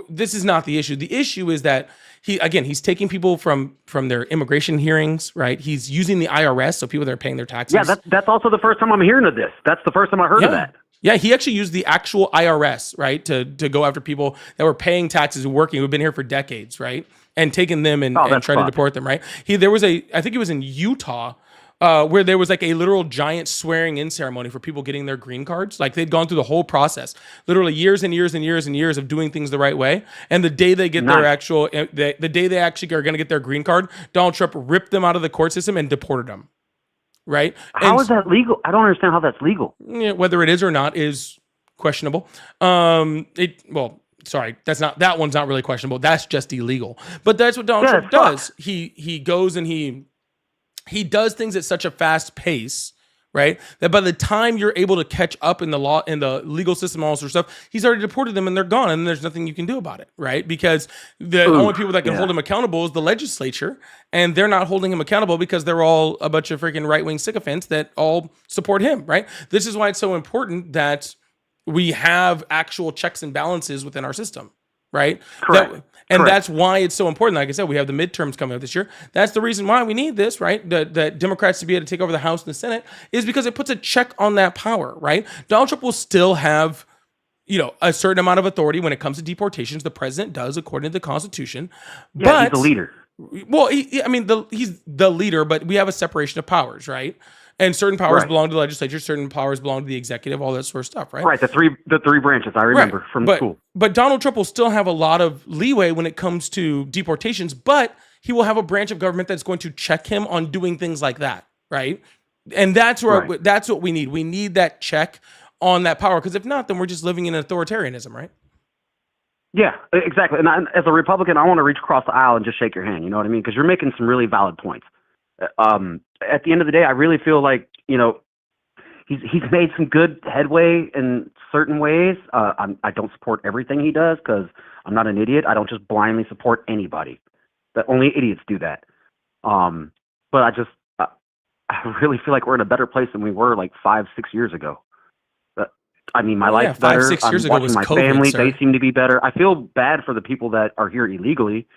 this is not the issue. The issue is that he's taking people from their immigration hearings, right? He's using the IRS, so people that are paying their taxes. Yeah, that's also the first time I'm hearing of this. That's the first time I heard of that. Yeah, he actually used the actual IRS, right, to go after people that were paying taxes and working, who've been here for decades, right, and taking them and trying to deport them, right? There was I think it was in Utah, where there was a literal giant swearing-in ceremony for people getting their green cards. They'd gone through the whole process, literally years and years and years and years of doing things the right way. And the day they get their actual, the day they actually are going to get their green card, Donald Trump ripped them out of the court system and deported them. Right? How is that legal? I don't understand how that's legal. Yeah, whether it is or not is questionable. That one's not really questionable. That's just illegal. But that's what Donald Trump does. He goes and he does things at such a fast pace, right? That by the time you're able to catch up in the law, in the legal system, all sorts of stuff, he's already deported them and they're gone, and there's nothing you can do about it, right? Because the only people that can hold him accountable is the legislature, and they're not holding him accountable because they're all a bunch of freaking right-wing sycophants that all support him, right? This is why it's so important that we have actual checks and balances within our system, right? Correct. That's why it's so important. Like I said, we have the midterms coming up this year. That's the reason why we need this, right? The Democrats to be able to take over the House and the Senate is because it puts a check on that power, right? Donald Trump will still have, a certain amount of authority when it comes to deportations. The president does, according to the Constitution. Yeah, but he's the leader. Well, he's the leader, but we have a separation of powers, right? And certain powers belong to the legislature, certain powers belong to the executive, all that sort of stuff, right? Right, the three branches I remember from school. But Donald Trump will still have a lot of leeway when it comes to deportations, but he will have a branch of government that's going to check him on doing things like that, right? And that's what we need. We need that check on that power, because if not, then we're just living in authoritarianism, right? Yeah, exactly. And as a Republican, I want to reach across the aisle and just shake your hand. You know what I mean? Because you're making some really valid points. At the end of the day, I really feel like, he's made some good headway in certain ways. I don't support everything he does because I'm not an idiot. I don't just blindly support anybody. That only idiots do that. But I really feel like we're in a better place than we were like 5-6 years ago. I mean, my life's better. 5-6 years I'm ago watching was my COVID, family. sir. They seem to be better. I feel bad for the people that are here illegally.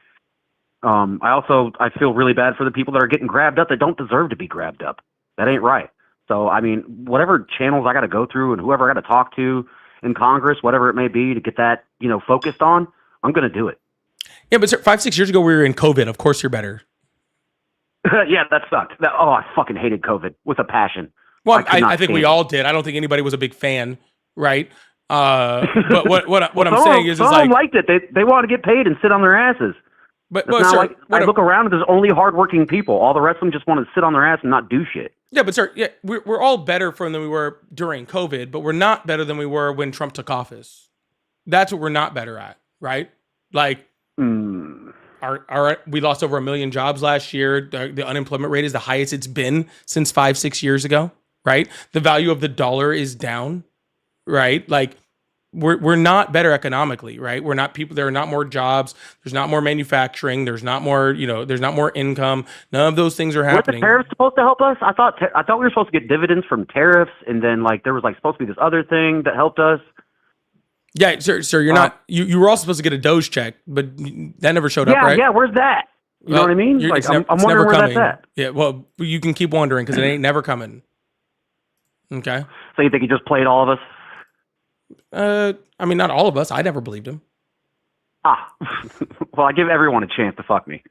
I feel really bad for the people that are getting grabbed up that don't deserve to be grabbed up. That ain't right. So, I mean, whatever channels I got to go through and whoever I got to talk to in Congress, whatever it may be, to get that, focused on, I'm going to do it. Yeah, but sir, 5-6 years ago we were in COVID. Of course you're better. Yeah, that sucked. I fucking hated COVID with a passion. Well, could not I think stand we it. all did. I don't think anybody was a big fan, right? But what I'm Some saying is some of them like, liked it. They want to get paid and sit on their asses. but It's not sir, like I look around and there's only hardworking people. All the rest of them just want to sit on their ass and not do shit. yeah, but sir, yeah, we're all better from than we were during COVID, but we're not better than we were when Trump took office. That's what we're not better at, right? Like, we lost over 1 million jobs last year. The unemployment rate is the highest it's been since 5-6 years ago, right? The value of the dollar is down, right? Like, we're not better economically, right? We're not people. There are not more jobs. There's not more manufacturing. There's not more, there's not more income. None of those things are Weren't the happening. tariffs supposed to help us? I thought we were supposed to get dividends from tariffs, and then like there was like supposed to be this other thing that helped us. Yeah, sir, you're not. You were also supposed to get a Doge check, but that never showed up, Yeah, right? yeah. Where's that? You know what I mean? Like It's I'm it's wondering never where coming. that's at. Yeah, well, you can keep wondering because it ain't never coming. Okay. So you think he just played all of us? I mean, not all of us. I never believed him. Well, I give everyone a chance to fuck me.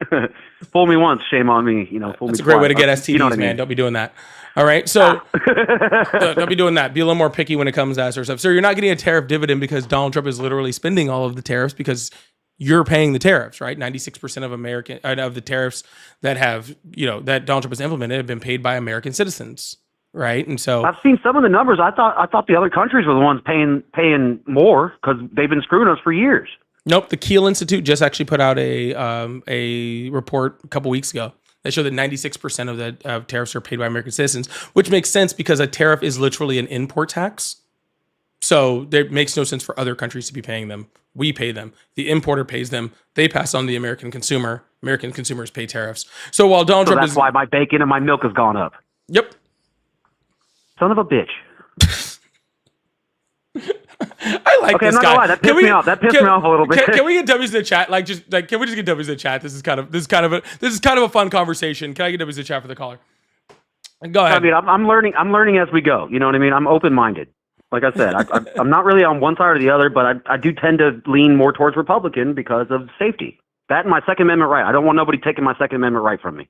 Fool me once, shame on me. Fool That's me a great way to twice. get STDs, You know what I mean? man. Don't be doing that. All right, so don't be doing that. Be a little more picky when it comes to that sort of stuff. So you're not getting a tariff dividend because Donald Trump is literally spending all of the tariffs because you're paying the tariffs, right? 96% of the tariffs that have that Donald Trump has implemented have been paid by American citizens, right? And so I've seen some of the numbers. I thought the other countries were the ones paying more because they've been screwing us for years. nope, the Kiel Institute just actually put out a report a couple weeks ago that showed that 96% of the tariffs are paid by American citizens, which makes sense because a tariff is literally an import tax. So it makes no sense for other countries to be paying them. We pay them. The importer pays them. They pass on to the American consumer. American consumers pay tariffs. So while Donald So Trump that's is why my bacon and my milk has gone up. Yep. Son of a bitch. I like Okay, this I'm not guy. gonna lie, that pissed me off. That pissed me off a little bit. Can we get W's in the chat? Can we just get W's in the chat? This is kind of a fun conversation. Can I get W's in the chat for the caller? Go ahead. I mean, I'm learning as we go. You know what I mean? I'm open-minded. Like I said, I'm not really on one side or the other, but I do tend to lean more towards Republican because of safety. That and my Second Amendment right. I don't want nobody taking my Second Amendment right from me.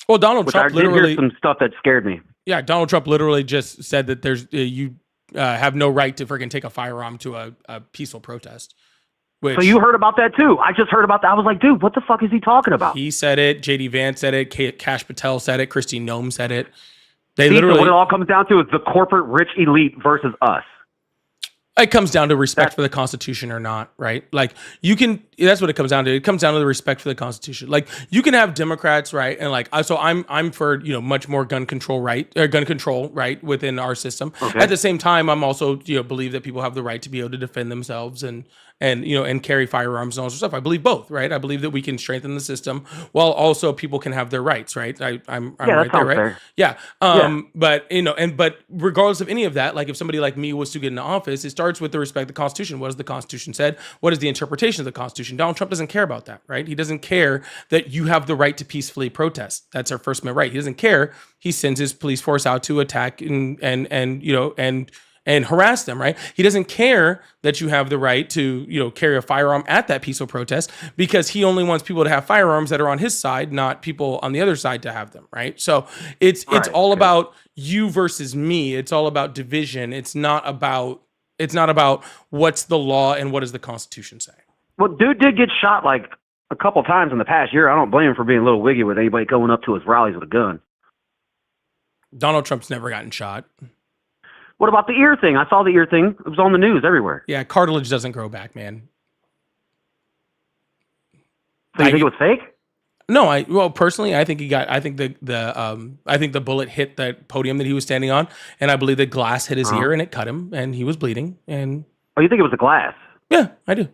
Well, Donald Trump I did literally hear some stuff that scared me. Yeah, Donald Trump literally just said that there's you have no right to freaking take a firearm to a peaceful protest. Which So you heard about that too? I just heard about that. I was like, dude, what the fuck is he talking about? he said it. JD Vance said it. Kash Patel said it. Christy Nome said it. They See, so literally. what it all comes down to is the corporate rich elite versus us. It comes down to respect for the Constitution or not, right? Like that's what it comes down to. It comes down to the respect for the Constitution. Like you can have Democrats, right? And like, so I'm for, much more gun control, right? Within our system. Okay. At the same time, I'm also, believe that people have the right to be able to defend themselves and carry firearms and all sorts of stuff. I believe both, right? I believe that we can strengthen the system while also people can have their rights, right? I'm Yeah, that right there, sounds right? fair. Yeah. Yeah. But regardless of any of that, like if somebody like me was to get into office, it starts with the respect of the Constitution. What has the Constitution said? What is the interpretation of the Constitution? Donald Trump doesn't care about that, right? He doesn't care that you have the right to peacefully protest. That's our First Amendment right. He doesn't care. He sends his police force out to attack and harass them, right? He doesn't care that you have the right to, carry a firearm at that peaceful protest because he only wants people to have firearms that are on his side, not people on the other side to have them, right? So it's all about you versus me. It's all about division. It's not about what's the law and what does the Constitution say. Well, dude did get shot like a couple times in the past year. I don't blame him for being a little wiggy with anybody going up to his rallies with a gun. Donald Trump's never gotten shot. What about the ear thing? I saw the ear thing. It was on the news everywhere. Yeah, cartilage doesn't grow back, man. So you think it was fake? No, personally, I think I think the bullet hit that podium that he was standing on, and I believe the glass hit his ear and it cut him, and he was bleeding. And Oh, you think it was the glass? yeah, I do.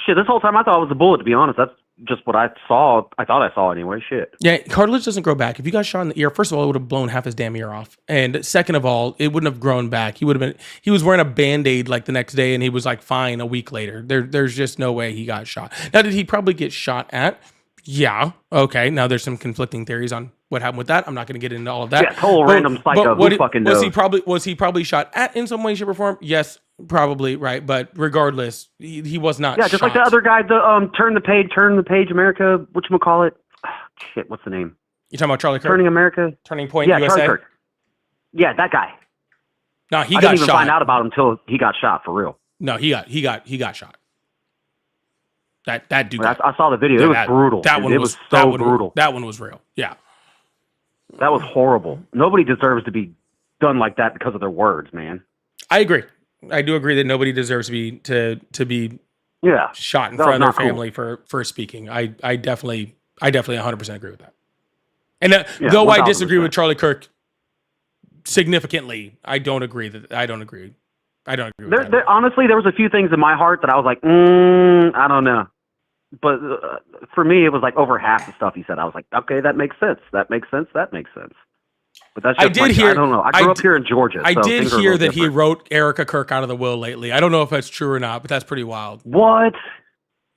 Shit, this whole time I thought it was the bullet. To be honest, just what I saw. I thought I saw anyway. Shit. Yeah, cartilage doesn't grow back. If you got shot in the ear, first of all, it would have blown half his damn ear off. And second of all, it wouldn't have grown back. He was wearing a Band-Aid like the next day and he was like fine a week later. There's just no way he got shot. Now, did he probably get shot at? Yeah. Okay. Now there's some conflicting theories on what happened with that. I'm not going to get into all of that. Yeah, total random psycho. Who fucking knows? Was he probably shot at in some way, shape, or form? Yes, probably, right. But regardless, he was not. Yeah, just shot. like the other guy, the turn the page, America. Whatchamacallit? Shit, what's the name? You talking about Charlie Kirk? Turning America. Turning Point Yeah, USA. Charlie Kirk. Yeah, that guy. No, he I got didn't even shot. find out about him until he got shot for real. No, he got shot. That dude. I saw the video. It was brutal. That one was so brutal. That one was real. Yeah. That was horrible. Nobody deserves to be done like that because of their words, man. I agree. I do agree that nobody deserves to be Yeah. shot in That front was of their not cool. family for speaking. I definitely 100% agree with that. And Yeah, though I 1000%. disagree with Charlie Kirk significantly, I don't agree with that. Honestly, there was a few things in my heart that I was like, I don't know. But for me, it was like over half the stuff he said. I was like, okay, that makes sense. That makes sense. That makes sense. But that's just I don't know. I grew up here in Georgia. I so did things are a hear little that he different. wrote Erica Kirk out of the will lately. I don't know if that's true or not, but that's pretty wild. What?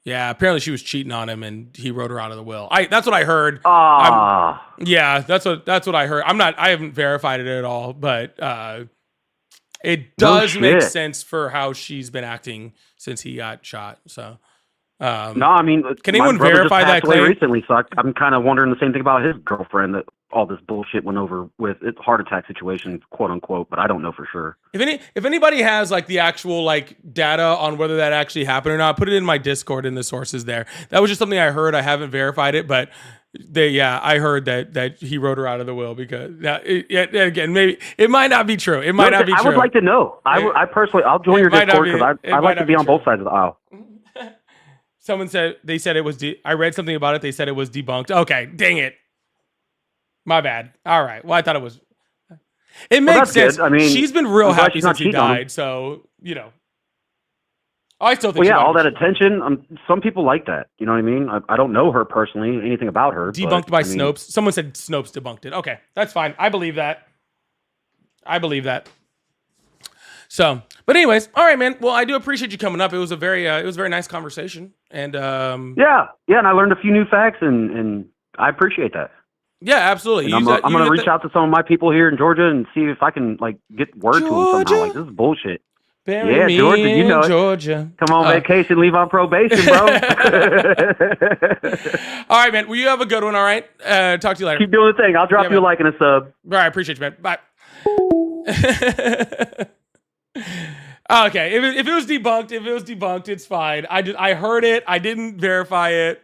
Yeah, apparently she was cheating on him and he wrote her out of the will. That's what I heard. Ah. Yeah, that's what I heard. I haven't verified it at all, but it does make shit. sense for how she's been acting since he got shot. So No, I mean, can my anyone brother verify just that passed away claim? recently, so I'm kind of wondering the same thing about his girlfriend, that all this bullshit went over with. It's a heart attack situation, quote unquote, but I don't know for sure. If anybody has like the actual like data on whether that actually happened or not, put it in my Discord in the sources there. That was just something I heard. I haven't verified it, but I heard that he wrote her out of the will because again, maybe it might not be true. It might not be true. I would like to know. I personally, I'll join your might not Discord be- because it I might like not to be on true. both sides of the aisle. Someone said it was. I read something about it. They said it was debunked. Okay, dang it. My bad. All right. Well, I thought it was. It makes that's sense. good. I mean, she's been real I'm glad happy she's not since he cheating on him. died. So I still think. Well, she yeah, might all be that attention. Some people like that. You know what I mean? I don't know her personally, anything about her. debunked but, by I mean, Snopes. Someone said Snopes debunked it. Okay, that's fine. I believe that. So, but anyways, all right, man. Well, I do appreciate you coming up. It was a very nice conversation, and Yeah, and I learned a few new facts, and I appreciate that. yeah, absolutely. And I'm going to reach out to some of my people here in Georgia and see if I can like get word to them Georgia? somehow. Like, this is bullshit. Bury Yeah, me Georgia, you in know it. Georgia. Come on vacation, leave on probation, bro. All right, man. Well, you have a good one. All right. Talk to you later. Keep doing the thing. I'll drop Yeah, you a man. like and a sub. All right, appreciate you, man. Bye. Okay, if it was debunked, it's fine. I heard it. I didn't verify it.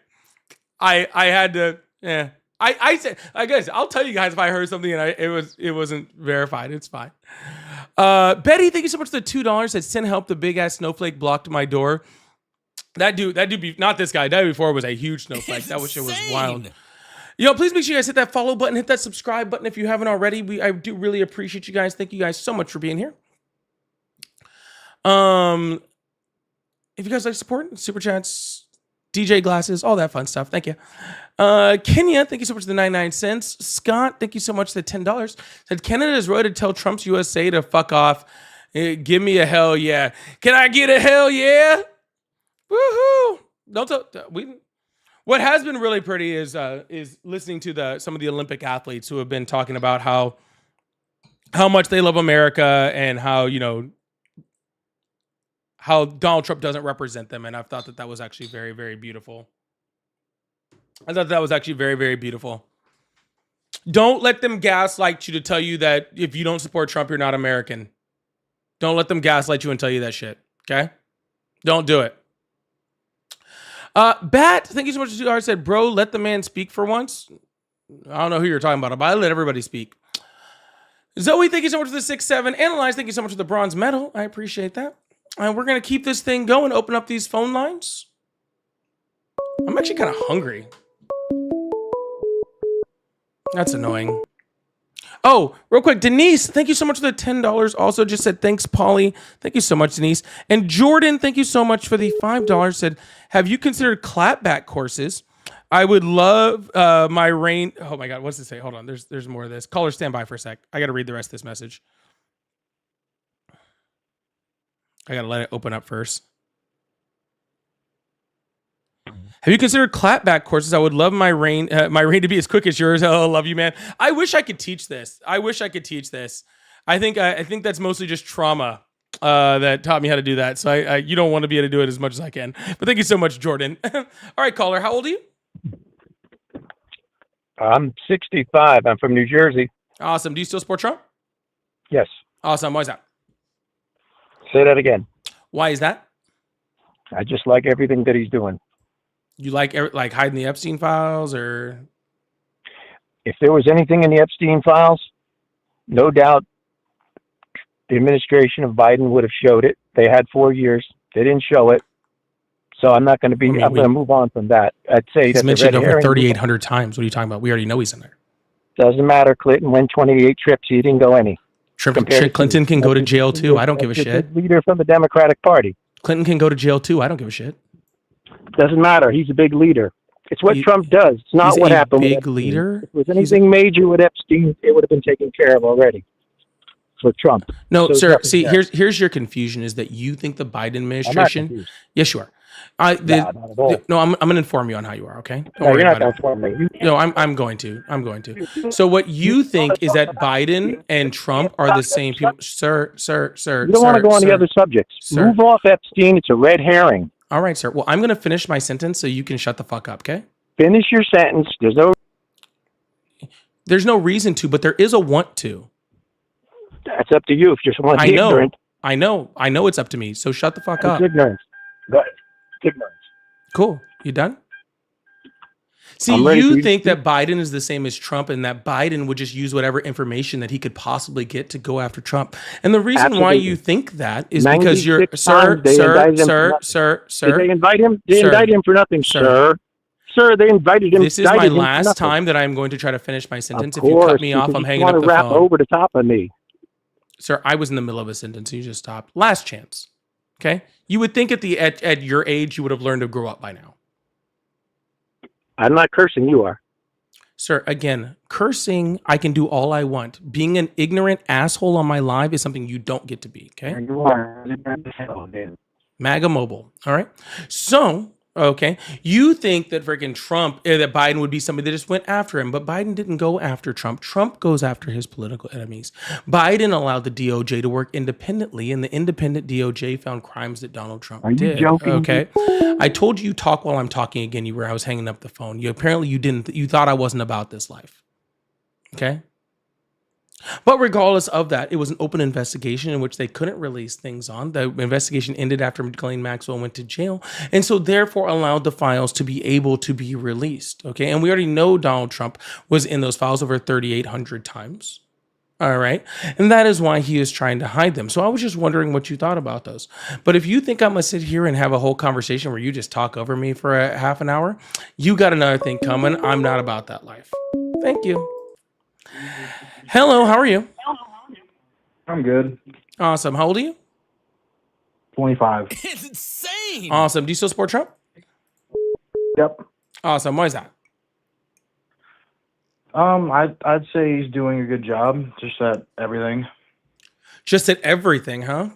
I had to. Yeah. I said, I guess I'll tell you guys if I heard something and it wasn't verified. It's fine. Betty, thank you so much for the $2. Said send help. The big ass snowflake blocked my door. That dude, not this guy. That dude before was a huge snowflake. That shit was wild. Please make sure you guys hit that follow button, hit that subscribe button if you haven't already. I do really appreciate you guys. Thank you guys so much for being here. If you guys like support, super chats, DJ glasses, all that fun stuff. Thank you. Kenya, thank you so much for the 99 cents. Scott, thank you so much for the $10. Said Canada's right to tell Trump's USA to fuck off. Give me a hell yeah. Can I get a hell yeah? Woohoo! What has been really pretty is listening to some of the Olympic athletes who have been talking about how much they love America and how Donald Trump doesn't represent them, and I thought that was actually very, very beautiful. I thought that was actually very, very beautiful. Don't let them gaslight you to tell you that if you don't support Trump, you're not American. Don't let them gaslight you and tell you that shit. Okay? Don't do it. Bat, thank you so much for $2. Said, bro, let the man speak for once. I don't know who you're talking about, but I let everybody speak. Zoe, thank you so much for the 6-7. Analyze, thank you so much for the bronze medal. I appreciate that. And we're going to keep this thing going, open up these phone lines. I'm actually kind of hungry. That's annoying. Oh, real quick, Denise, thank you so much for the $10. Also just said, thanks, Polly. Thank you so much, Denise. And Jordan, thank you so much for the $5. Said, have you considered clapback courses? I would love my reign. Oh my God, what's it say? Hold on, there's more of this. Caller, stand by for a sec. I got to read the rest of this message. I got to let it open up first. Have you considered clapback courses? I would love my reign to be as quick as yours. Oh, love you, man. I wish I could teach this. I think that's mostly just trauma that taught me how to do that. So you don't want to be able to do it as much as I can. But thank you so much, Jordan. All right, caller, how old are you? I'm 65. I'm from New Jersey. Awesome. Do you still support Trump? Yes. Awesome. Why is that? Say that again. Why is that? I just like everything that he's doing. You like hiding the Epstein files, or If there was anything in the Epstein files, no doubt the administration of Biden would have showed it. They had 4 years. They didn't show it. So I'm not going to be, I'm going to move on from that. I'd say he's that mentioned over 3,800 times. What are you talking about? We already know he's in there. Doesn't matter. Clinton went 28 trips. He didn't go any. Clinton can go to jail too. I don't give a shit. Leader from the Democratic Party. Clinton can go to jail too. I don't give a shit. Doesn't matter. He's a big leader. It's what Trump does. It's not what happened with Big leader. If there was anything major with Epstein, it would have been taken care of already for Trump. No, So sir. nothing See, there. here's your confusion: is that you think the Biden administration? confused. Yes, you are. Not at all. No, I'm going to inform you on how you are. Okay. Don't No, worry you're not about going to inform me. No, I'm going to. So what you think is that Biden and Trump are the same people, sir. You don't want to go on the other subjects. Sir. Move off Epstein. It's a red herring. All right, sir. Well, I'm going to finish my sentence so you can shut the fuck up. Okay. Finish your sentence. There's no reason to, but there is a want to. That's up to you. If you're someone ignorant, I know it's up to me. So shut the fuck up. it's ignorance. Go ahead. It's ignorance. Cool. You done? See, I'm ready for you you to think that Biden is the same as Trump and that Biden would just use whatever information that he could possibly get to go after Trump. And the reason why Absolutely. you think that is because you're, 96 sir, times they indicted him for nothing. Did they invite him? They Sir. indicted him for nothing, sir. Sir, they invited him. This is my indicted him for last nothing. time that I'm going to try to finish my sentence. Of If you cut course, me off, because I'm you hanging want up to the rap phone. over the top of me. Sir, I was in the middle of a sentence. You just stopped. Last chance. Okay. You would think at your age, you would have learned to grow up by now. I'm not cursing. You are. Sir, again, cursing, I can do all I want. Being an ignorant asshole on my live is something you don't get to be, okay? You are. MAGA mobile, all right? So, okay, you think that freaking Trump, that Biden would be somebody that just went after him, but Biden didn't go after Trump. Trump goes after his political enemies. Biden allowed the DOJ to work independently, and the independent DOJ found crimes that Donald Trump Are you did. joking? Okay, I told you talk while I'm talking again. I was hanging up the phone. You didn't. You thought I wasn't about this life. Okay. But regardless of that, it was an open investigation in which they couldn't release things on. The investigation ended after Ghislaine Maxwell went to jail, and so therefore allowed the files to be able to be released. Okay, and we already know Donald Trump was in those files over 3,800 times. All right, and that is why he is trying to hide them. So I was just wondering what you thought about those. But if you think I'm gonna sit here and have a whole conversation where you just talk over me for a half an hour, you got another thing coming. I'm not about that life. Thank you. Hello, how are you? I'm good. Awesome. How old are you? 25. It's insane. Awesome. Do you still support Trump? Yep. Awesome. Why is that? I'd say he's doing a good job, just at everything. Just at everything, huh?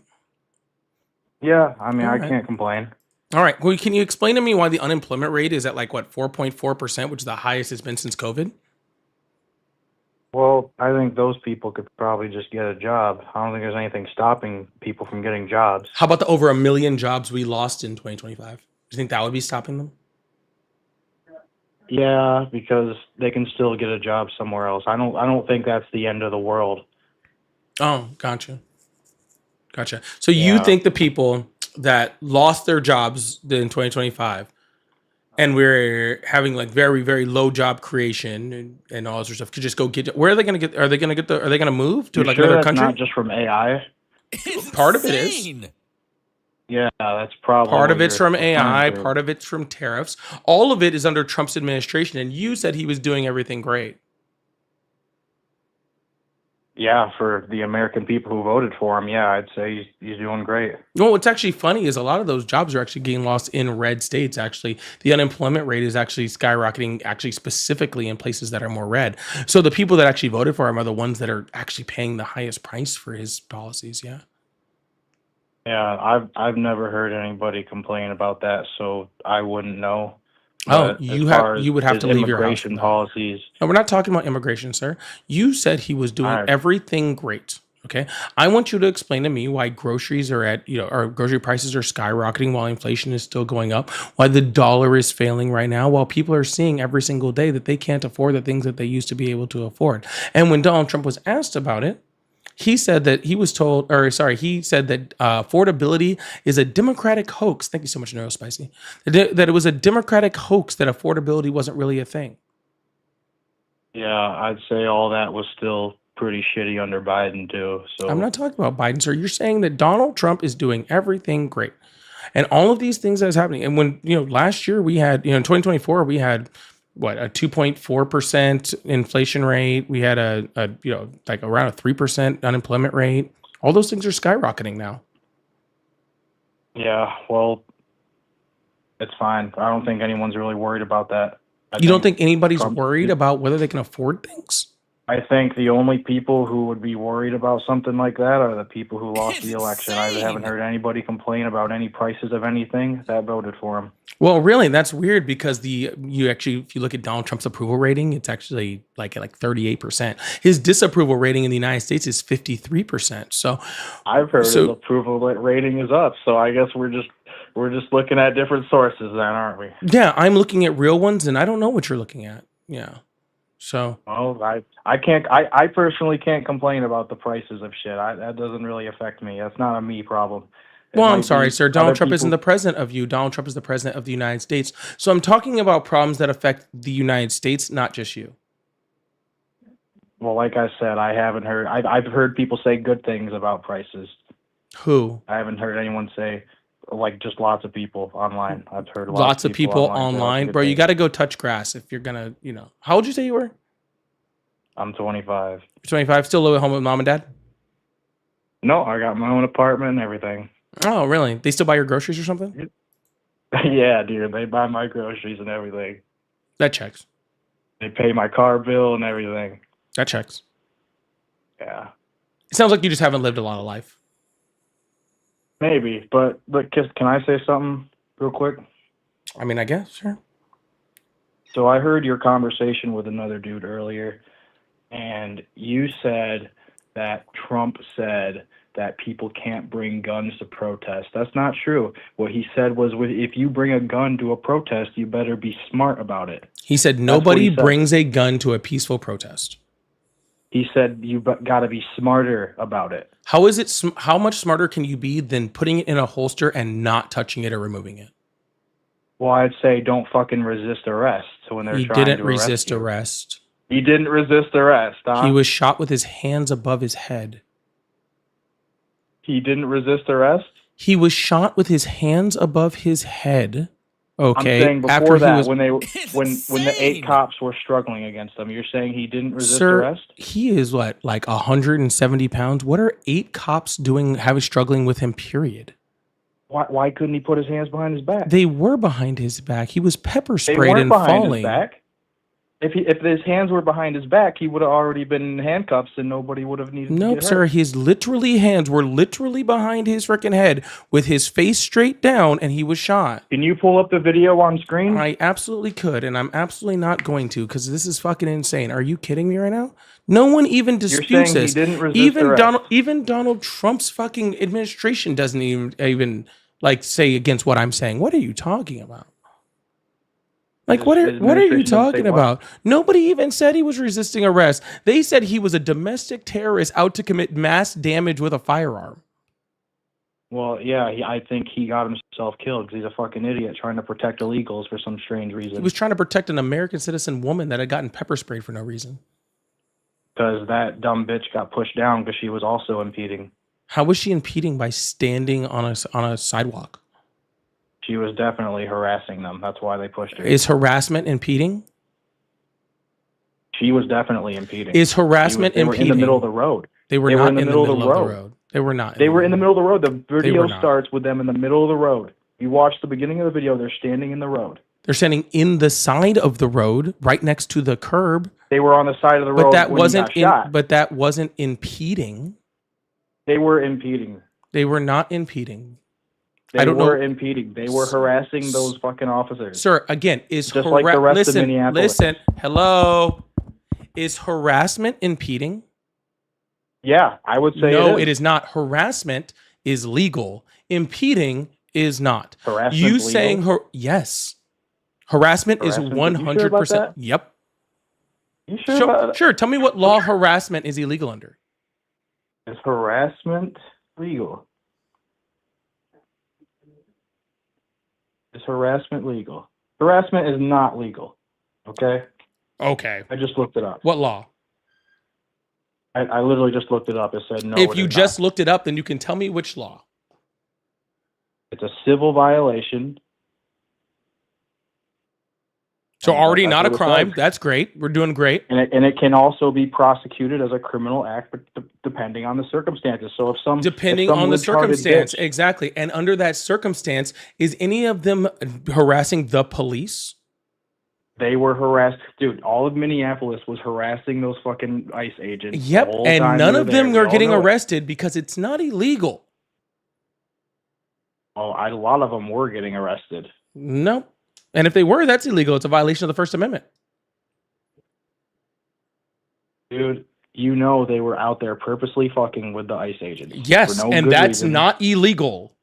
Yeah, I mean, All I right. can't complain. All right. Well, can you explain to me why the unemployment rate is at 4.4%, which is the highest it's been since COVID? Well, I think those people could probably just get a job. I don't think there's anything stopping people from getting jobs. How about the over 1 million jobs we lost in 2025? Do you think that would be stopping them? Yeah, because they can still get a job somewhere else. I don't think that's the end of the world. Oh, gotcha. So you think the people that lost their jobs in 2025 and we're having very, very low job creation and all this sort of stuff could just go get, where are they going to get, are they going to move to You sure another that's country? not just from AI? Part of it is. Yeah, that's probably Part what of it's you're from AI, referring to. part of it's from tariffs. All of it is under Trump's administration, and you said he was doing everything great. Yeah, for the American people who voted for him, yeah, I'd say he's doing great. Well, what's actually funny is a lot of those jobs are actually getting lost in red states. Actually, the unemployment rate is actually skyrocketing, actually specifically in places that are more red. So the people that actually voted for him are the ones that are actually paying the highest price for his policies. Yeah. Yeah, I've never heard anybody complain about that, so I wouldn't know. Oh, But you as far have as you would have his to leave your house. immigration policies, No, we're not talking about immigration, sir. You said he was doing Alright. everything great. Okay. I want you to explain to me why groceries are at, or grocery prices are skyrocketing while inflation is still going up, why the dollar is failing right now, while people are seeing every single day that they can't afford the things that they used to be able to afford. And when Donald Trump was asked about it, he said that he said that affordability is a Democratic hoax. Thank you so much, Neurospicy. That it was a Democratic hoax that affordability wasn't really a thing. yeah, I'd say all that was still pretty shitty under Biden too. So I'm not talking about Biden, sir. You're saying that Donald Trump is doing everything great. And all of these things that is happening. And when, last year we had, in 2024, we had what, a 2.4% inflation rate. We had like around a 3% unemployment rate. All those things are skyrocketing now. yeah, well, it's fine. I don't think anyone's really worried about that. You don't think anybody's Trump- worried about whether they can afford things? I think the only people who would be worried about something like that are the people who lost the election. I haven't heard anybody complain about any prices of anything that voted for him. Well, really, that's weird because if you look at Donald Trump's approval rating, it's actually like 38%. His disapproval rating in the United States is 53%. So I've heard his approval rating is up, so I guess we're just looking at different sources then, aren't we? yeah, I'm looking at real ones and I don't know what you're looking at. Yeah. So Well, I personally can't complain about the prices of shit. That doesn't really affect me. That's not a me problem. It well, I'm might sorry, be sir. Donald other Trump isn't people- the president of you. Donald Trump is the president of the United States. So I'm talking about problems that affect the United States, not just you. Well, like I said, I haven't heard. I've heard people say good things about prices. Who? I haven't heard anyone say, like, just lots of people online. I've heard Lots of people say lots of online. good Bro, you things. got to go touch grass if you're going to, How old did you say you were? I'm 25. You're 25, still live at home with mom and dad? No, I got my own apartment and everything. Oh, really? They still buy your groceries or something? Yeah, dude, they buy my groceries and everything. That checks. They pay my car bill and everything. That checks. Yeah, It sounds like you just haven't lived a lot of life. maybe. But can I say something real quick? I mean, I guess, sure. So I heard your conversation with another dude earlier, and you said that Trump said that people can't bring guns to protest. That's not true. What he said was, if you bring a gun to a protest, you better be smart about it. He said what nobody he said. brings a gun to a peaceful protest. He said you got to be smarter about it. How is it? How much smarter can you be than putting it in a holster and not touching it or removing it? Well, I'd say don't fucking resist arrest when they're He trying didn't to resist you. arrest. He didn't resist arrest, huh? He was shot with his hands above his head. He didn't resist arrest? He was shot with his hands above his head. Okay. I'm saying before after that, he was, when the 8 cops were struggling against him, you're saying he didn't resist sir, arrest? he is what, like 170 pounds? What are 8 cops doing, struggling with him, period? Why couldn't he put his hands behind his back? They were behind his back. He was pepper They sprayed weren't and behind falling. his back. If his hands were behind his back, he would have already been in handcuffs and nobody would have needed to Nope, get sir. hurt. His hands were literally behind his freaking head with his face straight down, and he was shot. Can you pull up the video on screen? I absolutely could, and I'm absolutely not going to because this is fucking insane. Are you kidding me right now? No one even You're saying disputes he this. didn't resist arrest. Even Donald Trump's fucking administration doesn't even like say against what I'm saying. What are you talking about? Like, His what are you administration didn't say talking what? about? Nobody even said he was resisting arrest. They said he was a domestic terrorist out to commit mass damage with a firearm. Well, yeah, I think he got himself killed because he's a fucking idiot trying to protect illegals for some strange reason. He was trying to protect an American citizen woman that had gotten pepper sprayed for no reason. Because that dumb bitch got pushed down because she was also impeding. How was she impeding by standing on a sidewalk? She was definitely harassing them. That's why they pushed her. Is harassment impeding? She was definitely impeding. Is harassment They were in the impeding? middle of the road. They were not in the middle of the road. They were not. They were in the middle of the road. The were video not. starts with them in the middle of the road. You watch the beginning of the video, they're standing in the road. They're standing in the side of the road, right next to the curb. They were on the side of the road But that when he wasn't got shot. but that wasn't impeding. They were impeding. They were not impeding. They I don't were know. impeding. They were harassing those fucking officers. Sir, again, is Just like the rest of listen, Minneapolis. listen, hello. Is harassment impeding? Yeah, I would say No, it is. it is not. Harassment is legal. Impeding is not. Harassment's You legal? saying yes. Harassment is Harassment? 100%. You sure about that? Yep. You sure about that? Sure. Tell me what law harassment is illegal under. Is harassment legal? Is harassment legal? Harassment is not legal. Okay? Okay. I just looked it up. What law? I literally just looked it up. It said no. If it you is just looked it up, then you can tell me which law. not. It's a civil violation. So And already that's not a what it crime. says. That's great. We're doing great. And it can also be prosecuted as a criminal act, but depending on the circumstances. So if some Depending on the circumstance. Exactly. And under that circumstance, is any of them harassing the police? they were harassed, dude. All of Minneapolis was harassing those fucking ICE agents. the Yep. whole And time none they of were them there. are We all getting know it. arrested because it's not illegal. Oh, a lot of them were getting arrested. No. And if they were, that's illegal. It's a violation of the First Amendment. Dude, you know they were out there purposely fucking with the ICE agents. Yes, for no and good that's reason. not illegal.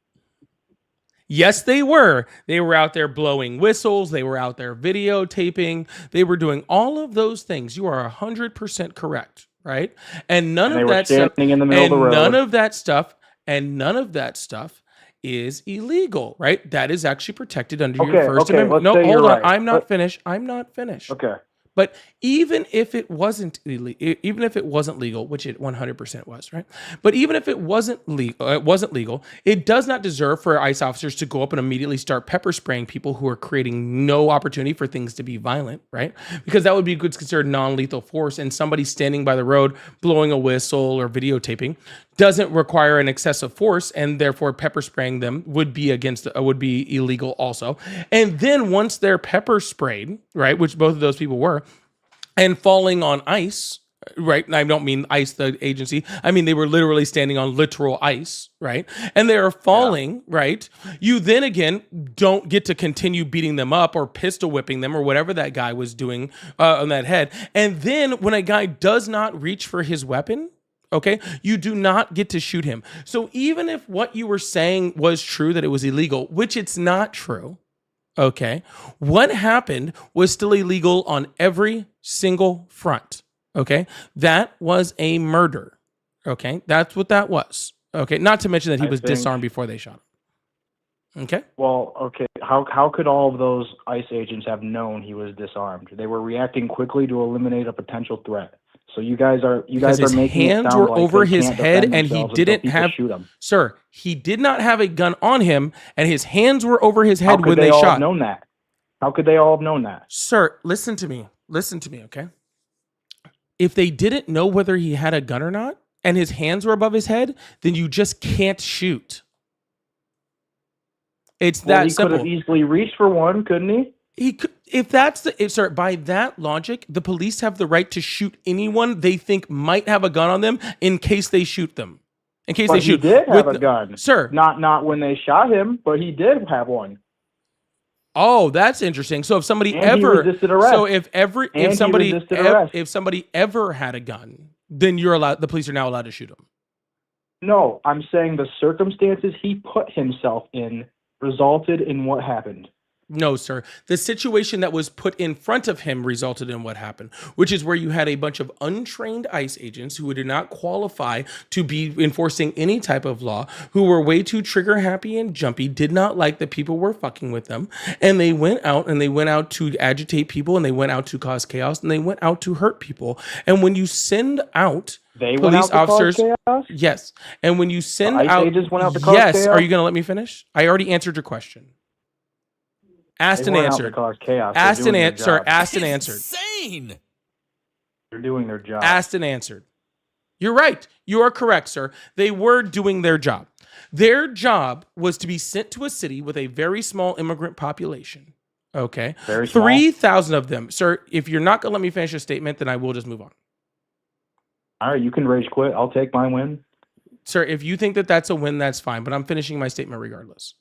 Yes, they were. They were out there blowing whistles. They were out there videotaping. They were doing all of those things. You are 100% correct, right? And none And they of were that stuff. standing in the middle of the And road. none of that stuff. And none of that stuff is illegal, right? That is actually protected under your Okay, First okay, Amendment. let's No, say hold you're on. right. I'm not finished. I'm not finished. Okay. But even if it wasn't even if it wasn't legal, which it 100% was, right? But even if it wasn't legal, it does not deserve for ICE officers to go up and immediately start pepper spraying people who are creating no opportunity for things to be violent, right? Because that would be considered non-lethal force, and somebody standing by the road blowing a whistle or videotaping doesn't require an excessive force, and therefore pepper spraying them would be illegal also. And then once they're pepper sprayed, right, which both of those people were, and falling on ice, right? And I don't mean ICE, the agency. I mean, they were literally standing on literal ice, right? And they are falling, right? You then again don't get to continue beating them up or pistol whipping them or whatever that guy was doing on that head. And then when a guy does not reach for his weapon, okay, you do not get to shoot him. So even if what you were saying was true, that it was illegal, which it's not true, okay, what happened was still illegal on every single front. Okay, that was a murder. Okay, that's what that was. Okay, not to mention that he I was think- disarmed before they shot him. Okay, Well, okay. How could all of those ICE agents have known he was disarmed? They were reacting quickly to eliminate a potential threat. So you guys are because his making it hands sound were like over they his can't head defend and he themselves until didn't people have. shoot him. Sir, he did not have a gun on him, and his hands were over his How head could when they they all shot. have known that? How could they all have known that? Sir, listen to me. Listen to me, okay? If they didn't know whether he had a gun or not, and his hands were above his head, then you just can't shoot. It's Well, that he simple. could have easily reached for one, couldn't he? He could, sir, by that logic, the police have the right to shoot anyone they think might have a gun on them in case they shoot them. In case But they he shoot. did have With a gun, sir. Not when they shot him, but he did have one. Oh, that's interesting. So if somebody And he ever, resisted arrest. so if And he somebody, resisted arrest. if somebody ever had a gun, then the police are now allowed to shoot him. No, I'm saying the circumstances he put himself in resulted in what happened. No, sir. The situation that was put in front of him resulted in what happened, which is where you had a bunch of untrained ICE agents who did not qualify to be enforcing any type of law, who were way too trigger happy and jumpy, did not like that people were fucking with them. And they went out to agitate people, and they went out to cause chaos, and they went out to hurt people. And when you send out They went police out to cause officers, chaos? yes. And when you send ICE out, agents went out to cause yes. chaos? Are you going to let me finish? I already answered your question. Asked They and weren't out to answered. cause chaos. They're Asked and doing their answered. Sir, job. asked and answered. Insane. They're doing their job. Asked and answered. You're right. You are correct, sir. They were doing their job. Their job was to be sent to a city with a very small immigrant population. Okay. Very small. 3,000 of them. Sir, if you're not going to let me finish a statement, then I will just move on. All right, you can rage quit. I'll take my win. Sir, if you think that that's a win, that's fine, but I'm finishing my statement regardless.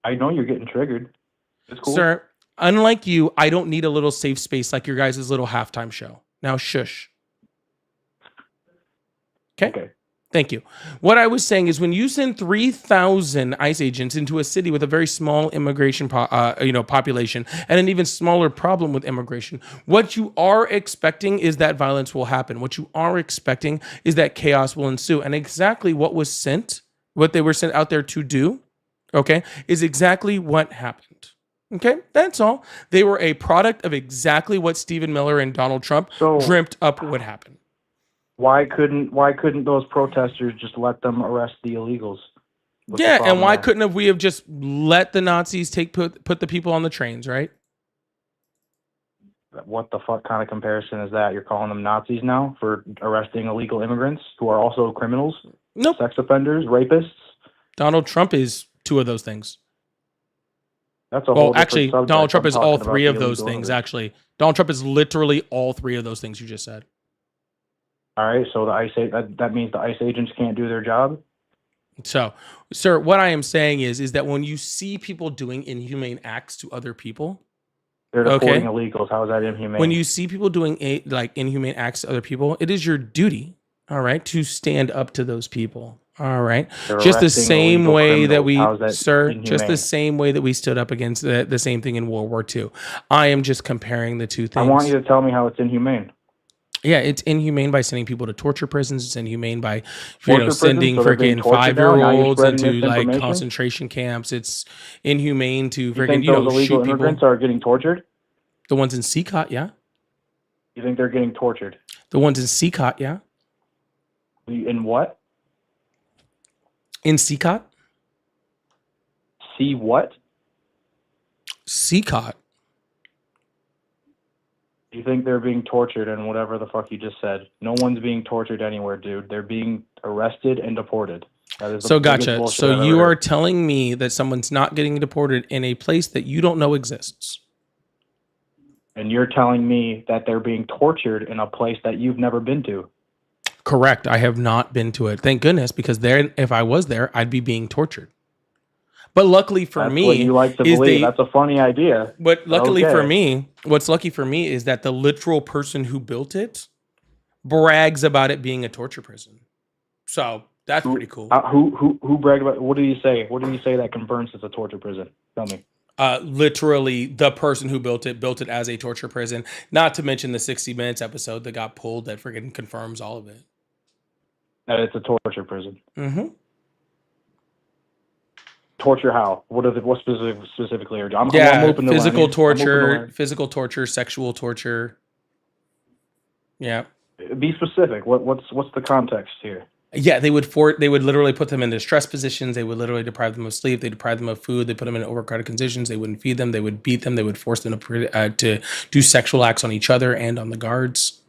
I know you're getting triggered. It's cool. Sir, unlike you, I don't need a little safe space like your guys' little halftime show. Now shush. Okay. Thank you. What I was saying is when you send 3,000 ICE agents into a city with a very small immigration population and an even smaller problem with immigration, what you are expecting is that violence will happen. What you are expecting is that chaos will ensue. And exactly what they were sent out there to do, okay, is exactly what happened. Okay, that's all. They were a product of exactly what Stephen Miller and Donald Trump dreamt up would happen. Why couldn't those protesters just let them arrest the illegals? What's the Yeah, and problem why there? couldn't we have just let the Nazis put the people on the trains, right? What the fuck kind of comparison is that? You're calling them Nazis now for arresting illegal immigrants who are also criminals? Nope. Sex offenders, rapists? Donald Trump is two of those things. That's a whole Well, different actually, subject. Donald Trump I'm is all talking about three the of those illegal things, immigrants. actually. Donald Trump is literally all three of those things you just said. All right, so that means the ICE agents can't do their job? So, sir, what I am saying is that when you see people doing inhumane acts to other people, They're deporting illegals. How is that inhumane? when you see people doing inhumane acts to other people, it is your duty, all right, to stand up to those people. All right. They're Just the arresting same illegal way that criminals. How is that sir, just the inhumane? same way that we stood up against the same thing in World War II. I am just comparing the two I things. want you to tell me how it's inhumane. Yeah, it's inhumane by sending people to torture prisons. It's inhumane by Torture prisons? sending So they're being freaking tortured now? Now you're 5-year-olds spreading into like misinformation? concentration camps. It's inhumane to You freaking think those illegal shoot immigrants people. are getting tortured? The ones in CCOT, yeah. You think they're getting tortured? The ones in CCOT, yeah. In what? In CCOT? See what? CCOT. You think they're being tortured and whatever the fuck you just said? No one's being tortured anywhere, dude. They're being arrested and deported. That is the So biggest gotcha. bullshit So I've you ever are heard. telling me that someone's not getting deported in a place that you don't know exists. And you're telling me that they're being tortured in a place that you've never been to. Correct. I have not been to it. Thank goodness, because there, if I was there, I'd be being tortured. But luckily for That's me, what you like to is believe. they- That's a funny idea. But luckily for Okay. me, what's lucky for me is that the literal person who built it brags about it being a torture prison. So that's pretty cool. Who bragged about? What did he say? What did he say that confirms it's a torture prison? Tell me. Literally, the person who built it as a torture prison. Not to mention the 60 Minutes episode that got pulled that freaking confirms all of it. That it's a torture prison. Mm-hmm. Torture how? What specifically are? I'm open to Physical learning. I'm open to torture, learn. physical torture, sexual torture. Yeah. Be specific. What's the context here? Yeah, they would literally put them in distress positions. They would literally deprive them of sleep. They deprive them of food. They put them in overcrowded conditions. They wouldn't feed them. They would beat them. They would force them to do sexual acts on each other and on the guards.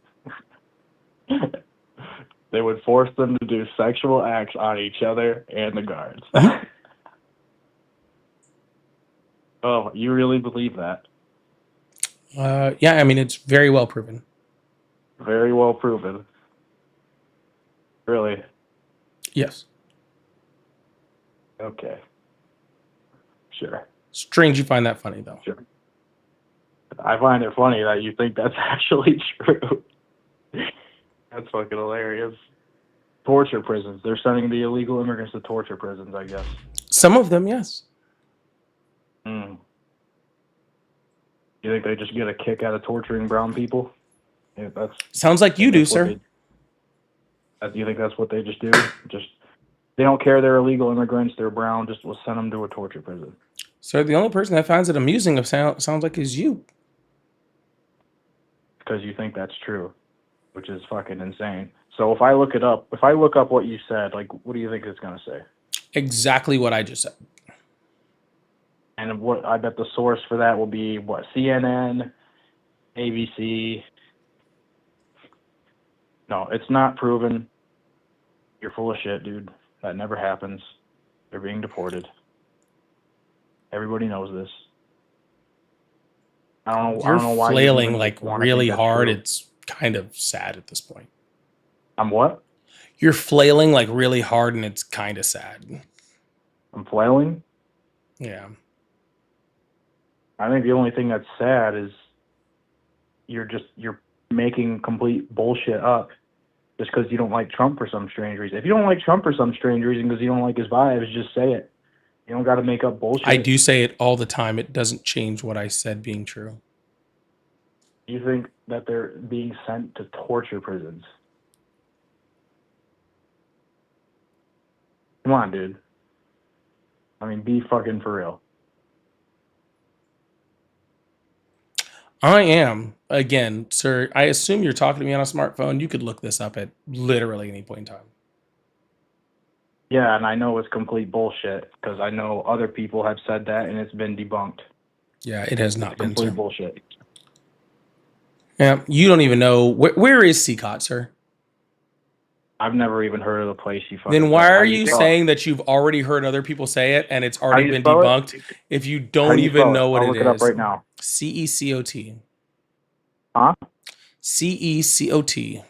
They would force them to do sexual acts on each other and the guards. Oh, you really believe that? Yeah, I mean, it's very well proven. Very well proven. Really? Yes. Okay. Sure. Strange you find that funny, though. Sure. I find it funny that you think that's actually true. That's fucking hilarious. Torture prisons. They're sending the illegal immigrants to torture prisons, I guess. Some of them, yes. Hmm. You think they just get a kick out of torturing brown people? Yeah, that's Sounds like you do, that's what sir. Do you think that's what they just do? Just they don't care they're illegal immigrants, they're brown, just will send them to a torture prison. Sir, the only person that finds it amusing sounds like is you. Because you think that's true, which is fucking insane. So if I look up what you said, like, what do you think it's gonna say? Exactly what I just said. And what I bet the source for that will be what, CNN, ABC, No, it's not proven. You're full of shit, dude. That never happens. They're being deported. Everybody knows this. I don't You're know why you flailing even like wanna really think that's hard. true. It's kind of sad at this point. I'm what? You're flailing like really hard, and it's kind of sad. I'm flailing? Yeah. I think the only thing that's sad is you're making complete bullshit up just because you don't like Trump for some strange reason. If you don't like Trump for some strange reason because you don't like his vibes, just say it. You don't got to make up bullshit. I do say it all the time. It doesn't change what I said being true. You think that they're being sent to torture prisons? Come on, dude. I mean, be fucking for real. I am. Again, sir, I assume you're talking to me on a smartphone. You could look this up at literally any point in time. Yeah, and I know it's complete bullshit because I know other people have said that and it's been debunked. Yeah, it has not been, Complete sir. bullshit. Yeah, you don't even know. Where is CCOT, sir? I've never even heard of the place you fucking Then why said. How are do you spell it? saying that you've already heard other people say it and it's How already do you been spell it? debunked if you How don't do you even spell it? know what I'll it look it up is? right now. CECOT. Huh? CECOT.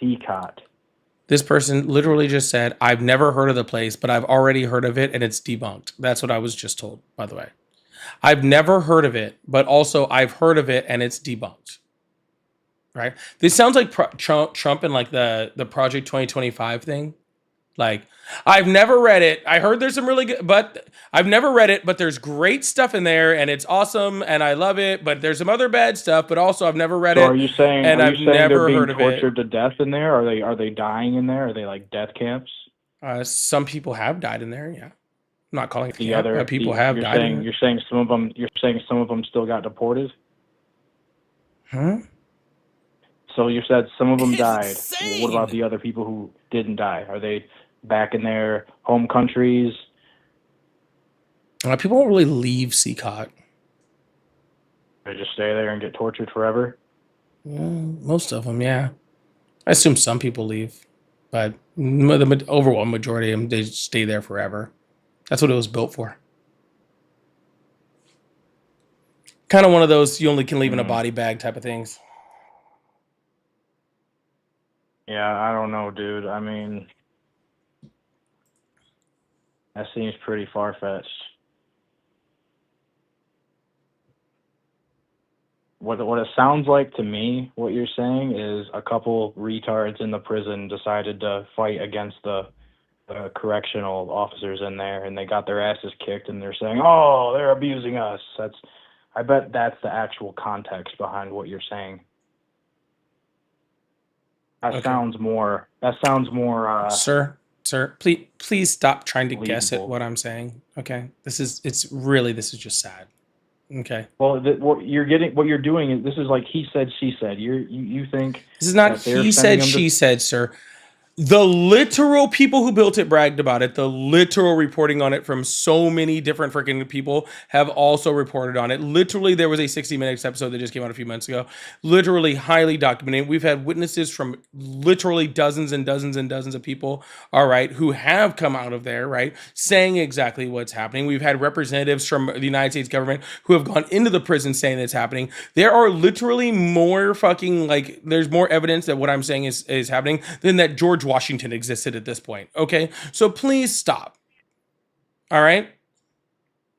CCOT. This person literally just said, I've never heard of the place, but I've already heard of it and it's debunked. That's what I was just told, by the way. I've never heard of it, but also I've heard of it and it's debunked. Right? This sounds like Trump and like the Project 2025 thing. Like, I've never read it. I heard there's some really good, but I've never read it, but there's great stuff in there and it's awesome and I love it, but there's some other bad stuff, but also I've never read So it. are you saying and I've they're never being heard of it. tortured to death in there? Are they dying in there? Are they like death camps? Some people have died in there, yeah. I'm not calling it The camp, other but people have you're died saying in there. you're saying some of them still got deported? Huh? So you said some of them died. Well, what about the other people who didn't die? Are they back in their home countries? People don't really leave CCOT. They just stay there and get tortured forever? Yeah, most of them, yeah. I assume some people leave, but the overwhelming majority of them, they just stay there forever. That's what it was built for. Kind of one of those you only can leave in a body bag type of things. Yeah, I don't know, dude. I mean, that seems pretty far-fetched. What it sounds like to me, what you're saying is a couple retards in the prison decided to fight against the correctional officers in there, and they got their asses kicked, and they're saying, "Oh, they're abusing us." I bet that's the actual context behind what you're saying. That Okay. sounds more. Sir, please stop trying to guess at believable. what I'm saying. Okay, this is just sad. Okay, Well, what you're doing is this is like he said, she said. You think this is not that they're he sending said, them to- she said, sir. The literal people who built it bragged about it. The literal reporting on it from so many different freaking people have also reported on it. Literally, there was a 60 Minutes episode that just came out a few months ago. Literally, highly documented. We've had witnesses from literally dozens and dozens and dozens of people, all right, who have come out of there, right, saying exactly what's happening. We've had representatives from the United States government who have gone into the prison saying it's happening. There are literally more fucking, like, there's more evidence that what I'm saying is happening than that George Washington existed at this point. Okay, so please stop. All right.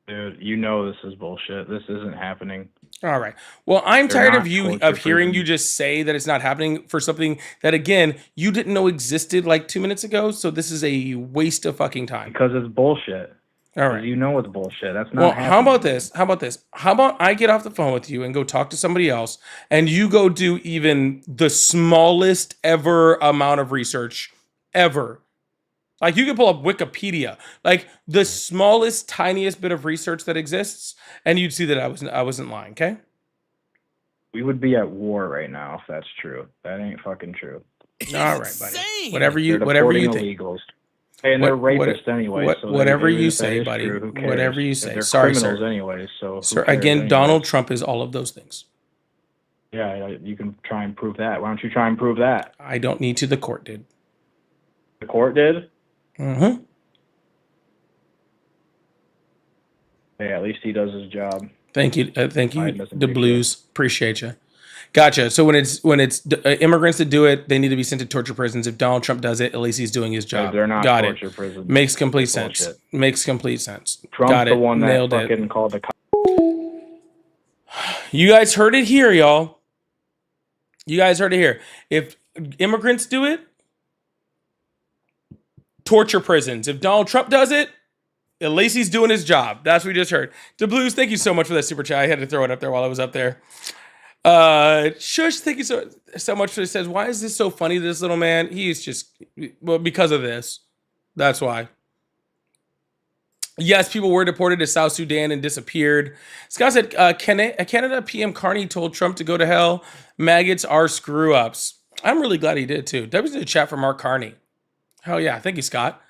Dude, you know this is bullshit. This isn't happening. All right. Well, I'm They're tired not of you torture of hearing prisons. you just say that it's not happening for something that, again, you didn't know existed like 2 minutes ago. So this is a waste of fucking time. Because it's bullshit. All right. You know it's bullshit. That's not Well, happening. how about this? How about I get off the phone with you and go talk to somebody else, and you go do even the smallest ever amount of research ever. Like, you can pull up Wikipedia, like the smallest, tiniest bit of research that exists, and you'd see that I wasn't lying. Okay. We would be at war right now if that's true. That ain't fucking true. All right, buddy. Whatever you They're think. deporting illegals. And they're rapists anyway. So whatever even you if that say, is buddy. true, who cares? Whatever you say. They're Sorry, criminals sir. anyway. So who Sir, cares again, anyway? Donald Trump is all of those things. Yeah, you can try and prove that. Why don't you try and prove that? I don't need to. The court did. The court did? Mm-hmm. Hey, at least he does his job. Thank you. Thank you, I doesn't the make Blues. Appreciate you. Gotcha. So when it's immigrants that do it, they need to be sent to torture prisons. If Donald Trump does it, at least he's doing his job. They're not Got torture it. prisons. Makes complete It's sense. bullshit. Makes complete sense. Trump's Got it. the one that Nailed fucking it. called the You guys heard it here, y'all. You guys heard it here. If immigrants do it, torture prisons. If Donald Trump does it, at least he's doing his job. That's what we just heard. The Blues, thank you so much for that super chat. I had to throw it up there while I was up there. Shush, thank you so much for this. Says, why is this so funny to this little man? He's just, well, because of this. That's why. Yes, people were deported to South Sudan and disappeared. Scott said, Canada PM Carney told Trump to go to hell. Maggots are screw-ups. I'm really glad he did, too. That was in the chat for Mark Carney. Hell yeah. Thank you, Scott.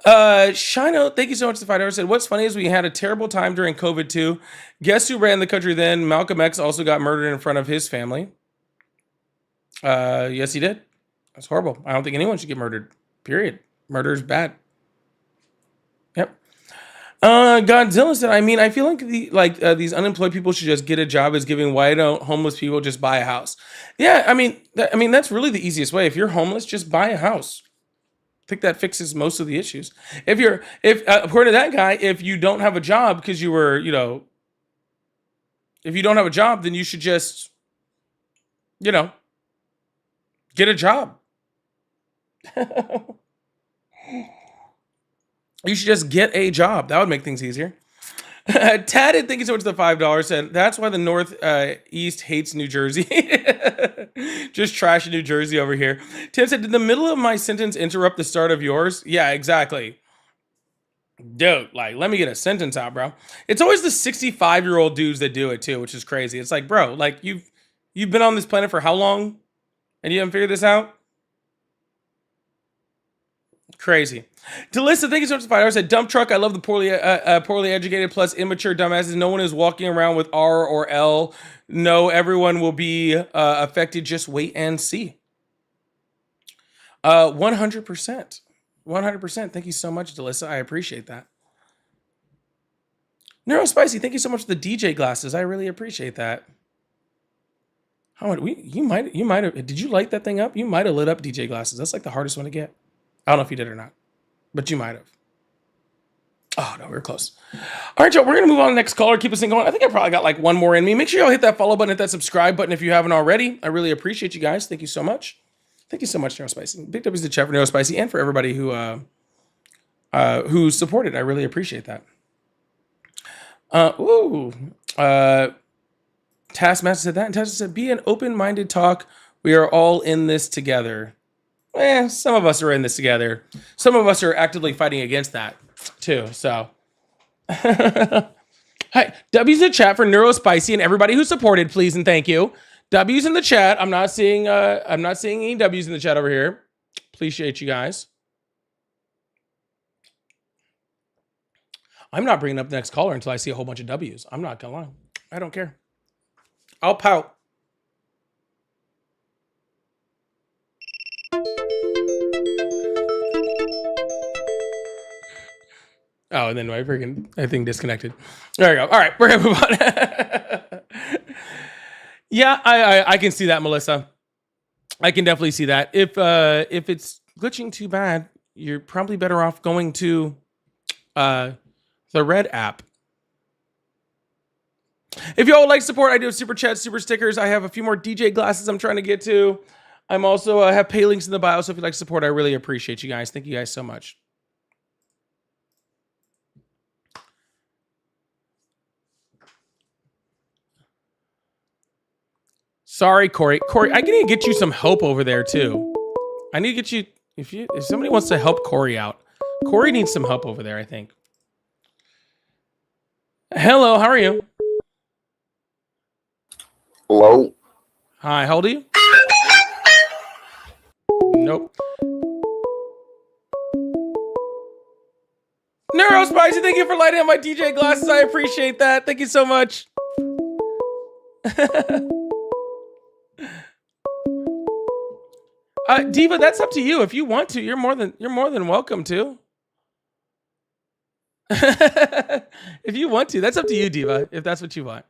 Shino, thank you so much for the $5. Said, what's funny is we had a terrible time during COVID, too. Guess who ran the country then? Malcolm X also got murdered in front of his family. Yes, he did. That's horrible. I don't think anyone should get murdered. Period. Murder is bad. Yep. Godzilla said, I mean, I feel like these unemployed people should just get a job as giving. Why don't homeless people just buy a house? Yeah, I mean, that's really the easiest way. If you're homeless, just buy a house. I think that fixes most of the issues. If according to that guy, if you don't have a job because you were, if you don't have a job, then you should just, get a job. You should just get a job. That would make things easier. Tatted, thank you so much for the $5. Said, that's why the Northeast hates New Jersey. Just trash New Jersey over here. Tim said, did the middle of my sentence interrupt the start of yours? Yeah, exactly. Dude, let me get a sentence out, bro. It's always the 65-year-old dudes that do it, too, which is crazy. It's like, bro, you've been on this planet for how long? And you haven't figured this out? Crazy. Delissa, thank you so much for $5. Said, dump truck. I love the poorly educated plus immature dumbasses. No one is walking around with R or L. No, everyone will be affected. Just wait and see. 100%. 100%. Thank you so much, Delissa. I appreciate that. Neurospicy, thank you so much for the DJ glasses. I really appreciate that. How much you might have, did you light that thing up? You might have lit up DJ glasses. That's like the hardest one to get. I don't know if you did or not, but you might have. Oh, no, we were close. All right, y'all, we're going to move on to the next caller. Keep this thing going. I think I probably got one more in me. Make sure y'all hit that follow button, hit that subscribe button if you haven't already. I really appreciate you guys. Thank you so much. Thank you so much, Neurospicy. Big W's to chat for Neurospicy and for everybody who supported. I really appreciate that. Taskmaster said that, and Taskmaster said, be an open-minded talk. We are all in this together. Some of us are in this together. Some of us are actively fighting against that too. So, hi, W's in the chat for Neurospicy and everybody who supported, please and thank you. W's in the chat. I'm not seeing any W's in the chat over here. Appreciate you guys. I'm not bringing up the next caller until I see a whole bunch of W's. I'm not gonna lie. I don't care. I'll pout. Oh, and then my freaking thing disconnected. There we go. All right, we're gonna move on. Yeah, I can see that, Melissa. I can definitely see that. If it's glitching too bad, you're probably better off going to the Red app. If y'all would like support, I do have super chats, super stickers. I have a few more DJ glasses I'm trying to get to. I'm also have pay links in the bio, so if you'd like support, I really appreciate you guys. Thank you guys so much. Sorry, Corey. Corey, I need to get you some help over there too. I need to get you if somebody wants to help Corey out. Corey needs some help over there, I think. Hello, how are you? Hello. Hi, how old are you? Nope. Neurospicy, thank you for lighting up my DJ glasses. I appreciate that. Thank you so much. Diva, that's up to you. If you want to, you're more than welcome to. If you want to, that's up to you, Diva. If that's what you want.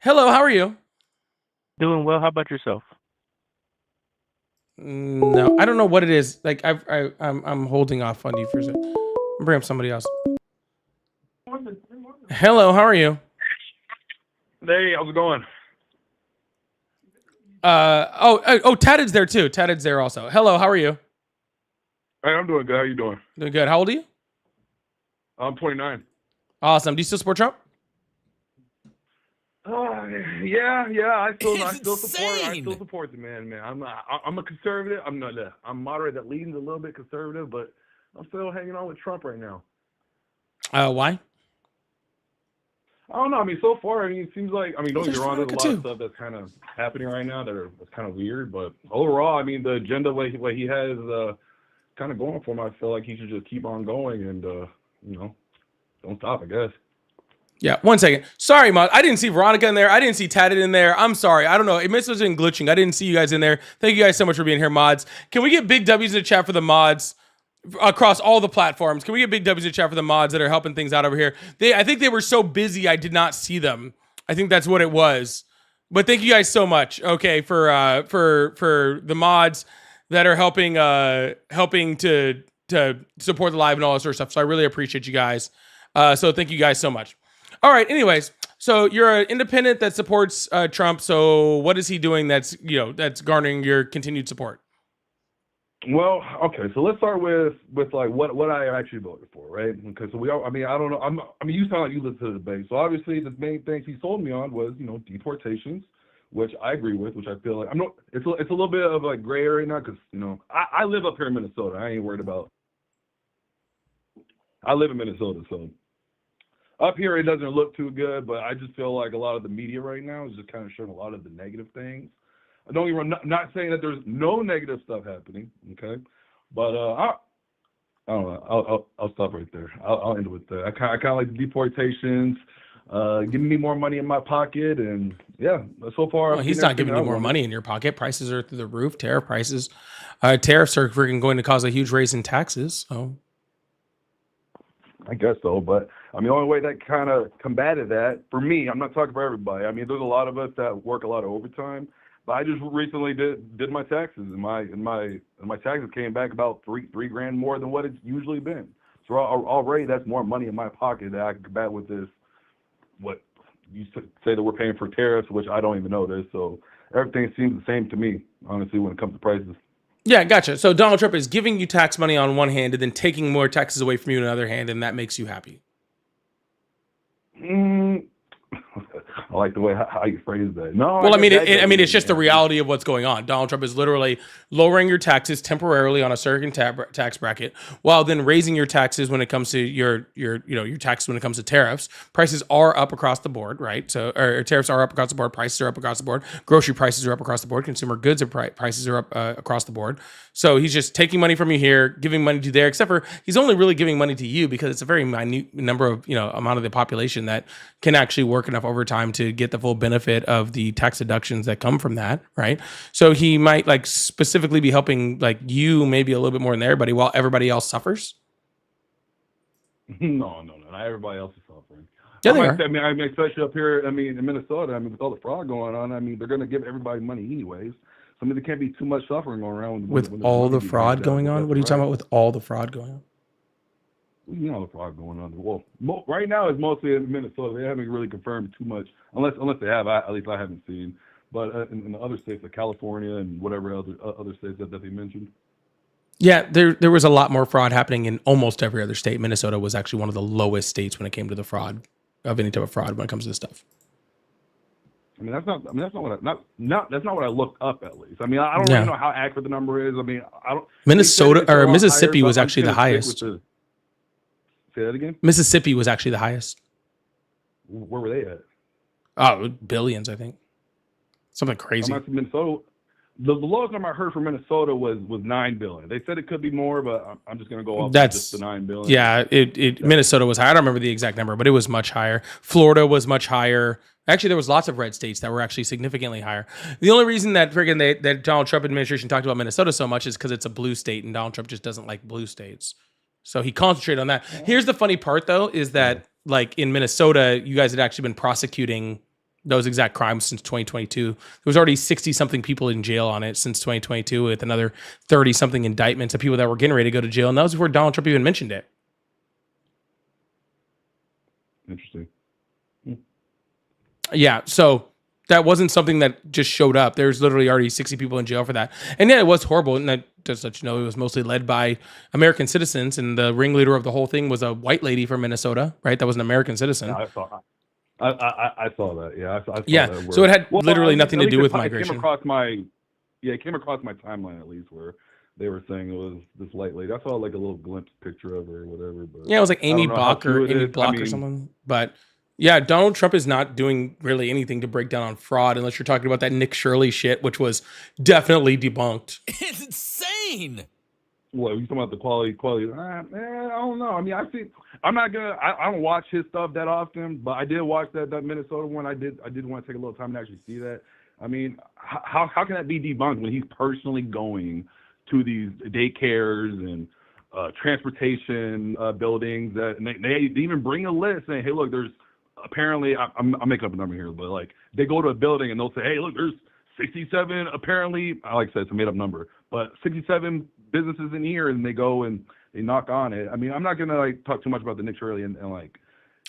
Hello, how are you? Doing well. How about yourself? No, I don't know what it is. Like I'm holding off on you for a second. Bring up somebody else. Hello, how are you? Hey, how's it going? Tatted's there too. Tatted's there also. Hello, how are you? Hey, I'm doing good. How you doing? Doing good. How old are you? I'm 29. Awesome. Do you still support Trump? Yeah. I still support the man. I'm a conservative. I'm moderate. That leans a little bit conservative, but I'm still hanging on with Trump right now. Why? I don't know. I mean, so far, it seems like, don't get me wrong, there's a lot too. of stuff that's kind of happening right now that's kind of weird, but overall, the agenda what he has kind of going for him, I feel like he should just keep on going and, don't stop, I guess. Yeah, 1 second. Sorry, Mod. I didn't see Veronica in there. I didn't see Tatted in there. I'm sorry. I don't know. It must have been glitching. I didn't see you guys in there. Thank you guys so much for being here, mods. Can we get big W's in the chat for the mods across all the platforms? Can we get big W's in the chat for the mods that are helping things out over here? I think they were so busy I did not see them. I think that's what it was. But thank you guys so much. Okay, for the mods that are helping to support the live and all that sort of stuff. So I really appreciate you guys. So thank you guys so much. All right. Anyways, so you're an independent that supports Trump. So what is he doing that's garnering your continued support? Well, okay, so let's start with like what I actually voted for, right? Because I don't know. You sound like you listen to the debate. So obviously the main things he sold me on was, deportations, which I agree with, which I feel like it's a little bit of a gray area now because, I live up here in Minnesota. I ain't worried about. I live in Minnesota, so up here it doesn't look too good, but I just feel like a lot of the media right now is just kind of showing a lot of the negative things. I don't even not saying that there's no negative stuff happening, okay? But I don't know. I'll stop right there. I'll end with that. I kind of like the deportations, giving me more money in my pocket, and yeah. So far, well, he's not giving you more money in your pocket. Prices are through the roof. Tariff prices, tariffs are freaking going to cause a huge raise in taxes. So I guess so, but the only way that kind of combated that for me, I'm not talking for everybody. There's a lot of us that work a lot of overtime. But I just recently did my taxes, and my taxes came back about three grand more than what it's usually been. So already that's more money in my pocket that I can combat with this. What you say that we're paying for tariffs, which I don't even know this. So everything seems the same to me, honestly, when it comes to prices. Yeah, gotcha. So Donald Trump is giving you tax money on one hand and then taking more taxes away from you on the other hand, and that makes you happy. I like the way how you phrase that. No, well, it's just the reality of what's going on. Donald Trump is literally lowering your taxes temporarily on a certain tax bracket, while then raising your taxes when it comes to your taxes when it comes to tariffs. Prices are up across the board, right? So, or tariffs are up across the board. Prices are up across the board. Grocery prices are up across the board. Consumer goods prices are up across the board. So he's just taking money from you here, giving money to there. Except for he's only really giving money to you because it's a very minute number of amount of the population that can actually work enough overtime to get the full benefit of the tax deductions that come from that, right? So he might specifically be helping you maybe a little bit more than everybody while everybody else suffers. No, not everybody else is suffering. Yeah, they are. Especially up here, in Minnesota, with all the fraud going on, they're going to give everybody money anyways. So, there can't be too much suffering going around. With all the fraud going on? What are you talking about with all the fraud going on? You know the fraud going on. Well, right now it's mostly in Minnesota. They haven't really confirmed too much, unless they have. At least I haven't seen. But in the other states like California and whatever other states that they mentioned. Yeah, there was a lot more fraud happening in almost every other state. Minnesota was actually one of the lowest states when it came to the fraud of any type of fraud when it comes to this stuff. That's not what I looked up at least. I don't really know how accurate the number is. I don't. Minnesota or Mississippi was actually the highest. Say that again? Mississippi was actually the highest. Where were they at? Oh, billions, I think. Something crazy. Minnesota. The lowest number I heard from Minnesota was 9 billion. They said it could be more, but I'm just going to go off just the 9 billion. Yeah, Minnesota was high. I don't remember the exact number, but it was much higher. Florida was much higher. Actually, there was lots of red states that were actually significantly higher. The only reason that that Donald Trump administration talked about Minnesota so much is because it's a blue state, and Donald Trump just doesn't like blue states. So he concentrated on that. Here's the funny part, though, is that like in Minnesota, you guys had actually been prosecuting those exact crimes since 2022. There was already 60-something people in jail on it since 2022, with another 30-something indictments of people that were getting ready to go to jail, and that was before Donald Trump even mentioned it. Interesting. Yeah, so that wasn't something that just showed up. There's literally already 60 people in jail for that. And yeah, it was horrible. And that just let you know, it was mostly led by American citizens. And the ringleader of the whole thing was a white lady from Minnesota, right? That was an American citizen. Yeah, I saw that. Yeah, I saw yeah. that. So it had literally at nothing least to do with it migration. It came across my timeline at least, where they were saying it was this light lady. I saw like a little glimpse picture of her or whatever. But Yeah, it was like I don't Amy know how Block or true it Amy is. Block or someone. But yeah, Donald Trump is not doing really anything to break down on fraud, unless you're talking about that Nick Shirley shit, which was definitely debunked. It's insane. What, you talking about the quality? I don't know. I mean, I'm not gonna. I don't watch his stuff that often, but I did watch that Minnesota one. I did want to take a little time to actually see that. I mean, how can that be debunked when he's personally going to these daycares and transportation buildings that and they even bring a list saying, hey, look, there's apparently I'm making up a number here, but like they go to a building and they'll say, hey, look, there's 67 apparently. Like I said, it's a made up number, but 67 businesses in here, and they go and they knock on it. I mean, I'm not gonna like talk too much about the Nick Shirley and like.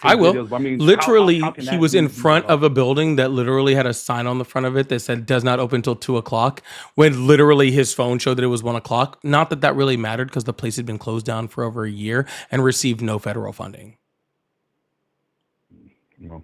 I will. Videos, but I mean, literally, how can he that was be in front debunked? of a building that literally had a sign on the front of it that said "does not open till 2:00." When literally his phone showed that it was 1:00. Not that that really mattered, because the place had been closed down for over a year and received no federal funding. You know,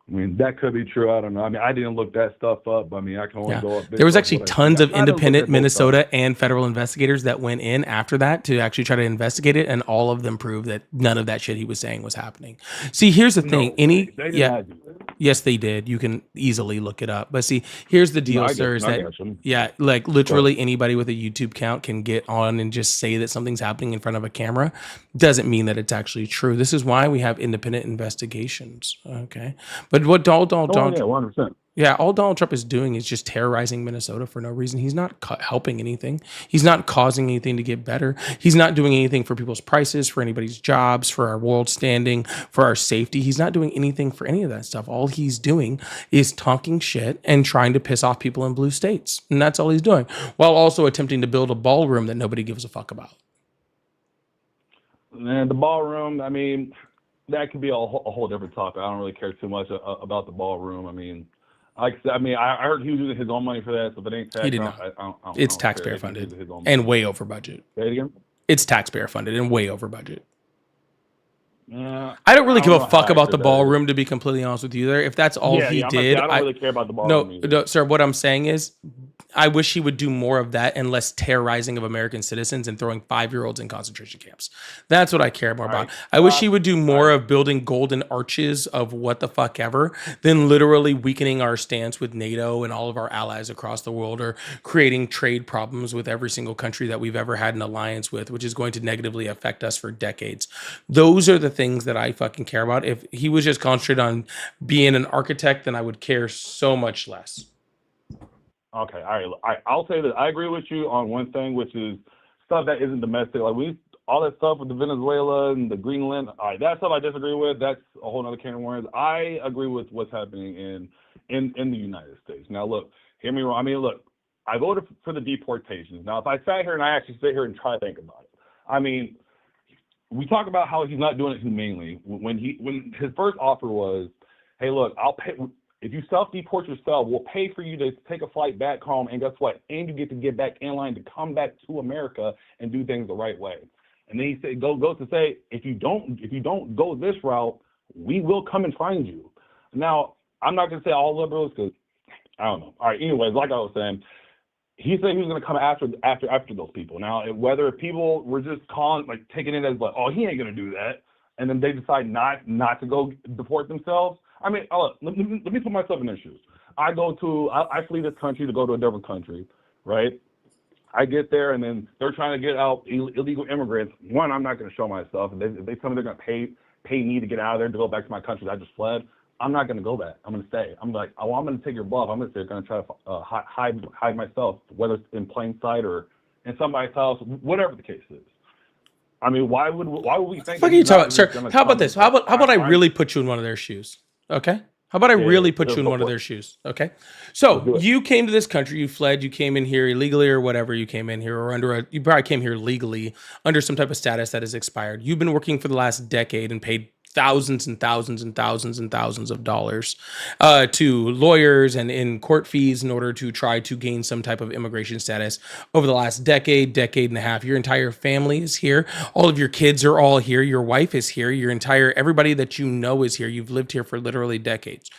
I mean, that could be true. I don't know. I mean, I didn't look that stuff up. But I mean, I can only go up. There was actually what I tons see. of I tried to look independent at both Minnesota and federal investigators that went in after that to actually try to investigate it, and all of them proved that none of that shit he was saying was happening. See, here's the thing. they did not do that. Yes, they did. You can easily look it up. But see, here's the deal, I sir, is got that, you. yeah, like literally anybody with a YouTube account can get on and just say that something's happening in front of a camera. Doesn't mean that it's actually true. This is why we have independent investigations. Okay. But what Donald Yeah, 100%. Yeah, all Donald Trump is doing is just terrorizing Minnesota for no reason. He's not helping anything. He's not causing anything to get better. He's not doing anything for people's prices, for anybody's jobs, for our world standing, for our safety. He's not doing anything for any of that stuff. All he's doing is talking shit and trying to piss off people in blue states. And that's all he's doing, while also attempting to build a ballroom that nobody gives a fuck about. And the ballroom, I mean, that could be a whole different topic. I don't really care too much about the ballroom. I mean, like I said, I heard he was using his own money for that, so if it ain't tax, He did not. It's taxpayer funded and way over budget. Say it again? It's taxpayer funded and way over budget. I I don't really give know a how fuck about accurate the that ballroom, to be completely honest with you. There, if that's all he I'm did, I don't really care about the ballroom either. no, sir. What I'm saying is, I wish he would do more of that and less terrorizing of American citizens and throwing 5-year-olds in concentration camps. That's what I care more about. I wish he would do more of building golden arches of what the fuck ever than literally weakening our stance with NATO and all of our allies across the world, or creating trade problems with every single country that we've ever had an alliance with, which is going to negatively affect us for decades. Those are the things that I fucking care about. If he was just concentrated on being an architect, then I would care so much less. Okay, all right. I'll say that I agree with you on one thing, which is stuff that isn't domestic. Like all that stuff with the Venezuela and the Greenland. All right, that stuff I disagree with. That's a whole other can of worms. I agree with what's happening in the United States. Now, look, hear me wrong. I mean, look, I voted for the deportations. Now, if I sat here and I actually sit here and try to think about it, I mean, we talk about how he's not doing it humanely. When his first offer was, hey, look, I'll pay. If you self-deport yourself, we'll pay for you to take a flight back home, and guess what? And you get to get back in line to come back to America and do things the right way. And then he said, goes to say, if you don't go this route, we will come and find you. Now, I'm not gonna say all liberals, because I don't know. All right, anyways, like I was saying, he said he was gonna come after those people. Now, whether people were just taking it as like, oh, he ain't gonna do that, and then they decide not to go deport themselves. I mean, let me put myself in their shoes. I flee this country to go to a different country, right? I get there, and then they're trying to get out illegal immigrants. One, I'm not going to show myself. If they tell me they're going to pay me to get out of there to go back to my country that I just fled, I'm not going to go back. I'm going to stay. I'm like, oh, I'm going to take your bluff. I'm going to try to hide myself, whether it's in plain sight or in somebody's house, whatever the case is. I mean, why would we think? What are you talking about, sir? How about this? How about I really put you in one of their shoes? Okay. How about I really put you in one of their shoes? Okay. So you came to this country, you fled, you came in here illegally or whatever. You came in here or you probably came here legally under some type of status that has expired. You've been working for the last decade and paid thousands and thousands and thousands and thousands of dollars to lawyers and in court fees in order to try to gain some type of immigration status over the last decade and a half. Your entire family is here. All of your kids are all here. Your wife is here. Everybody that you know is here. You've lived here for literally decades.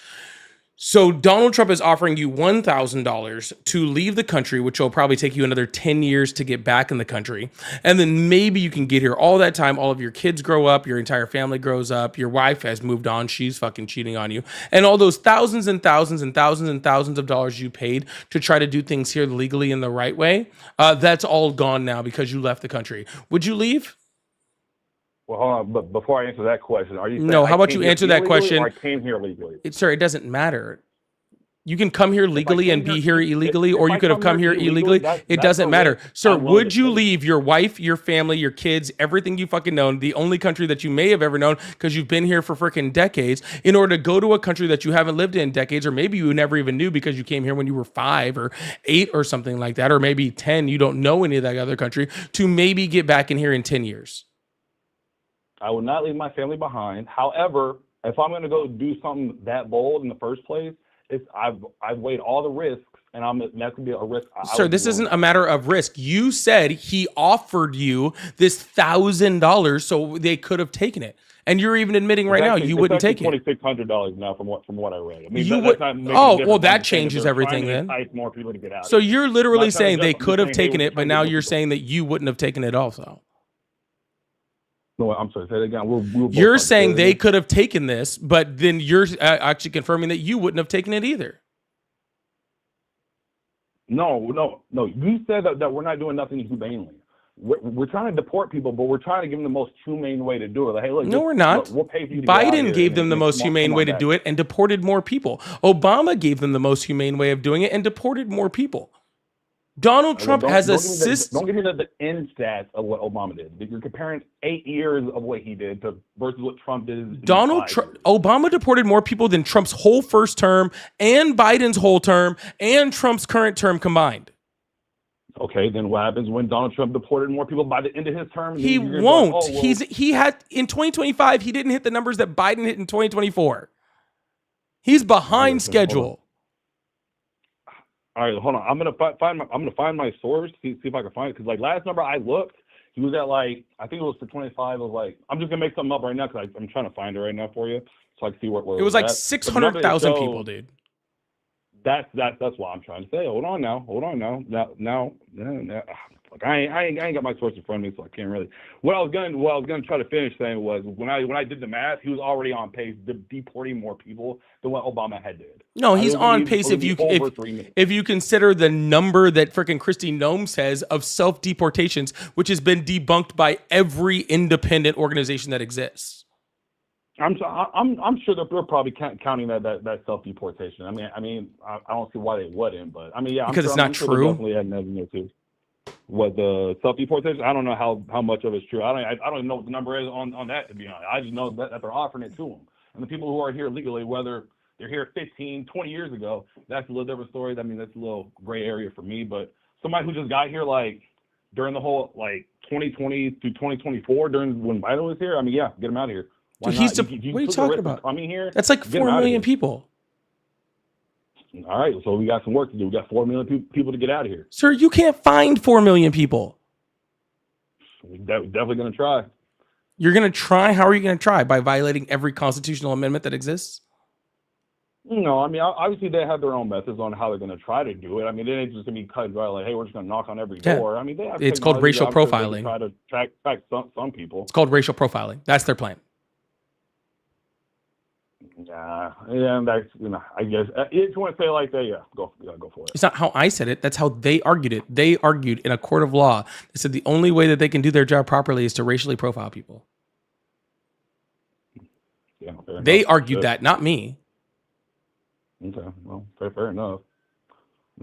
So Donald Trump is offering you $1,000 to leave the country, which will probably take you another 10 years to get back in the country. And then maybe you can get here all that time. All of your kids grow up. Your entire family grows up. Your wife has moved on. She's fucking cheating on you. And all those thousands and thousands and thousands and thousands of dollars you paid to try to do things here legally in the right way, that's all gone now because you left the country. Would you leave? Well, hold on. But before I answer that question, are you saying No, how I about came you here answer that illegally question? Or I came here legally. Sir, it doesn't matter. You can come here legally and be here illegally, or you could have come here illegally. It doesn't matter. Sir, would you leave your wife, your family, your kids, everything you fucking known, the only country that you may have ever known because you've been here for freaking decades, in order to go to a country that you haven't lived in decades, or maybe you never even knew because you came here when you were 5 or 8 or something like that, or maybe 10, you don't know any of that other country, to maybe get back in here in 10 years? I will not leave my family behind. However, if I'm going to go do something that bold in the first place, I've weighed all the risks, and that's going to be a risk. Sir, this isn't a matter of risk. You said he offered you this $1,000, so they could have taken it, and you're even admitting right now you wouldn't take it. $2,600 now, from what I read. I mean, You that's would. not making a Oh, difference. well, I'm that saying changes they're trying everything to then. entice more people to get out. So you're literally I'm not trying saying to they judge them. could I'm have saying taken they it, but were now trying to you're get saying that you wouldn't have taken it also. No, I'm sorry. Say it again. We'll both You're talk. saying Say it they again. could have taken this, but then you're actually confirming that you wouldn't have taken it either. No. You said that we're not doing nothing humanely. We're trying to deport people, but we're trying to give them the most humane way to do it. Like, hey, look, No, we're not. Look, we'll pay for you to get out Biden here gave and them the most come humane on way to back. do it and deported more people. Obama gave them the most humane way of doing it and deported more people. Donald Trump has a system. Don't give me the end stats of what Obama did. You're comparing 8 years of what he did versus what Trump did. in Donald 5 Trump, years. Obama deported more people than Trump's whole first term and Biden's whole term and Trump's current term combined. Okay, then what happens when Donald Trump deported more people by the end of his term? He You're gonna be like, won't. oh, well, He had in 2025. He didn't hit the numbers that Biden hit in 2024. He's behind schedule. All right, hold on. I'm gonna find my source. See if I can find it. Because like last number I looked, he was at like, I think it was for 25. It was like, I'm just gonna make something up right now because I'm trying to find it right now for you so I can see where It was like at. But the number that 600,000 shows- people, dude. That's what I'm trying to say. Hold on now. Like I ain't got my source in front of me, so I can't really. What I was gonna try to finish saying was when I did the math, he was already on pace to deporting more people than what Obama had did. No, he's I believe on pace it would if be you over 3 minutes. if you consider the number that freaking Kristi Noem says of self-deportations, which has been debunked by every independent organization that exists. I'm sure they're probably counting that self deportation. I mean I don't see why they wouldn't, but I mean Because it's not I'm sure true. they definitely had nothing there too. What the self deportation? I don't know how much of it's true. I don't even know what the number is on that, to be honest. I just know that they're offering it to them, and the people who are here legally, whether they're here 15, 20 years ago, that's a little different story. I mean that's a little gray area for me. But somebody who just got here like during the whole like 2020 to 2024 during when Biden was here, I mean yeah, get him out of here. Why Dude, not? what are you took the talking risk of about? coming here, That's like get 4 him out of million here. people. All right, so we got some work to do. We got 4 million people to get out of here. Sir, you can't find 4 million people. We're definitely going to try. You're going to try? How are you going to try? By violating every constitutional amendment that exists? No, I mean, obviously they have their own methods on how they're going to try to do it. I mean, it ain't just going to be cut and dry like, hey, we're just going to knock on every Yeah. door. I mean, they have It's called technology racial that I'm sure they profiling. can try to track some people. It's called racial profiling. That's their plan. Yeah, that's, I guess if you want to say it like that, go for it. It's not how I said it. That's how they argued it. They argued in a court of law. They said the only way that they can do their job properly is to racially profile people. Yeah, fair They enough. argued Good. that, not me. Okay, well, fair enough.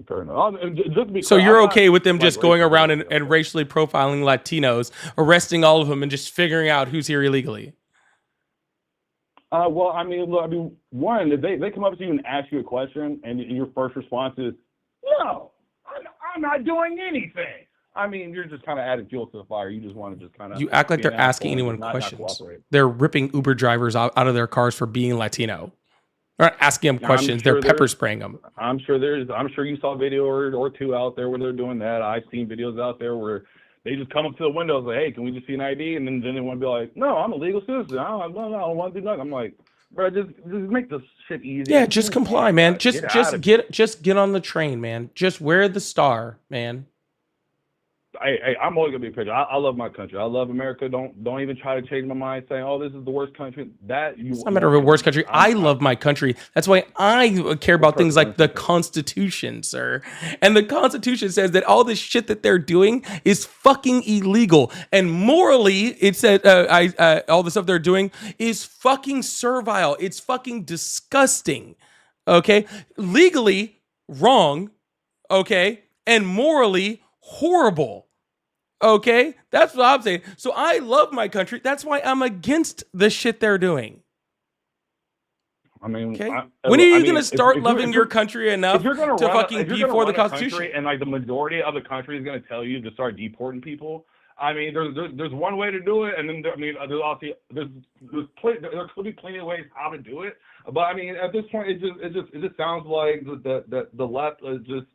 Fair enough. Just to be So clear, you're I'm not, okay with them like, just going racist. around and racially profiling Latinos, arresting all of them, and just figuring out who's here illegally? Well, I mean, look, one, if they come up to you and ask you a question, and your first response is, "No, I'm not doing anything." I mean, you're just kind of adding fuel to the fire. You just want to just kind of. You act like be they're an asking asshole and anyone just not questions. cooperate. They're ripping Uber drivers out of their cars for being Latino. They're not asking them I'm questions. sure They're pepper there's- spraying them. I'm sure you saw a video or two out there where they're doing that. I've seen videos out there where they just come up to the window and say, "Hey, can we just see an ID?" And then they want to be like, "No, I'm a legal citizen. I don't want to do nothing." I'm like, bro, just make this shit easy. Yeah, just comply, man. Get out of Just get on the train, man. Just wear the star, man. I'm always gonna be a patriot. I love my country. I love America. Don't even try to change my mind saying, "Oh, this is the worst country." It's not a matter of a worst country. I love my country. That's why I care about things like the Constitution, sir. And the Constitution says that all this shit that they're doing is fucking illegal. And morally, it said all the stuff they're doing is fucking servile. It's fucking disgusting. Okay? Legally wrong. Okay? And morally horrible. Okay? That's what I'm saying. So I love my country. That's why I'm against the shit they're doing. I mean, okay. When are you going to start if loving your country enough to fucking be for the Constitution? And like the majority of the country is going to tell you to start deporting people. I mean, there's one way to do it, and then there's also there could be plenty of ways how to do it. But I mean, at this point, it just sounds like the left is just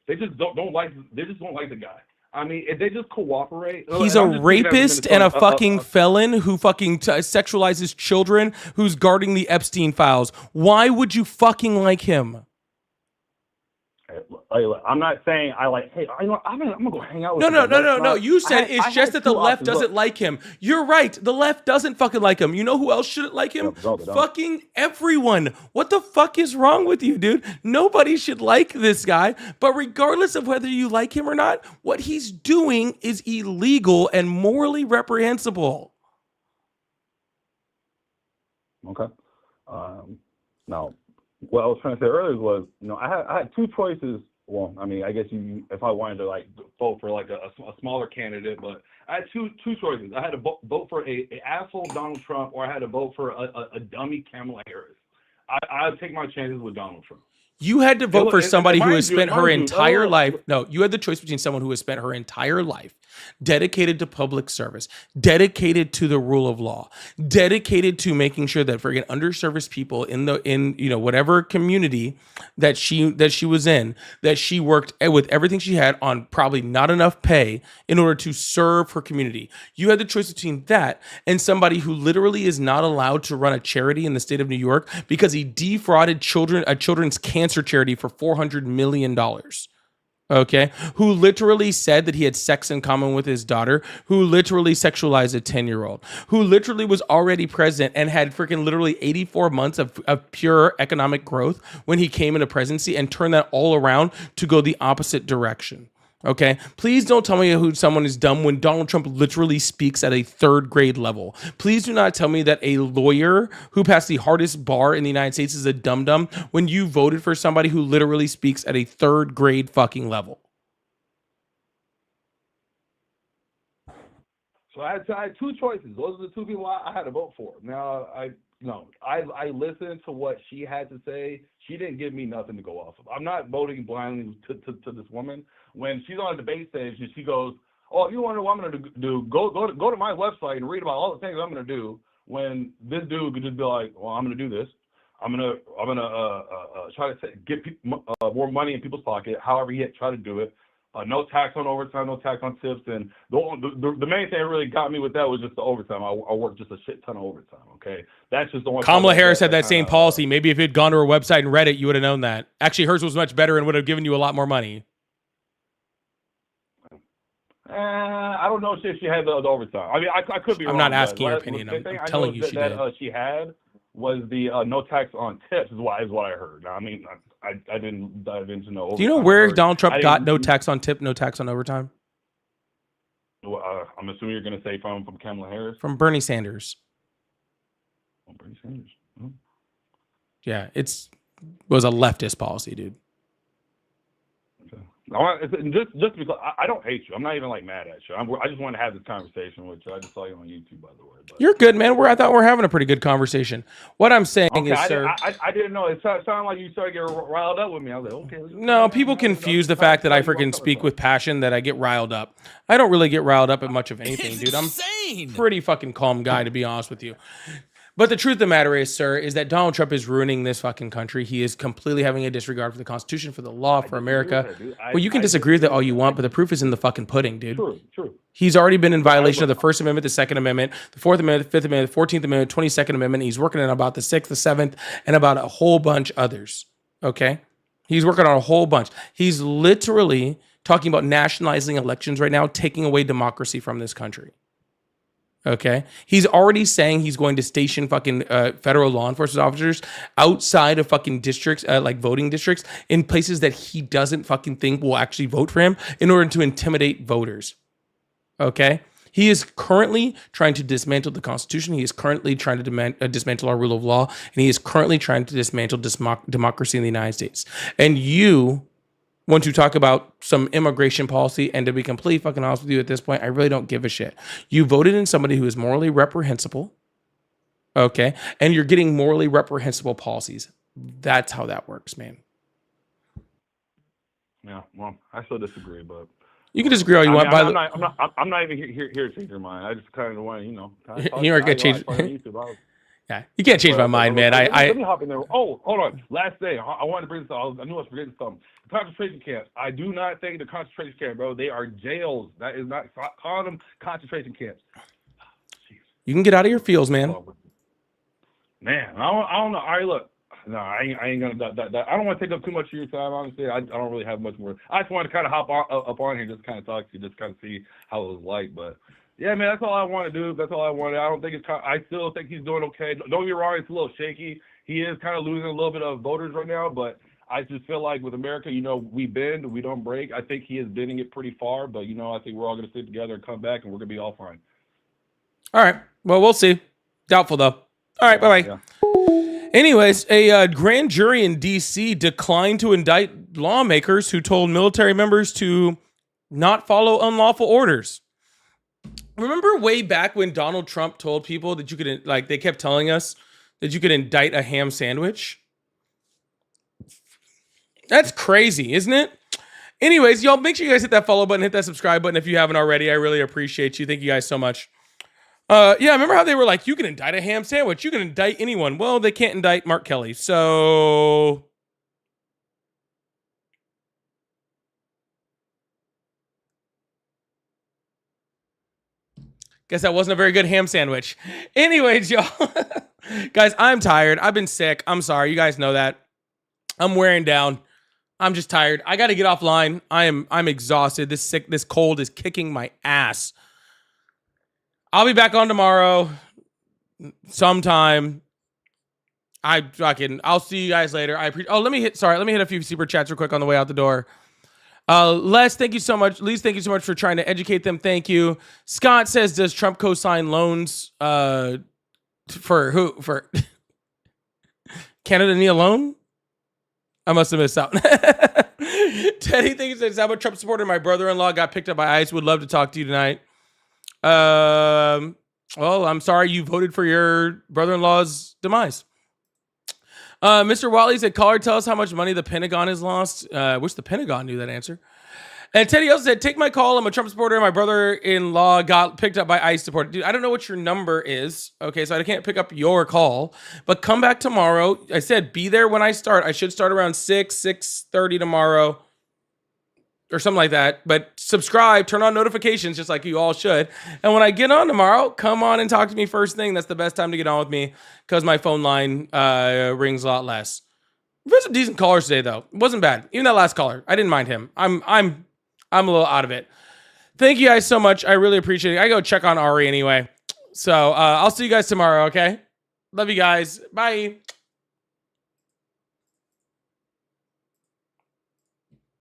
they just don't like the guy. I mean, if they just cooperate. He's a rapist and a fucking felon who fucking sexualizes children, who's guarding the Epstein files. Why would you fucking like him? I'm not saying I like. Hey, I'm gonna go hang out with. No. You said it's just that the left doesn't like him. You're right. The left doesn't fucking like him. You know who else shouldn't like him? Fucking everyone. What the fuck is wrong with you, dude? Nobody should like this guy. But regardless of whether you like him or not, what he's doing is illegal and morally reprehensible. Okay. Now, what I was trying to say earlier was, I had two choices. Well, I mean, I guess if I wanted to like vote for like a smaller candidate, but I had two choices. I had to vote for a asshole Donald Trump, or I had to vote for a dummy Kamala Harris. I'd take my chances with Donald Trump. You had to vote for somebody who has spent her entire life. No, you had the choice between someone who has spent her entire life dedicated to public service, dedicated to the rule of law, dedicated to making sure that for underserviced people in whatever community that she was in, that she worked with everything she had on probably not enough pay in order to serve her community. You had the choice between that and somebody who literally is not allowed to run a charity in the state of New York because he defrauded a children's cancer charity for $400 million. Okay, who literally said that he had sex in common with his daughter, who literally sexualized a 10-year-old, who literally was already president and had freaking literally 84 months of pure economic growth when he came into presidency, and turned that all around to go the opposite direction. Okay, please don't tell me who someone is dumb when Donald Trump literally speaks at a third grade level. Please do not tell me that a lawyer who passed the hardest bar in the United States is a dum-dum when you voted for somebody who literally speaks at a third grade fucking level. So I had two choices. Those are the two people I had to vote for. Now, I listened to what she had to say. She didn't give me nothing to go off of. I'm not voting blindly to this woman. When she's on a debate stage and she goes, "Oh, if you wonder what I'm going to do, go to my website and read about all the things I'm going to do." When this dude could just be like, "Well, I'm going to do this. I'm going to try to get more money in people's pocket. However, he try to do it. No tax on overtime, no tax on tips." And the main thing that really got me with that was just the overtime. I worked just a shit ton of overtime. Okay, that's just the one. Kamala Harris had that same policy. Maybe if you'd gone to her website and read it, you would have known that. Actually, hers was much better and would have given you a lot more money. I don't know if she had the overtime. I mean, I could be wrong. I'm not asking your opinion. I'm telling you she did. She had was the no tax on tips is what I heard. Now, I mean, I didn't dive into no overtime. Do you know where Donald Trump got no tax on tip, no tax on overtime? I'm assuming you're going to say from Kamala Harris? From Bernie Sanders. Bernie Sanders. Oh. Yeah, it's was a leftist policy, dude. Just because I don't hate you, I'm not even like mad at you. I just want to have this conversation with you. I just saw you on YouTube, by the way. But. You're good, man. I thought we're having a pretty good conversation. What I'm saying Okay, is, sir. I didn't know. It sounded like you started getting riled up with me. I was like, okay. No, people confuse the fact that I freaking speak with passion, that I get riled up. I don't really get riled up at much of anything, dude. I'm pretty fucking calm guy, to be honest with you. But the truth of the matter is, sir, is that Donald Trump is ruining this fucking country. He is completely having a disregard for the Constitution, for the law, for America. Well, you can disagree with it all you want, but the proof is in the fucking pudding, dude. True. He's already been in violation of the First Amendment, the Second Amendment, the Fourth Amendment, the Fifth Amendment, the 14th Amendment, 22nd Amendment. He's working on about the 6th, the 7th, and about a whole bunch others. Okay? He's working on a whole bunch. He's literally talking about nationalizing elections right now, taking away democracy from this country. Okay. He's already saying he's going to station fucking federal law enforcement officers outside of fucking districts, like voting districts, in places that he doesn't fucking think will actually vote for him, in order to intimidate voters. Okay. He is currently trying to dismantle the Constitution. He is currently trying to dismantle our rule of law. And he is currently trying to dismantle democracy in the United States. And you want to talk about some immigration policy, and to be completely fucking honest with you at this point, I really don't give a shit. You voted in somebody who is morally reprehensible, okay? And you're getting morally reprehensible policies. That's how that works, man. Yeah, well, I still disagree, but you can disagree all you want. I'm not even here to change your mind. I just kind of want to, you know. You aren't gonna change. Yeah, you can't change my mind, man. Let me hop in there. Oh, hold on. Last thing, I wanted to bring this up. I knew I was forgetting something. The concentration camps. I do not think the concentration camp, bro. They are jails. That is not, call them concentration camps. You can get out of your fields, man. Man, I don't know. All right, look. No, I ain't gonna. I don't want to take up too much of your time. Honestly, I don't really have much more. I just wanted to kind of hop up on here, just kind of talk to you, just kind of see how it was like. But yeah, man, that's all I want to do. That's all I wanted. I don't think it's. I still think he's doing okay. Don't get me wrong. It's a little shaky. He is kind of losing a little bit of voters right now, but I just feel like with America, you know, we bend, we don't break. I think he is bending it pretty far, but you know, I think we're all gonna sit together and come back, and we're gonna be all fine. All right. Well, we'll see. Doubtful though. All right. Bye bye. Yeah. Anyways, a grand jury in D.C. declined to indict lawmakers who told military members to not follow unlawful orders. Remember way back when Donald Trump told people that you could, like, they kept telling us that you could indict a ham sandwich? That's crazy, isn't it? Anyways, y'all, make sure you guys hit that follow button, hit that subscribe button if you haven't already. I really appreciate you. Thank you guys so much. Yeah, remember how they were like, you can indict a ham sandwich, you can indict anyone. Well, they can't indict Mark Kelly. So guess that wasn't a very good ham sandwich. Anyways, y'all. Guys, I'm tired. I've been sick. I'm sorry. You guys know that. I'm wearing down. I'm just tired. I got to get offline. I'm exhausted. This cold is kicking my ass. I'll be back on tomorrow sometime. I'll see you guys later. Let me hit a few super chats real quick on the way out the door. Les, thank you so much. Lise, thank you so much for trying to educate them. Thank you. Scott says, does Trump co-sign loans for who? For Canada need a loan? I must have missed out. Teddy thinks that I'm a Trump supporter. My brother-in-law got picked up by ICE. Would love to talk to you tonight. Well, I'm sorry you voted for your brother-in-law's demise. Mr. Watley said, caller, tell us how much money the Pentagon has lost. Wish the Pentagon knew that answer. And Teddy also said, take my call. I'm a Trump supporter. My brother-in-law got picked up by ICE support. Dude, I don't know what your number is. Okay, so I can't pick up your call. But come back tomorrow. I said, be there when I start. I should start around 6:30 tomorrow. Or something like that. But subscribe, turn on notifications, just like you all should. And when I get on tomorrow, come on and talk to me first thing. That's the best time to get on with me, because my phone line rings a lot less. We've had some decent callers today, though. It wasn't bad. Even that last caller, I didn't mind him. I'm a little out of it. Thank you guys so much. I really appreciate it. I go check on Ari anyway. So I'll see you guys tomorrow, okay? Love you guys. Bye.